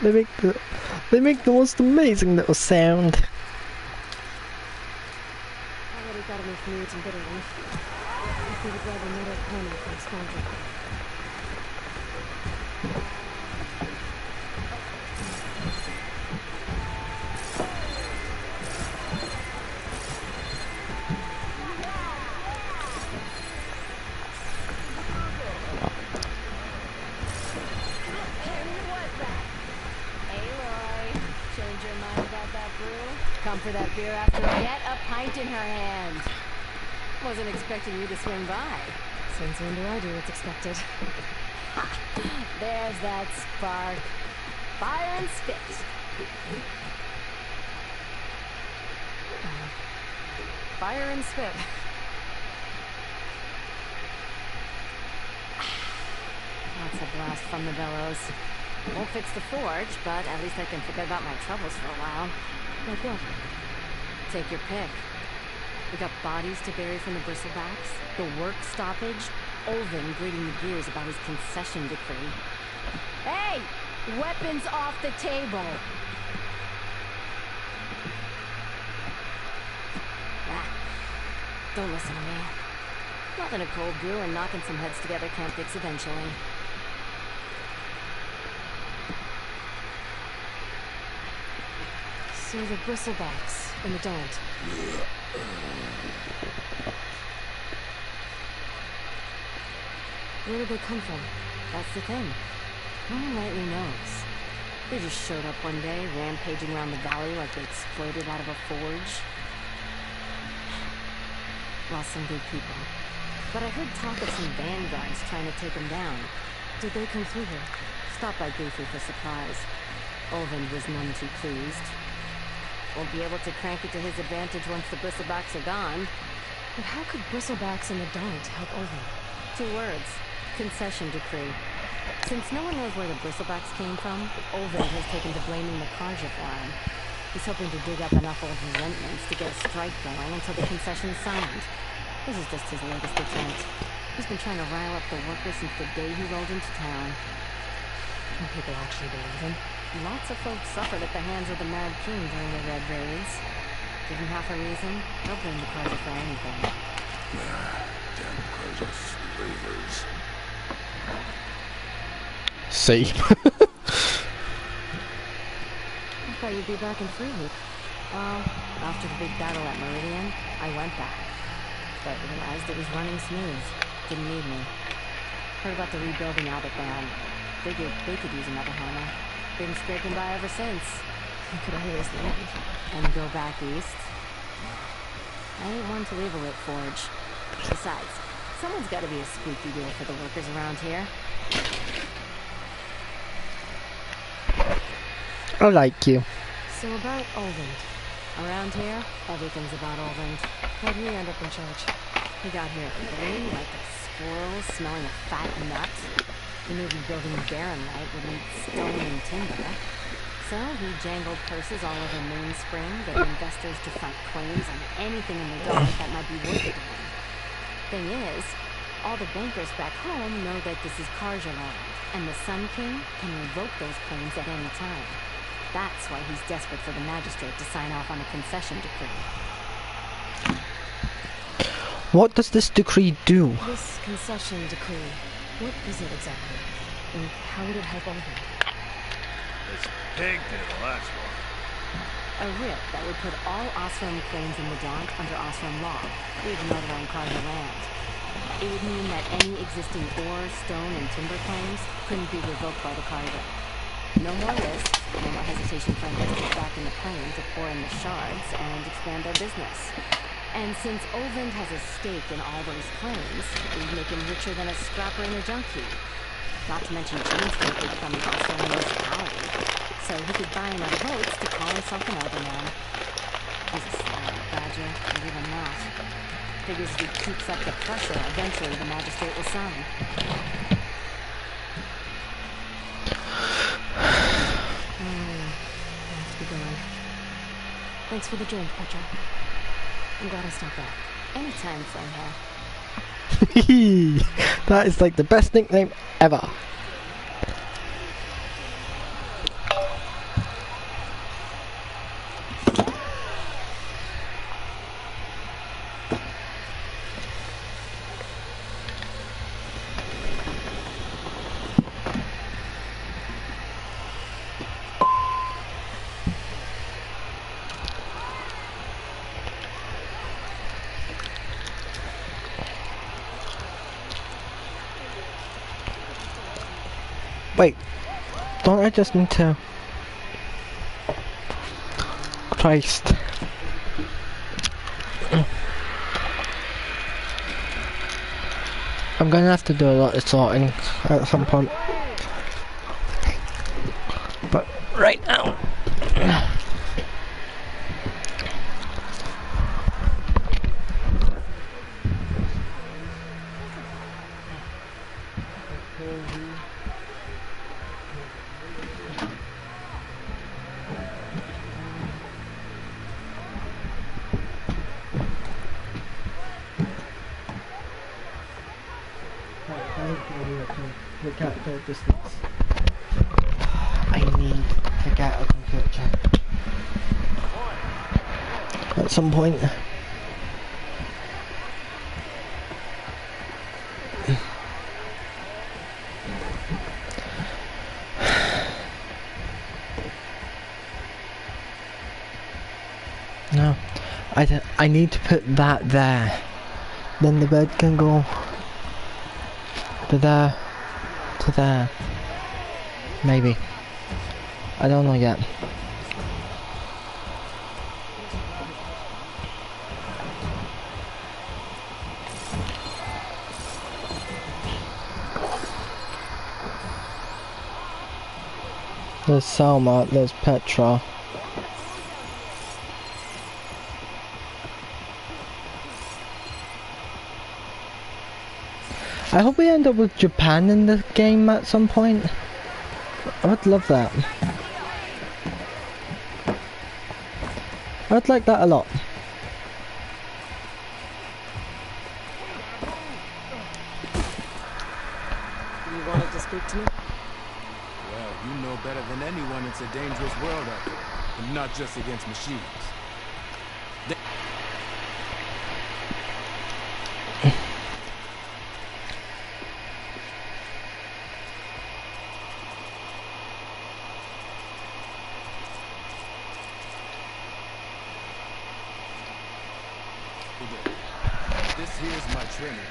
They make the most amazing little sound. Already got enough meat and bitter leaf. If we would rather metal pony than scoundrel. For that beer after yet a pint in her hand. Wasn't expecting you to swing by. Since when do I do what's expected? There's that spark. Fire and spit. Fire and spit. That's a blast from the bellows. Won't fix the forge, but at least I can forget about my troubles for a while. Like what? Take your pick. We got bodies to bury from the bristlebacks, the work stoppage, Olvin grating the gears about his concession decree. Hey! Weapons off the table! Ah, don't listen to me. Nothing a cold brew and knocking some heads together can't fix eventually. So the bristlebacks in the Daunt. Where did they come from? That's the thing. No one rightly knows. They just showed up one day, rampaging around the valley like they exploded out of a forge. Lost some good people. But I heard talk of some vanguards trying to take them down. Did they come through here? Stopped by briefly for supplies. Olvin was none too pleased. Won't be able to crank it to his advantage once the bristlebacks are gone. But how could bristlebacks in the Daunt help Olvin? 2 words. Concession decree. Since no one knows where the bristlebacks came from, Olvin has taken to blaming the Karja for him. He's hoping to dig up enough old resentments to get a strike going until the concession is signed. This is just his latest attempt. He's been trying to rile up the workers since the day he rolled into town. And people actually believe him? Lots of folks suffered at the hands of the Mad King during the Red Raids. Given half a reason, they'll blame the Karja for anything. Damn Karja slavers. See? I thought you'd be back in 3 weeks. Well, After the big battle at Meridian, I went back, but realized it was running smooth. Didn't need me. Heard about the rebuilding Albert band. Figured they could use another hammer. Been scraping by ever since. You could always leave. And go back east. I ain't one to leave a lit forge. Besides, someone's gotta be a squeaky wheel for the workers around here. I like you. So about Olvend. Around here, everything's about Olvend. How'd he end up in charge? He got here early, like a squirrel smelling a fat nut. He knew rebuilding Barrenlight would need stone and timber. So he jangled purses all over Moonspring, getting investors to front claims on anything in the dark that might be worth it to him. Thing is, all the bankers back home know that this is Karja land, and the Sun King can revoke those claims at any time. That's why he's desperate for the magistrate to sign off on a concession decree. What does this decree do? This concession decree, what is it exactly? And how would it help Olvend? It's a pig deal, that's what. A writ that would put all Osram claims in the Daunt under Osram law, even though they're on Karja land. It would mean that any existing ore, stone, and timber claims couldn't be revoked by the Karja. No more risks, no more hesitation for investors back in the claim to pour in the shards and expand their business. And since Olvend has a stake in all those claims, it would make him richer than a scrapper in a junk heap. Not to mention Chainscape would become an Osram municipality, so he could buy enough votes to call himself an alderman. He's a silent badger, but even that. Figures if he keeps up the pressure, eventually the magistrate will sign. Thanks for the drink, Petra. I'm glad I stopped by. Anytime, Flamehair. That is like the best nickname ever. Wait, don't I just need to... Christ. I'm gonna have to do a lot of sorting at some point. But right now... Look at the distance. I need to get a computer check at some point. No, I need to put that there. Then the bed can go to there. To there. Maybe. I don't know yet. There's Selma, there's Petra. I hope we end up with Japan in the game at some point. I would love that. I would like that a lot. You wanted to speak to me? Well, you know better than anyone it's a dangerous world out there, and not just against machines. training.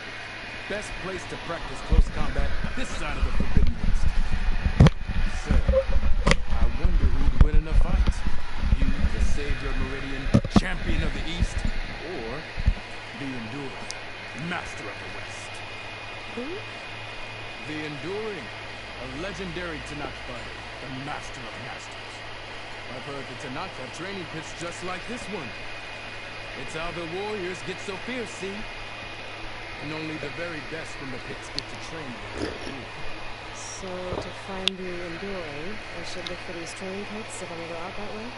Best place to practice close combat this side of the Forbidden West. So, I wonder who'd win in a fight. You, the Savior Meridian, champion of the East, or the Enduring, master of the West. Who? The Enduring, a legendary Tanakh fighter, the master of masters. I've heard the Tanakh have training pits just like this one. It's how the warriors get so fierce, see? And only the very best from the pits get to train with them. So, to find the Enduring, I should look for these training pits if I'm ever out that way?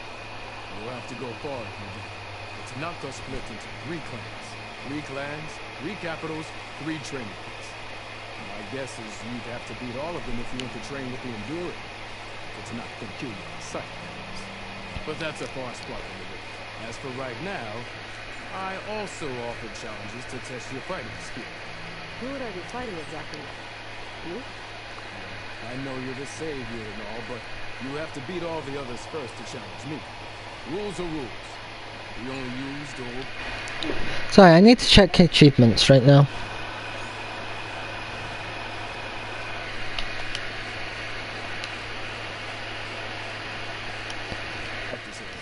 You'll have to go far if you do. The Tanakh are split into 3 clans. 3 clans, 3 capitals, 3 training pits. My guess is you'd have to beat all of them if you want to train with the Enduring. The Tanakh don't kill you on sight, that is. But that's a far spot from the river. As for right now, I also offer challenges to test your fighting skill. Who would I be fighting exactly? You? I know you're the Savior and all, but you have to beat all the others first to challenge me. Rules are rules. We only used old... Sorry, I need to check achievements right now.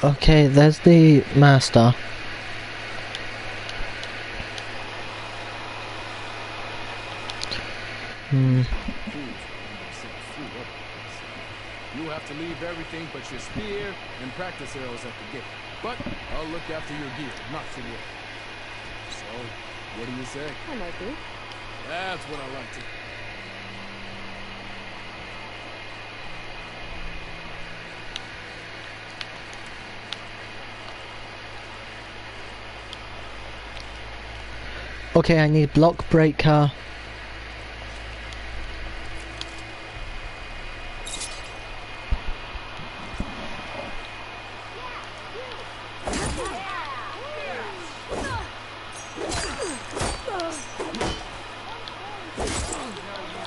Okay, there's the master. You have to leave everything but your spear and practice arrows at the gate. But I'll look after your gear, not to worry. So, what do you say? I might be. That's what I like to hear. Okay, I need block breaker.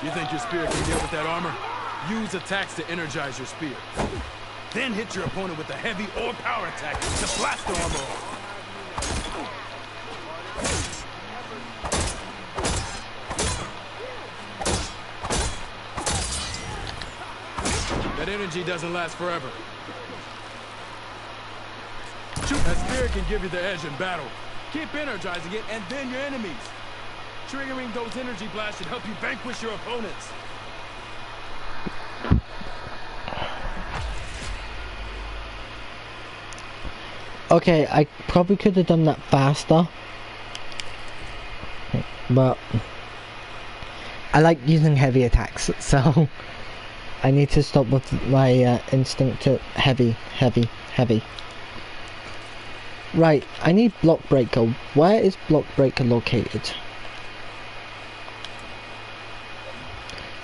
You think your spear can deal with that armor? Use attacks to energize your spear. Then hit your opponent with a heavy or power attack to blast the armor off. That energy doesn't last forever. That spear can give you the edge in battle. Keep energizing it, and then your enemies. Triggering those energy blasts should help you vanquish your opponents. Okay, I probably could have done that faster. But I like using heavy attacks, so I need to stop with my instinct to heavy. Right, I need block breaker. Where is block breaker located?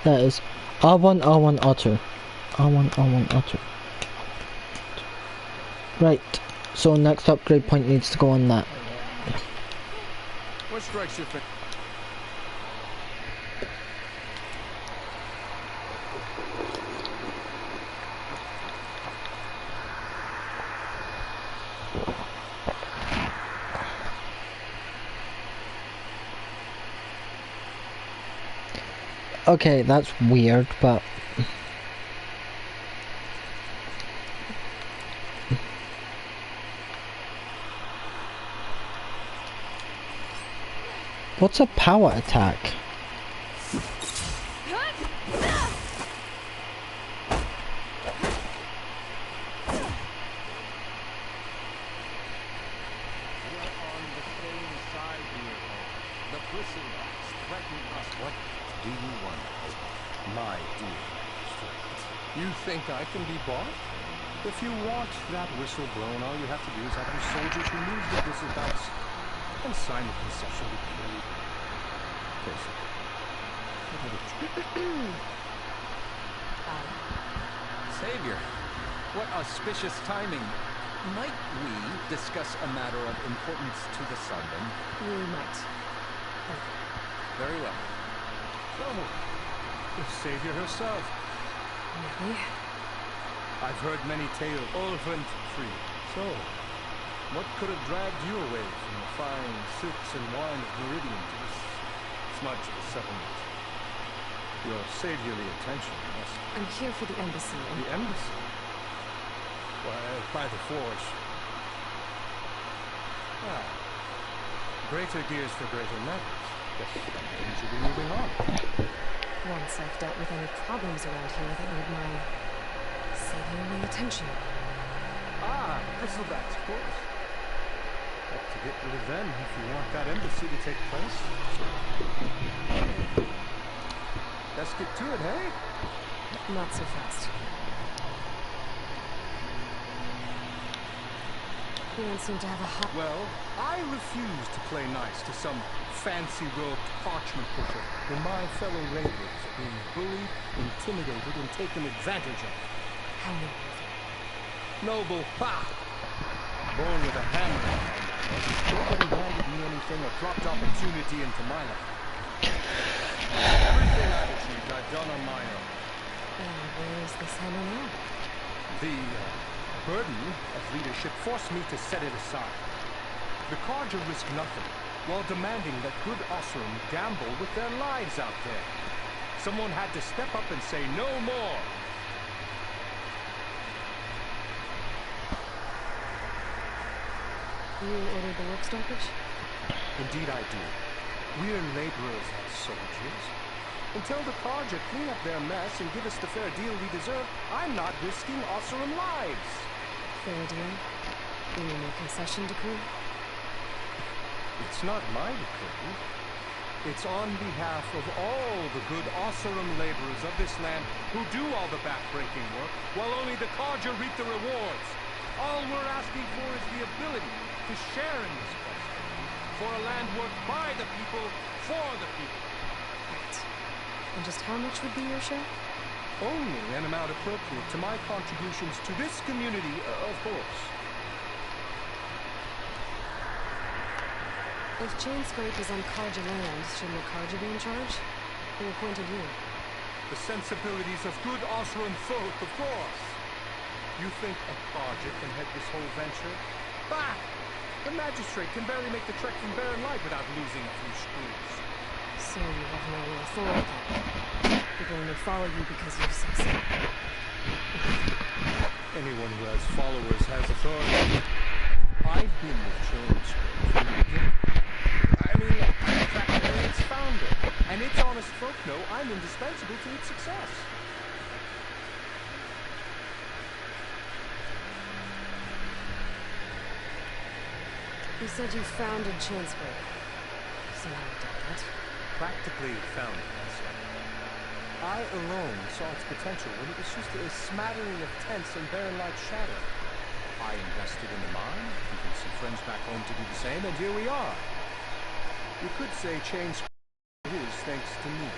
That is R1, R1, R2. R1, R1, R2. Right, so next upgrade point needs to go on that. What strikes your fancy? Okay, that's weird, but what's a power attack? You think I can be bought? If you want that whistle blown, all you have to do is have your soldiers remove the whistle belts and sign the concession decree. Savior, what auspicious timing. Might we discuss a matter of importance to the Sundan? We might. Very well. So, the Savior herself. Really? I've heard many tales, orphaned free. So, what could have dragged you away from the fine silks and wine of Meridian to this smudge the settlement. Your saviorly intention, yes? I'm here for the embassy. The embassy? Why, by the Forge. Ah. Greater gears for greater matters. Yes, we should be moving on. Once I've dealt with any problems around here that need my saviorly attention. Ah, bristlebacks, of course. Have to get rid of them if you want that embassy to take place. Let's get to it, hey? Not so fast. You don't seem to have a hot... Well, I refuse to play nice to some fancy-robed parchment pusher when my fellow laborers are being bullied, intimidated, and taken advantage of. How noble. Noble, ha! Born with a hammer in my hand. Nobody handed me anything or dropped opportunity into my life. Everything I've achieved, I've done on my own. And where is this hammer now? The burden of leadership forced me to set it aside. The Carja risk nothing, while demanding that good Oseram gamble with their lives out there. Someone had to step up and say no more. You ordered the work stoppage? Indeed I do. We're laborers, not soldiers. Until the Carja clean up their mess and give us the fair deal we deserve, I'm not risking Oseram lives. Fair deal? You mean a concession decree? It's not my decree. It's on behalf of all the good Oseram laborers of this land who do all the backbreaking work, while only the Carja reap the rewards. All we're asking for is the ability to share in this prosperity, for a land worked by the people, for the people. Right. And just how much would be your share? Only an amount appropriate to my contributions to this community, of course. If Chainscrape is on Carja land, shouldn't the Carja be in charge? Who appointed you? The sensibilities of good Oseram folk, of course. You think a Carja can head this whole venture? Bah! The magistrate can barely make the trek from Barren Light without losing a few screws. So you have no real authority. People only follow you because you say so. Anyone who has followers has authority. I've been with Chainscrape from the beginning. I mean, I'm practically its founder, and its honest folk know I'm indispensable to its success. You said you founded Chainscrape. So how did that? Practically founded, I said. I alone saw its potential when it was just a smattering of tents in Barren Light's shadow. I invested in the mine, convinced some friends back home to do the same, and here we are. You could say Chainscrape is thanks to me.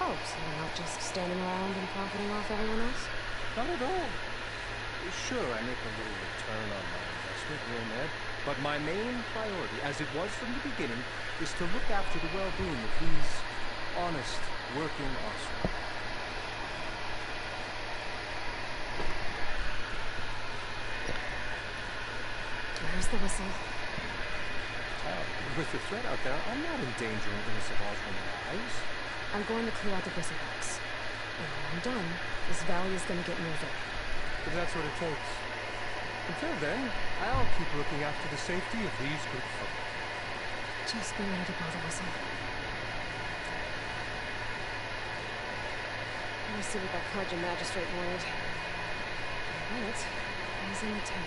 Oh, so you're not just standing around and profiting off everyone else? Not at all. Sure, I make a little return on my investment here and there, but my main priority, as it was from the beginning, is to look after the well-being of these honest, working Oseram. Where's the whistle? With the threat out there, I'm not endangering innocent Oseram lives. I'm going to clear out the bristlebacks. And when I'm done, this valley is going to get moving. If that's what it takes. Until then, I'll keep looking after the safety of these good folk. Just be ready to blow the whistle. Let's see what that Carja magistrate wanted. Right, he's in the tent.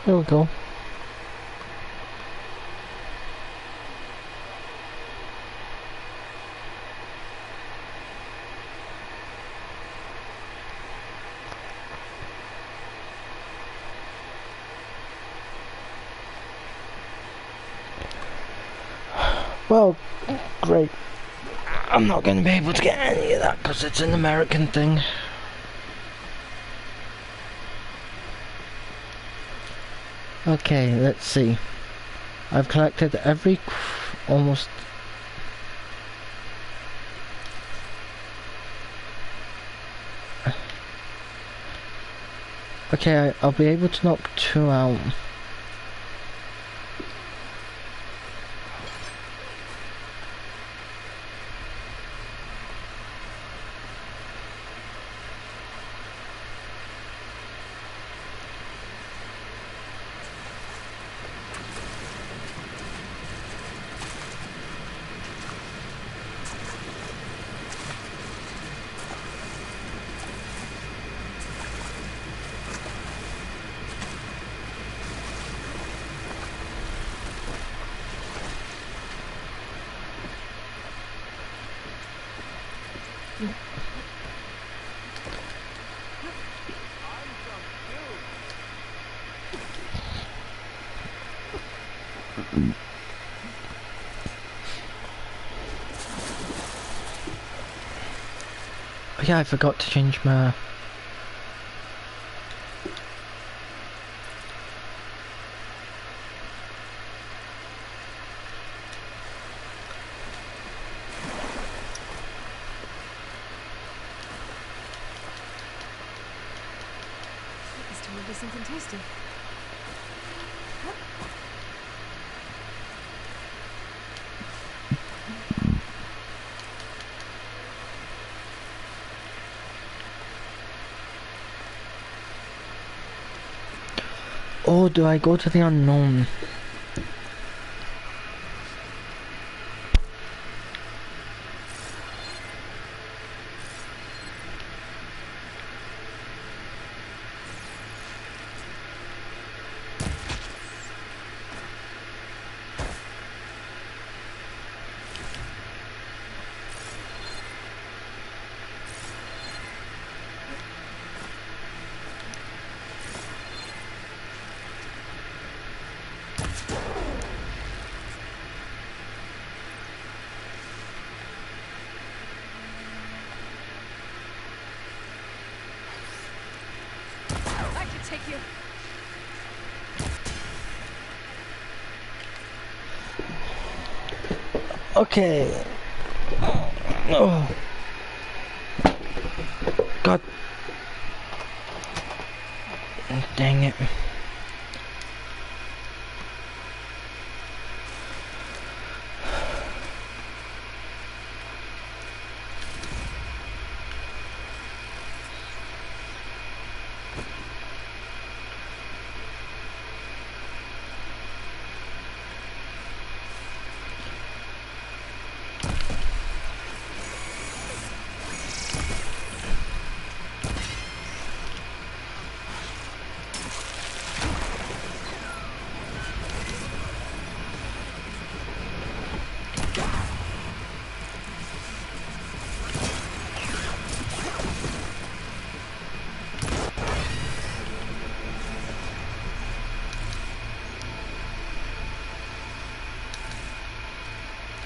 There we go. Well, great. I'm not going to be able to get any of that because it's an American thing. Okay, let's see. I've collected every almost. Okay, I'll be able to knock 2 out. Yeah, I forgot to change my... This time will be something tasty. Oh, do I go to the unknown? I can take you. Okay. Oh. God. Dang it.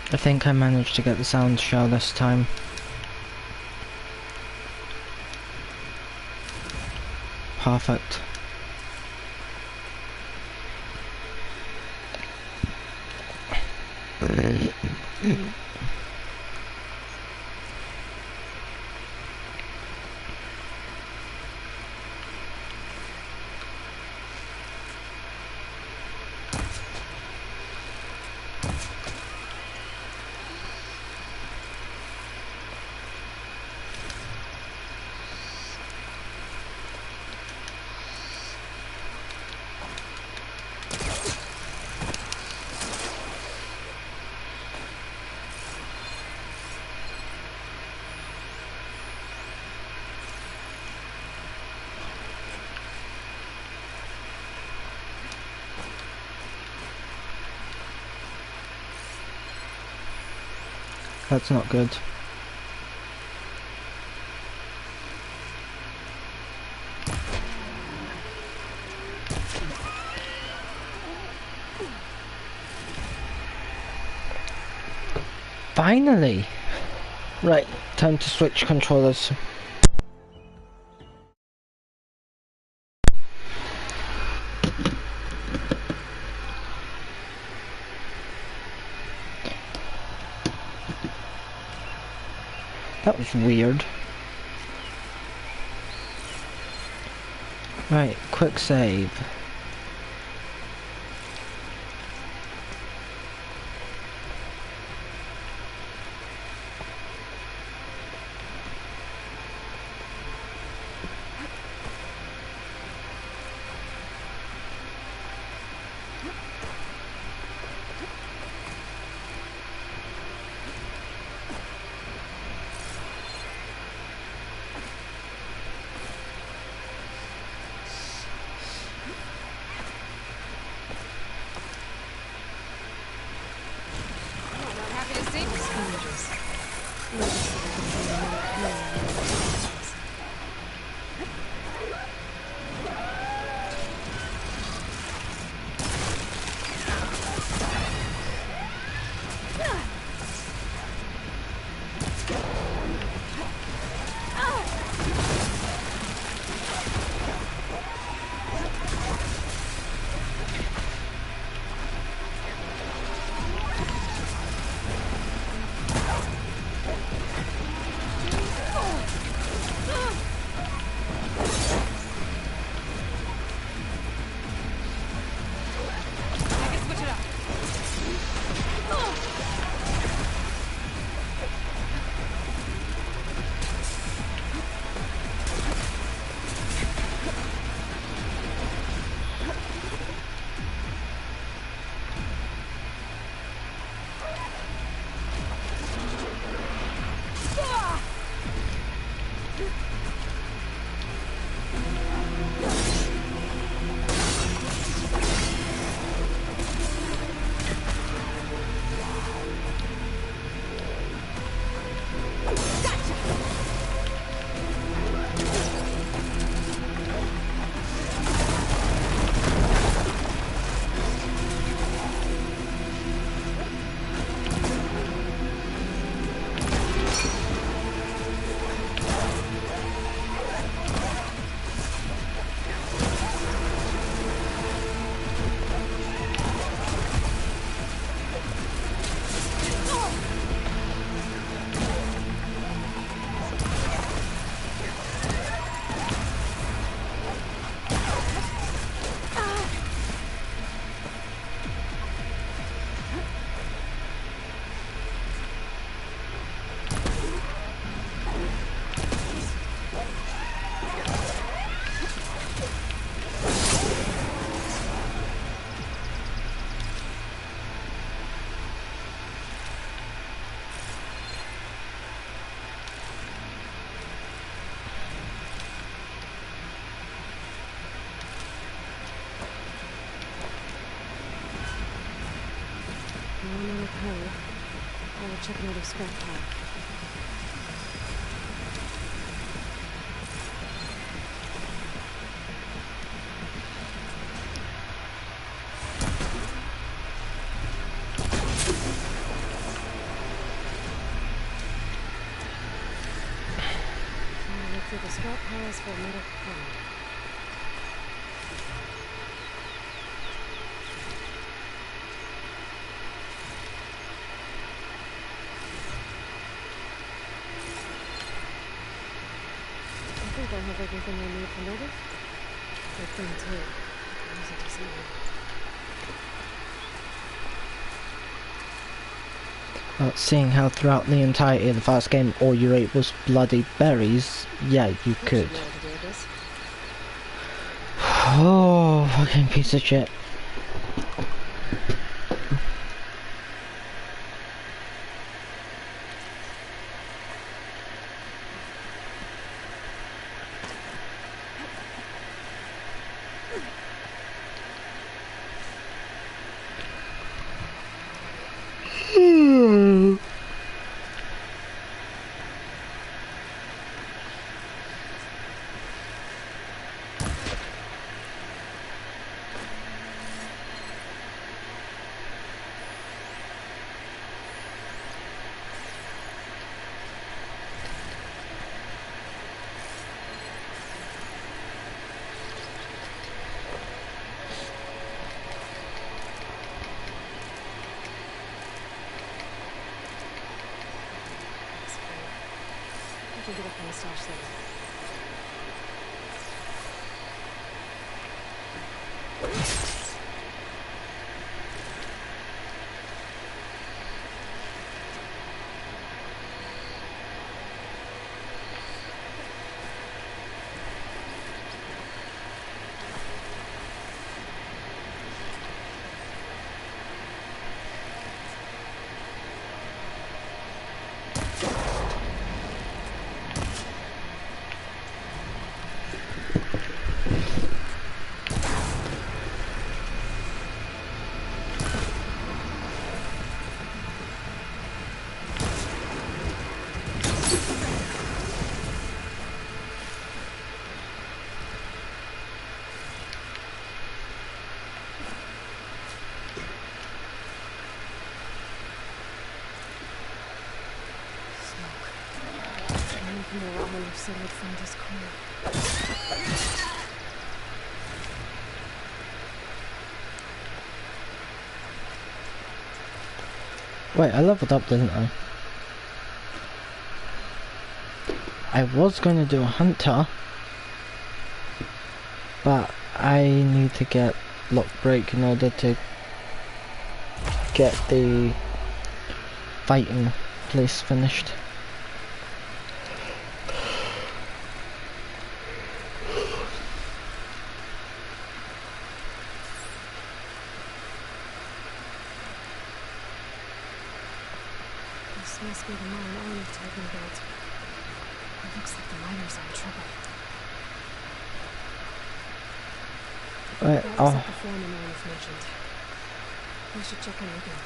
I think I managed to get the sound show this time. Perfect. That's not good. Finally! Right, time to switch controllers. That was weird. Right, quick save. Check another scrap pile. Look through the scrap piles for a metal plane. I have everything I need for Nova. Good thing too. Use it to see me. Well, seeing how throughout the entirety of the first game all you ate was bloody berries, yeah, you could. Oh, fucking piece of shit. to find stash there. More ominous silhouette from this corner. Wait, I leveled up, didn't I? I was going to do a hunter, but I need to get lock break in order to get the fighting place finished. This must be the mine Arnie told me about. It looks like the miners are in trouble. Right, That was at the foreman Arnie's mentioned. We should check in with him.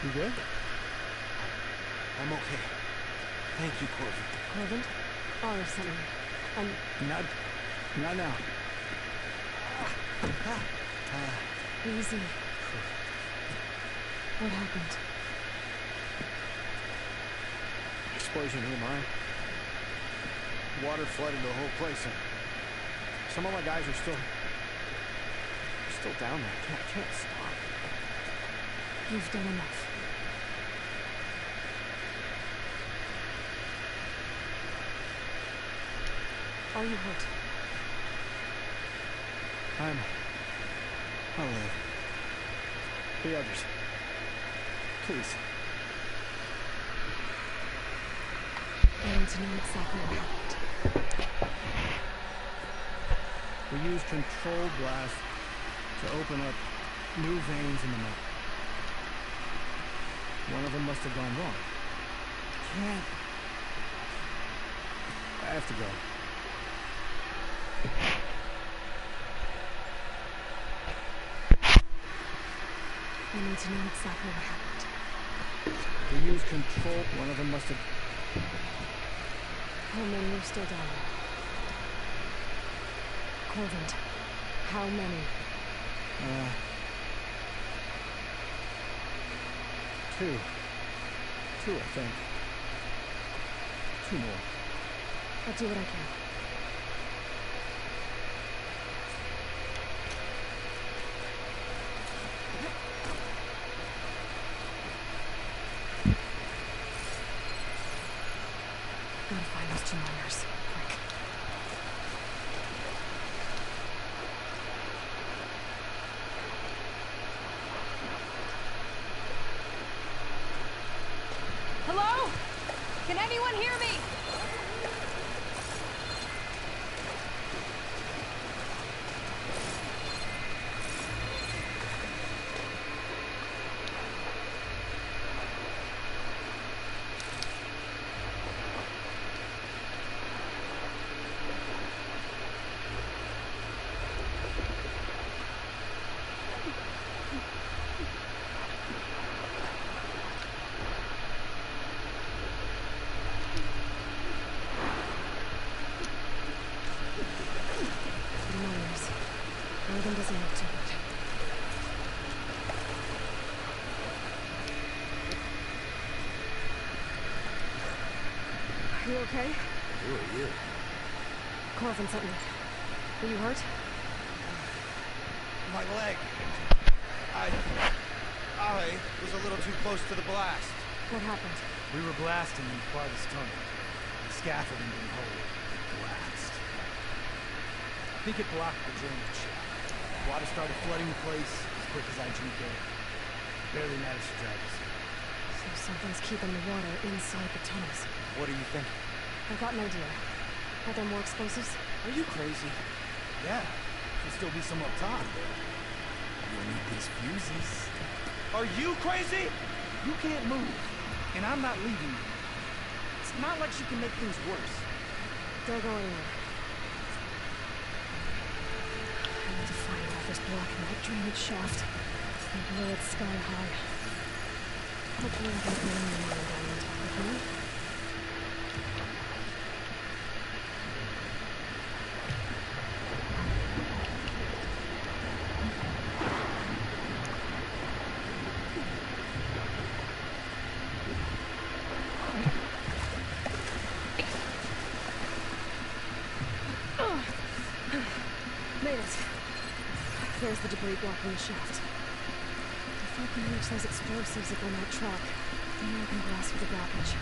You good? I'm okay. Thank you, Corbin. Corbin? Olive sent me. Not now. Easy. What happened? Explosion in the mine. Water flooded the whole place, and some of my guys are still down there. I can't stop. You've done enough. Are you hurt? I'll live. The others. Please. I need to know exactly what happened. We used controlled blast to open up new veins in the mine. One of them must have gone wrong. Can't. I have to go. I need to know exactly what happened. We used control. One of them must have. How many are still down? Corvant, how many? Two. Two, I think. Two more. I'll do what I can. Gotta find those two miners. Quick. Hello? Can anyone hear me? Northern doesn't look too good. Are you okay? Who are you? Corvin sent me. Were you hurt? My leg. I was a little too close to the blast. What happened? We were blasting in Farthest Tunnel. The scaffolding didn't hold. Blast. I think it blocked the drainage shaft. Water started flooding the place as quick as I jumped in. Barely managed to drag us. So something's keeping the water inside the tunnels. What are you thinking? I've got an idea. Are there more explosives? Are you crazy? Yeah. Should still be some up top. You'll need these fuses. Are you crazy? You can't move. And I'm not leaving you. It's not like she can make things worse. Don't go anywhere. I need to find whatever's blocking that drainage shaft and blow it sky high. Hopefully I can bring the mine down on top of me. Made it. There's the debris blocking the shaft. If I can reach those explosives up on that track, then I can blast through the blockage.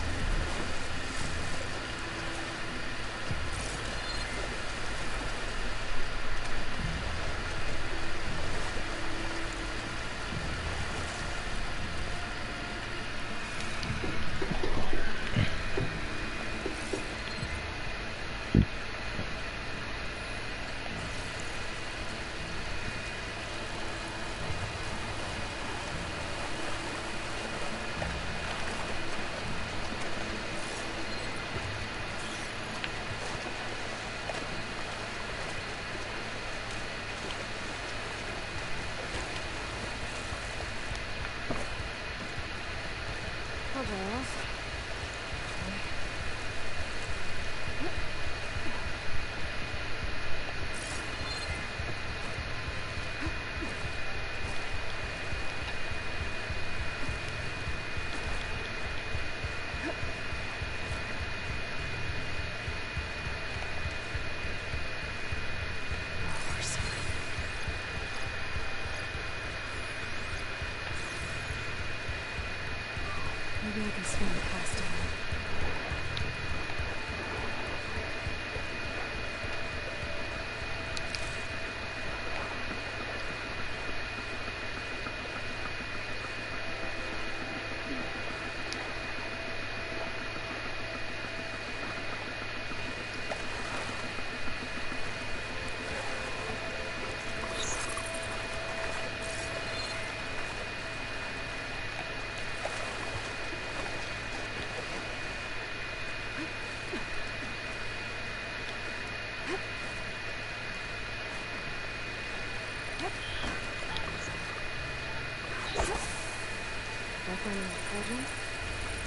Maybe I can swing the past him.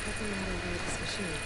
Nothing how to read this machine.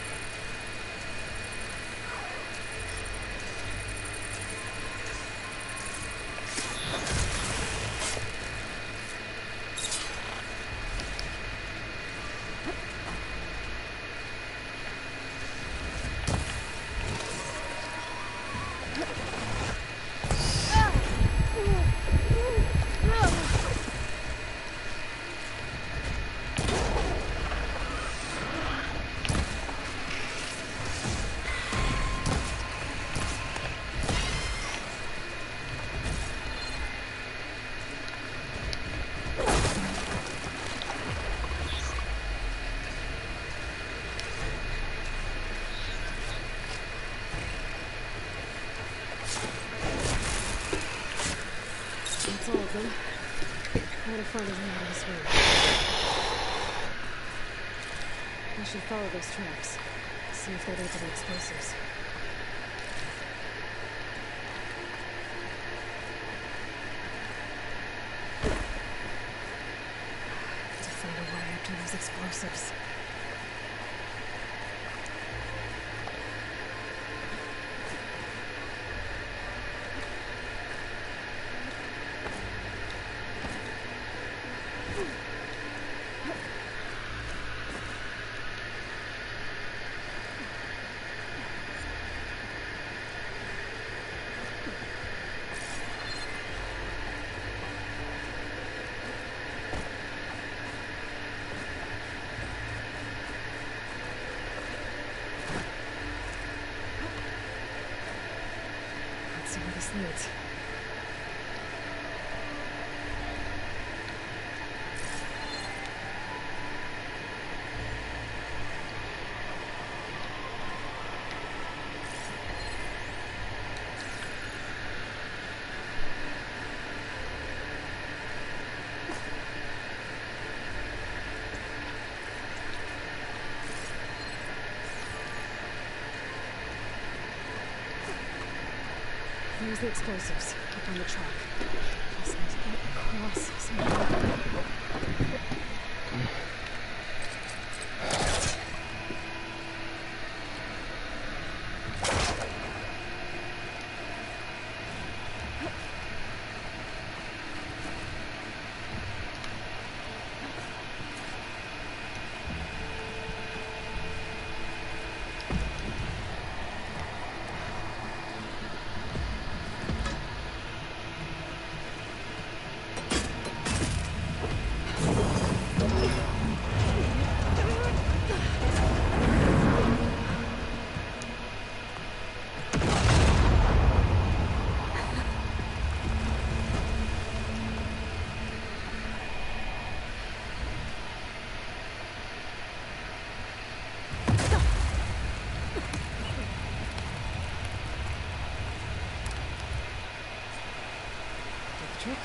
them. Try to find a way out of this room. I should follow those tracks. See if they lead to the explosives. To find a way up to those explosives. Leads. There's the explosives up on the track. Just need to get across somehow. Trick.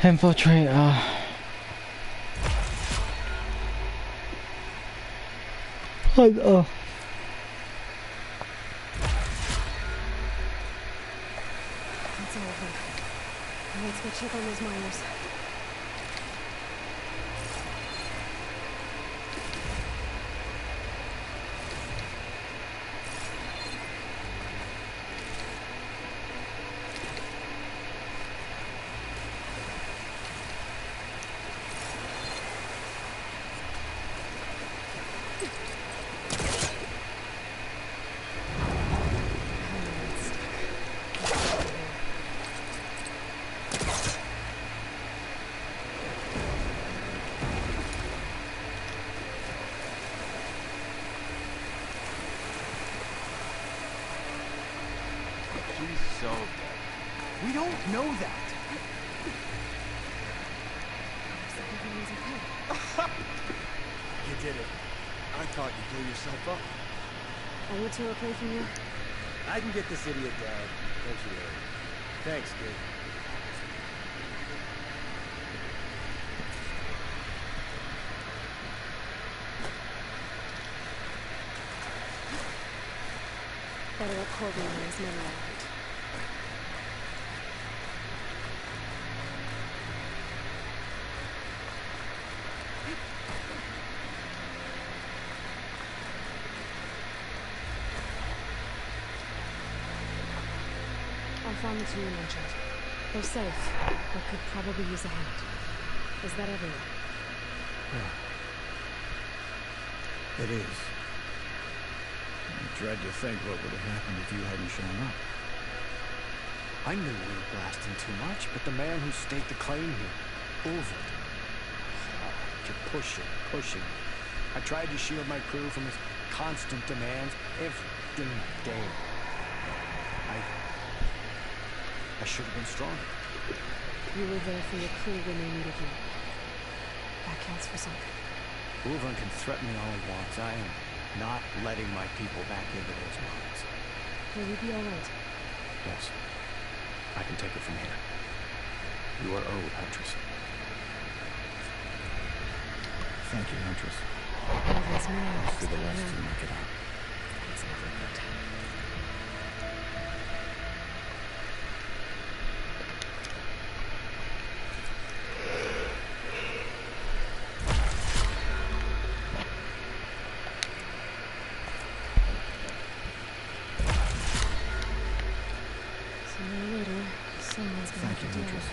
Infiltrator. Oh. It's over. Let's go check on those miners. She's so dead. We don't know that. You did it. I thought you blew yourself up. Are you two okay from here? I can get this idiot down. Don't you worry. Thanks, kid. Better let Corbin and his men out. I found the two you mentioned. They're safe, but could probably use a hand. Is that everyone? Yeah. It is. I dread to think what would have happened if you hadn't shown up. I knew we were blasting too much, but the man who staked the claim here, Ulvund, kept pushing. I tried to shield my crew from his constant demands every damn day. I should have been stronger. You were there for your crew when they needed you. That counts for something. Ulvund can threaten me all he wants. I am not letting my people back into those mines. Will you be alright? Yes. I can take it from here. You are owed, Huntress. Thank you, Huntress. Always me. Let's do the rest and make it out. Thanks, everyone. Thank you, Huntress.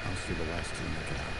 I'll see the rest and make it out.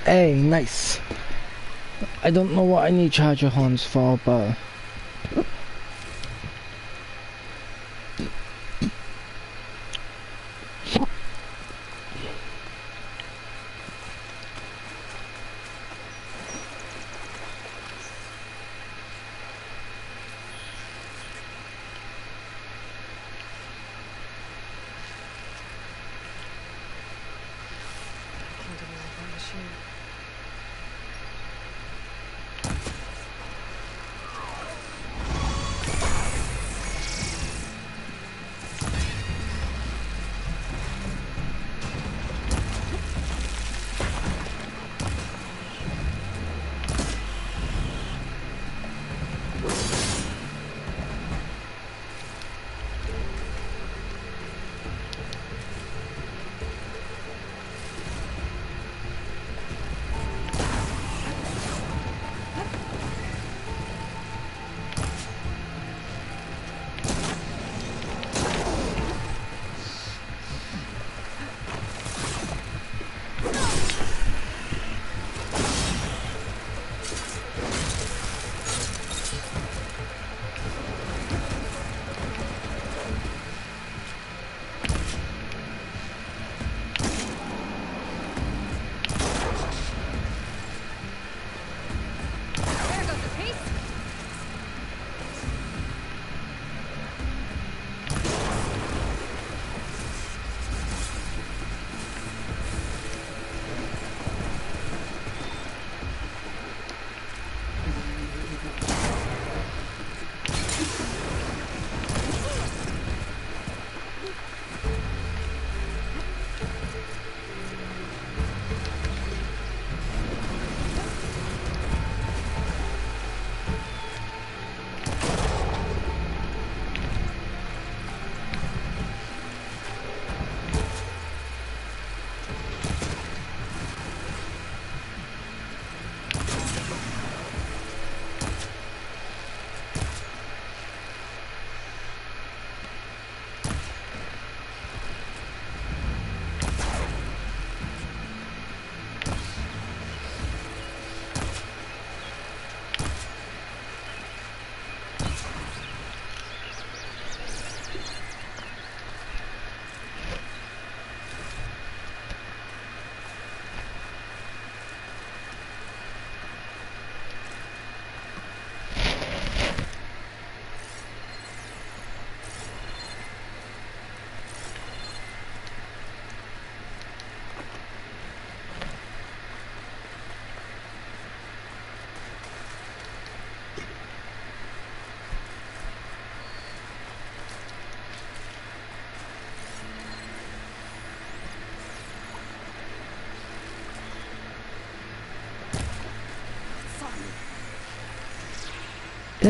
Hey, nice. I don't know what I need charger horns for, but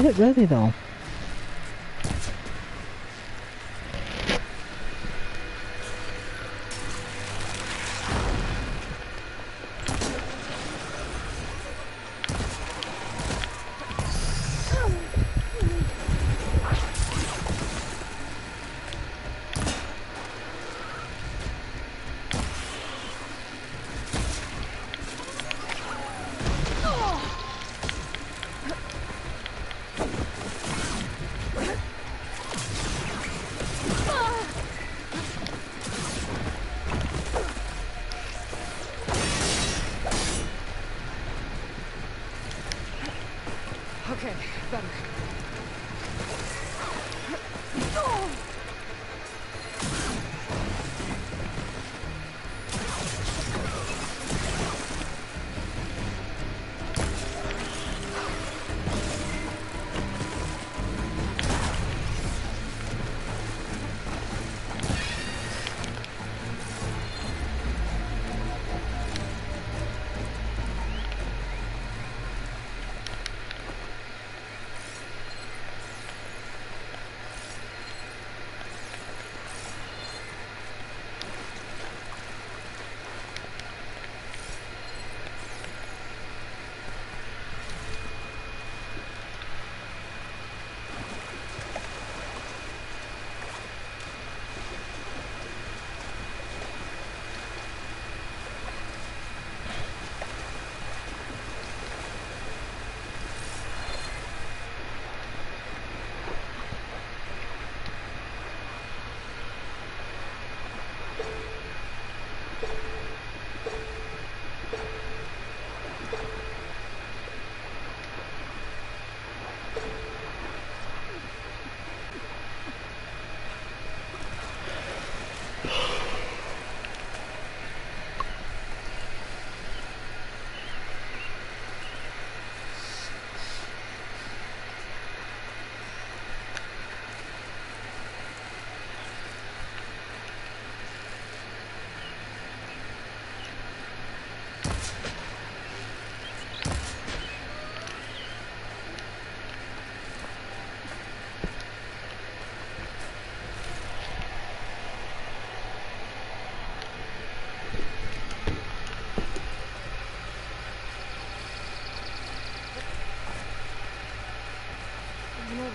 it really though? Okay, better.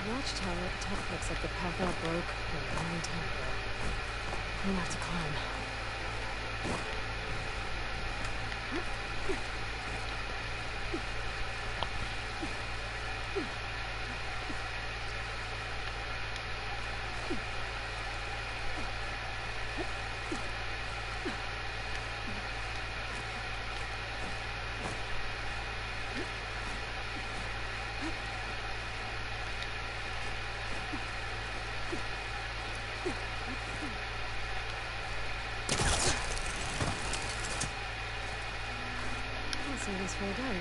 Watchtower at the top looks like the path out broke a long time ago. I'm gonna have to climb. Say this for a diary.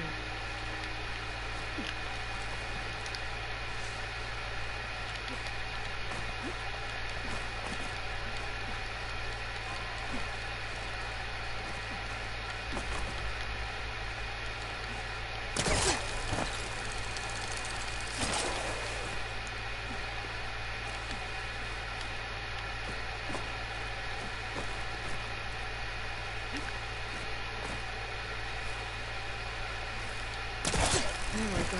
There we go.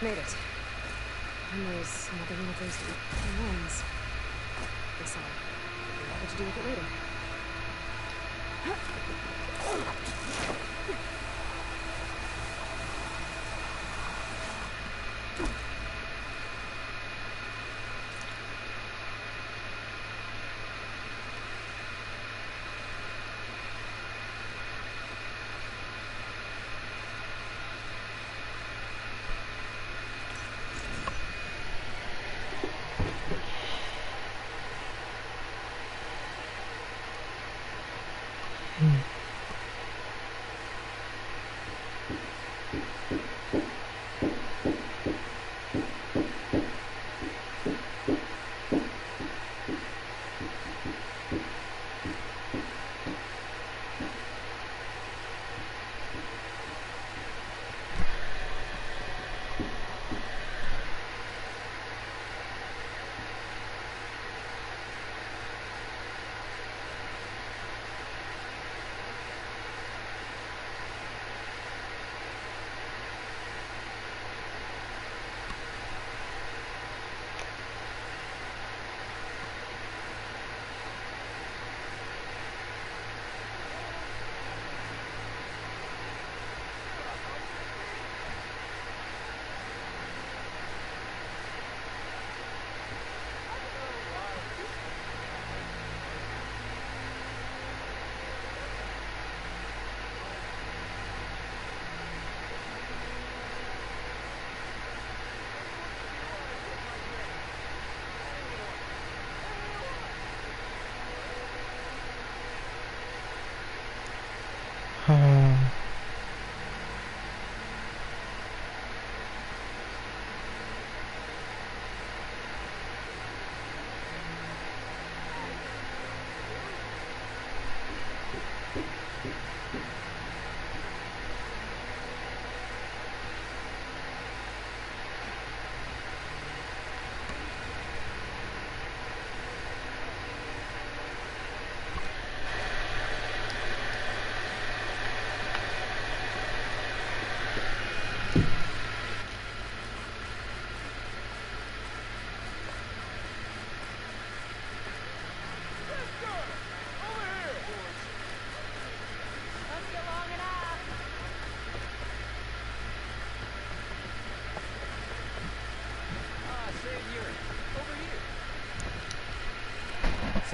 Made it. And there's another one of those ones. Guess I'll figure out what to do with it later.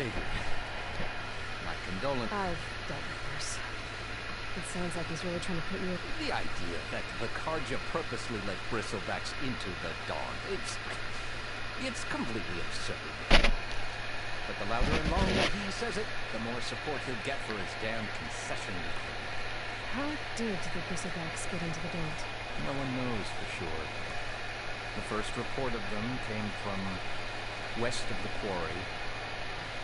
Savior. My condolences. I've dealt with worse. It sounds like he's really trying to put you... The idea that the Carja purposely let bristlebacks into the dawn, it's completely absurd. But the louder and longer he says it, the more support he'll get for his damn concession decree. How did the bristlebacks get into the Daunt? No one knows for sure. The first report of them came from west of the quarry.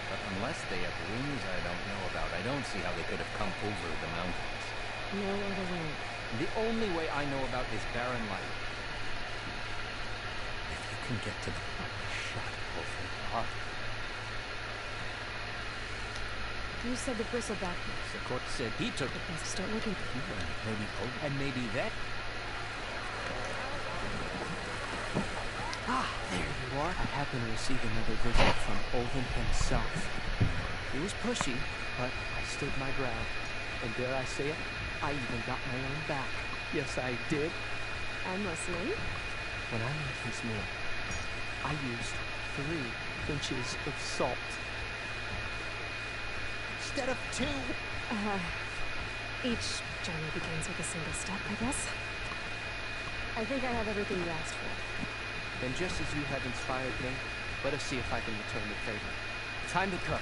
But unless they have wings I don't know about, I don't see how they could have come over the mountains. No other way. The only way I know about is barren light. If you can get to the shut over You said the bristleback. Secort said he took it. Best start looking. Maybe and maybe that. Ah, there you are. I happen to receive another visit from Olden himself. He was pushy, but I stood my ground. And dare I say it, I even got my own back. Yes, I did. I'm listening. When I made his meal, I used 3 pinches of salt. Instead of 2. Each journey begins with a single step, I guess. I think I have everything you asked for. Then just as you have inspired me, let us see if I can return the favor. Time to cook.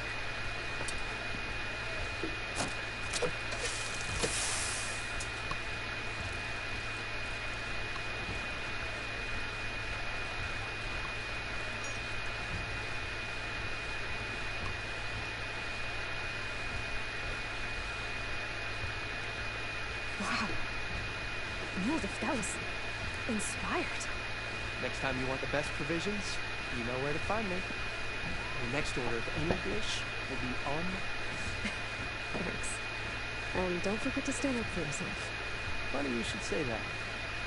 Wow. Lord, if that was inspired. Next time you want the best provisions, you know where to find me. Your next order of any dish will be on. Thanks. And don't forget to stand up for yourself. Funny you should say that.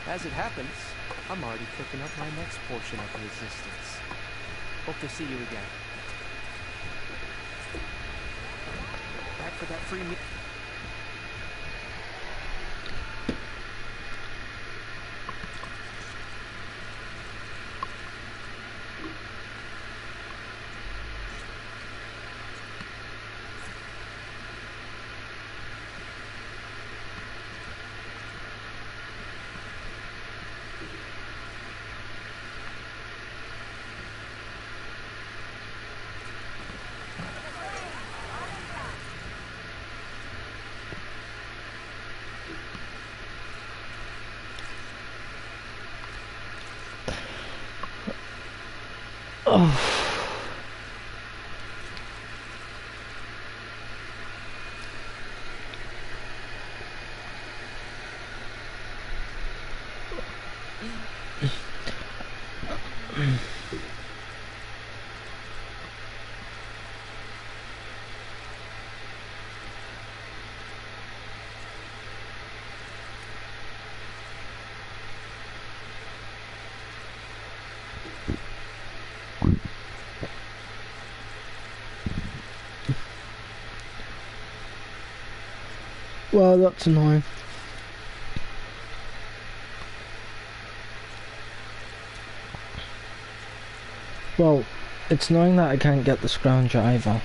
As it happens, I'm already cooking up my next portion of resistance. Hope to see you again. Back for that free meal. Well, that's annoying. Well, it's annoying that I can't get the scrounger either.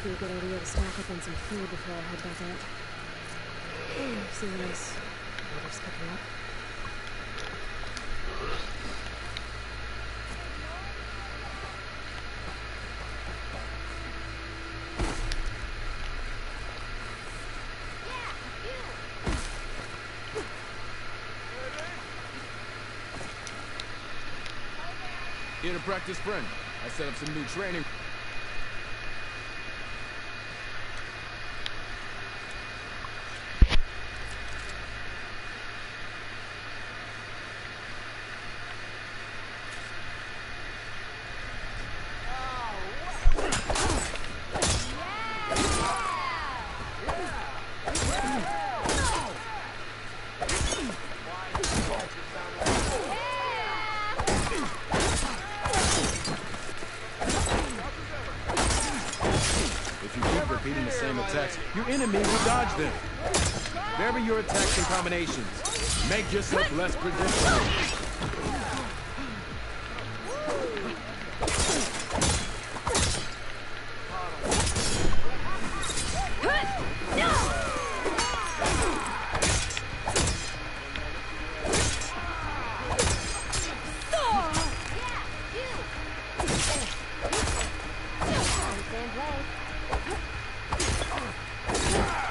Might be a good idea to stock up on some food before I head back out. See how nice weather's picking up. Here to practice friend. I set up some new training. Repeating the same attacks, your enemy will dodge them. Vary your attacks and combinations. Make yourself less predictable.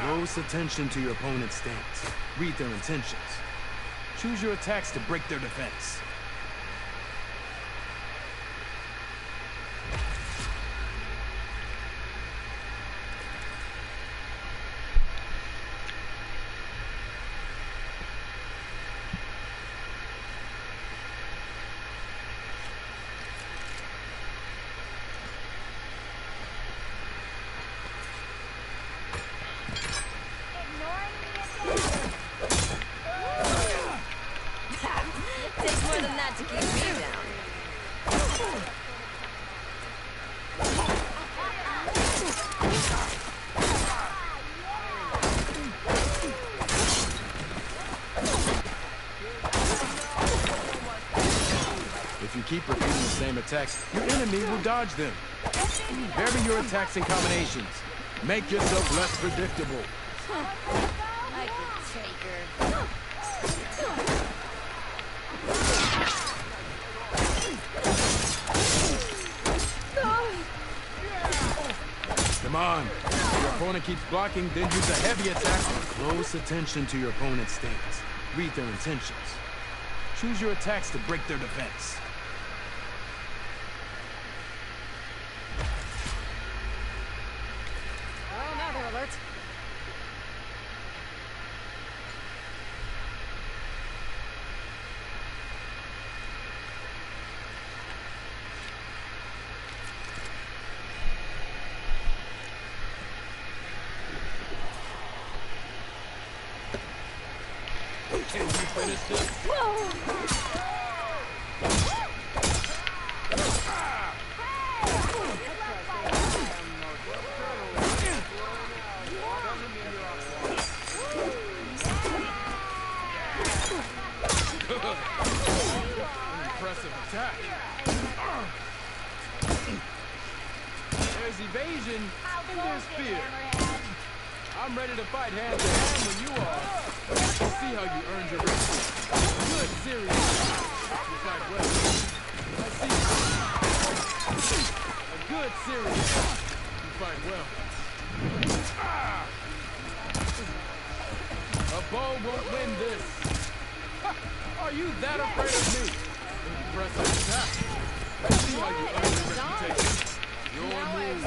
Close attention to your opponent's stance. Read their intentions. Choose your attacks to break their defense. Takes more than that to keep me down. If you keep repeating the same attacks, your enemy will dodge them. Vary your attacks and combinations. Make yourself less predictable. I could take her. Come on. If your opponent keeps blocking, then use a heavy attack. Close attention to your opponent's stance. Read their intentions. Choose your attacks to break their defense. Oh, now they're alert. Can you finish this? Impressive attack. There's evasion and there's fear. I'm ready to fight hand to hand when you are. See how you earned your respect. Good, serious. You fight well. I see. A good, serious. You fight well. A bow won't win this. Are you that afraid of me? Impressive attack. See how you earned your reputation. Your move.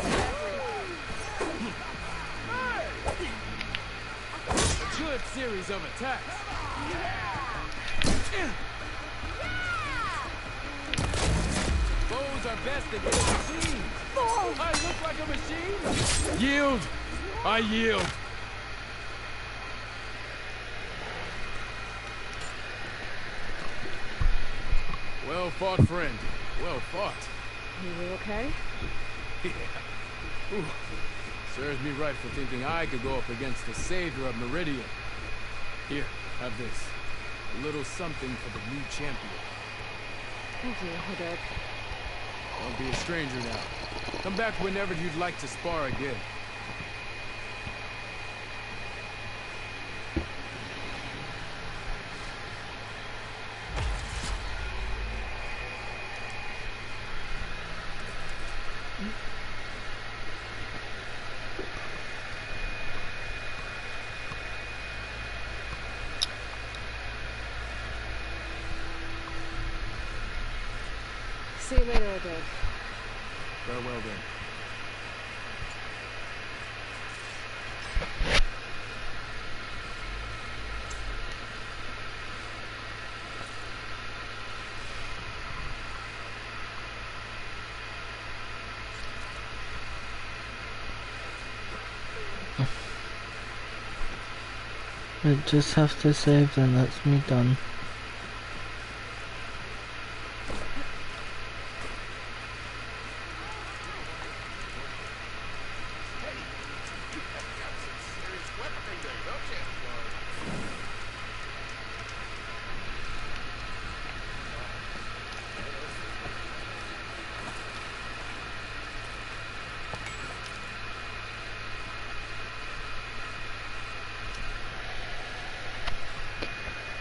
Good series of attacks. Foes are best against machines. I look like a machine. Yield. I yield. Well fought, friend. Well fought. You okay? Yeah. Ooh. Serves me right for thinking I could go up against the savior of Meridian. Here, have this. A little something for the new champion. Thank you, Hidek. Don't be a stranger now. Come back whenever you'd like to spar again. See you later, O'Day. Farewell then. I just have to save, then that's me done.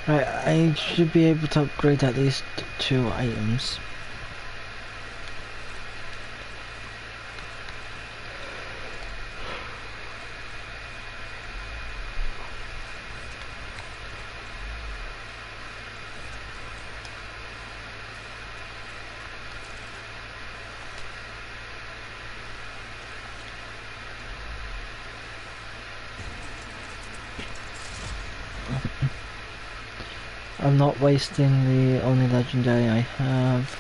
Right, I should be able to upgrade at least 2 items. I'm not wasting the only legendary I have.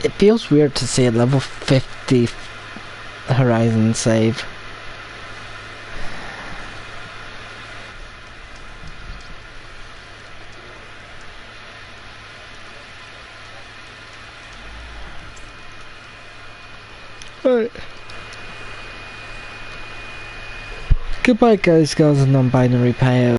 It feels weird to see a level 50 Horizon save. Alright. Goodbye guys, girls and non-binary players.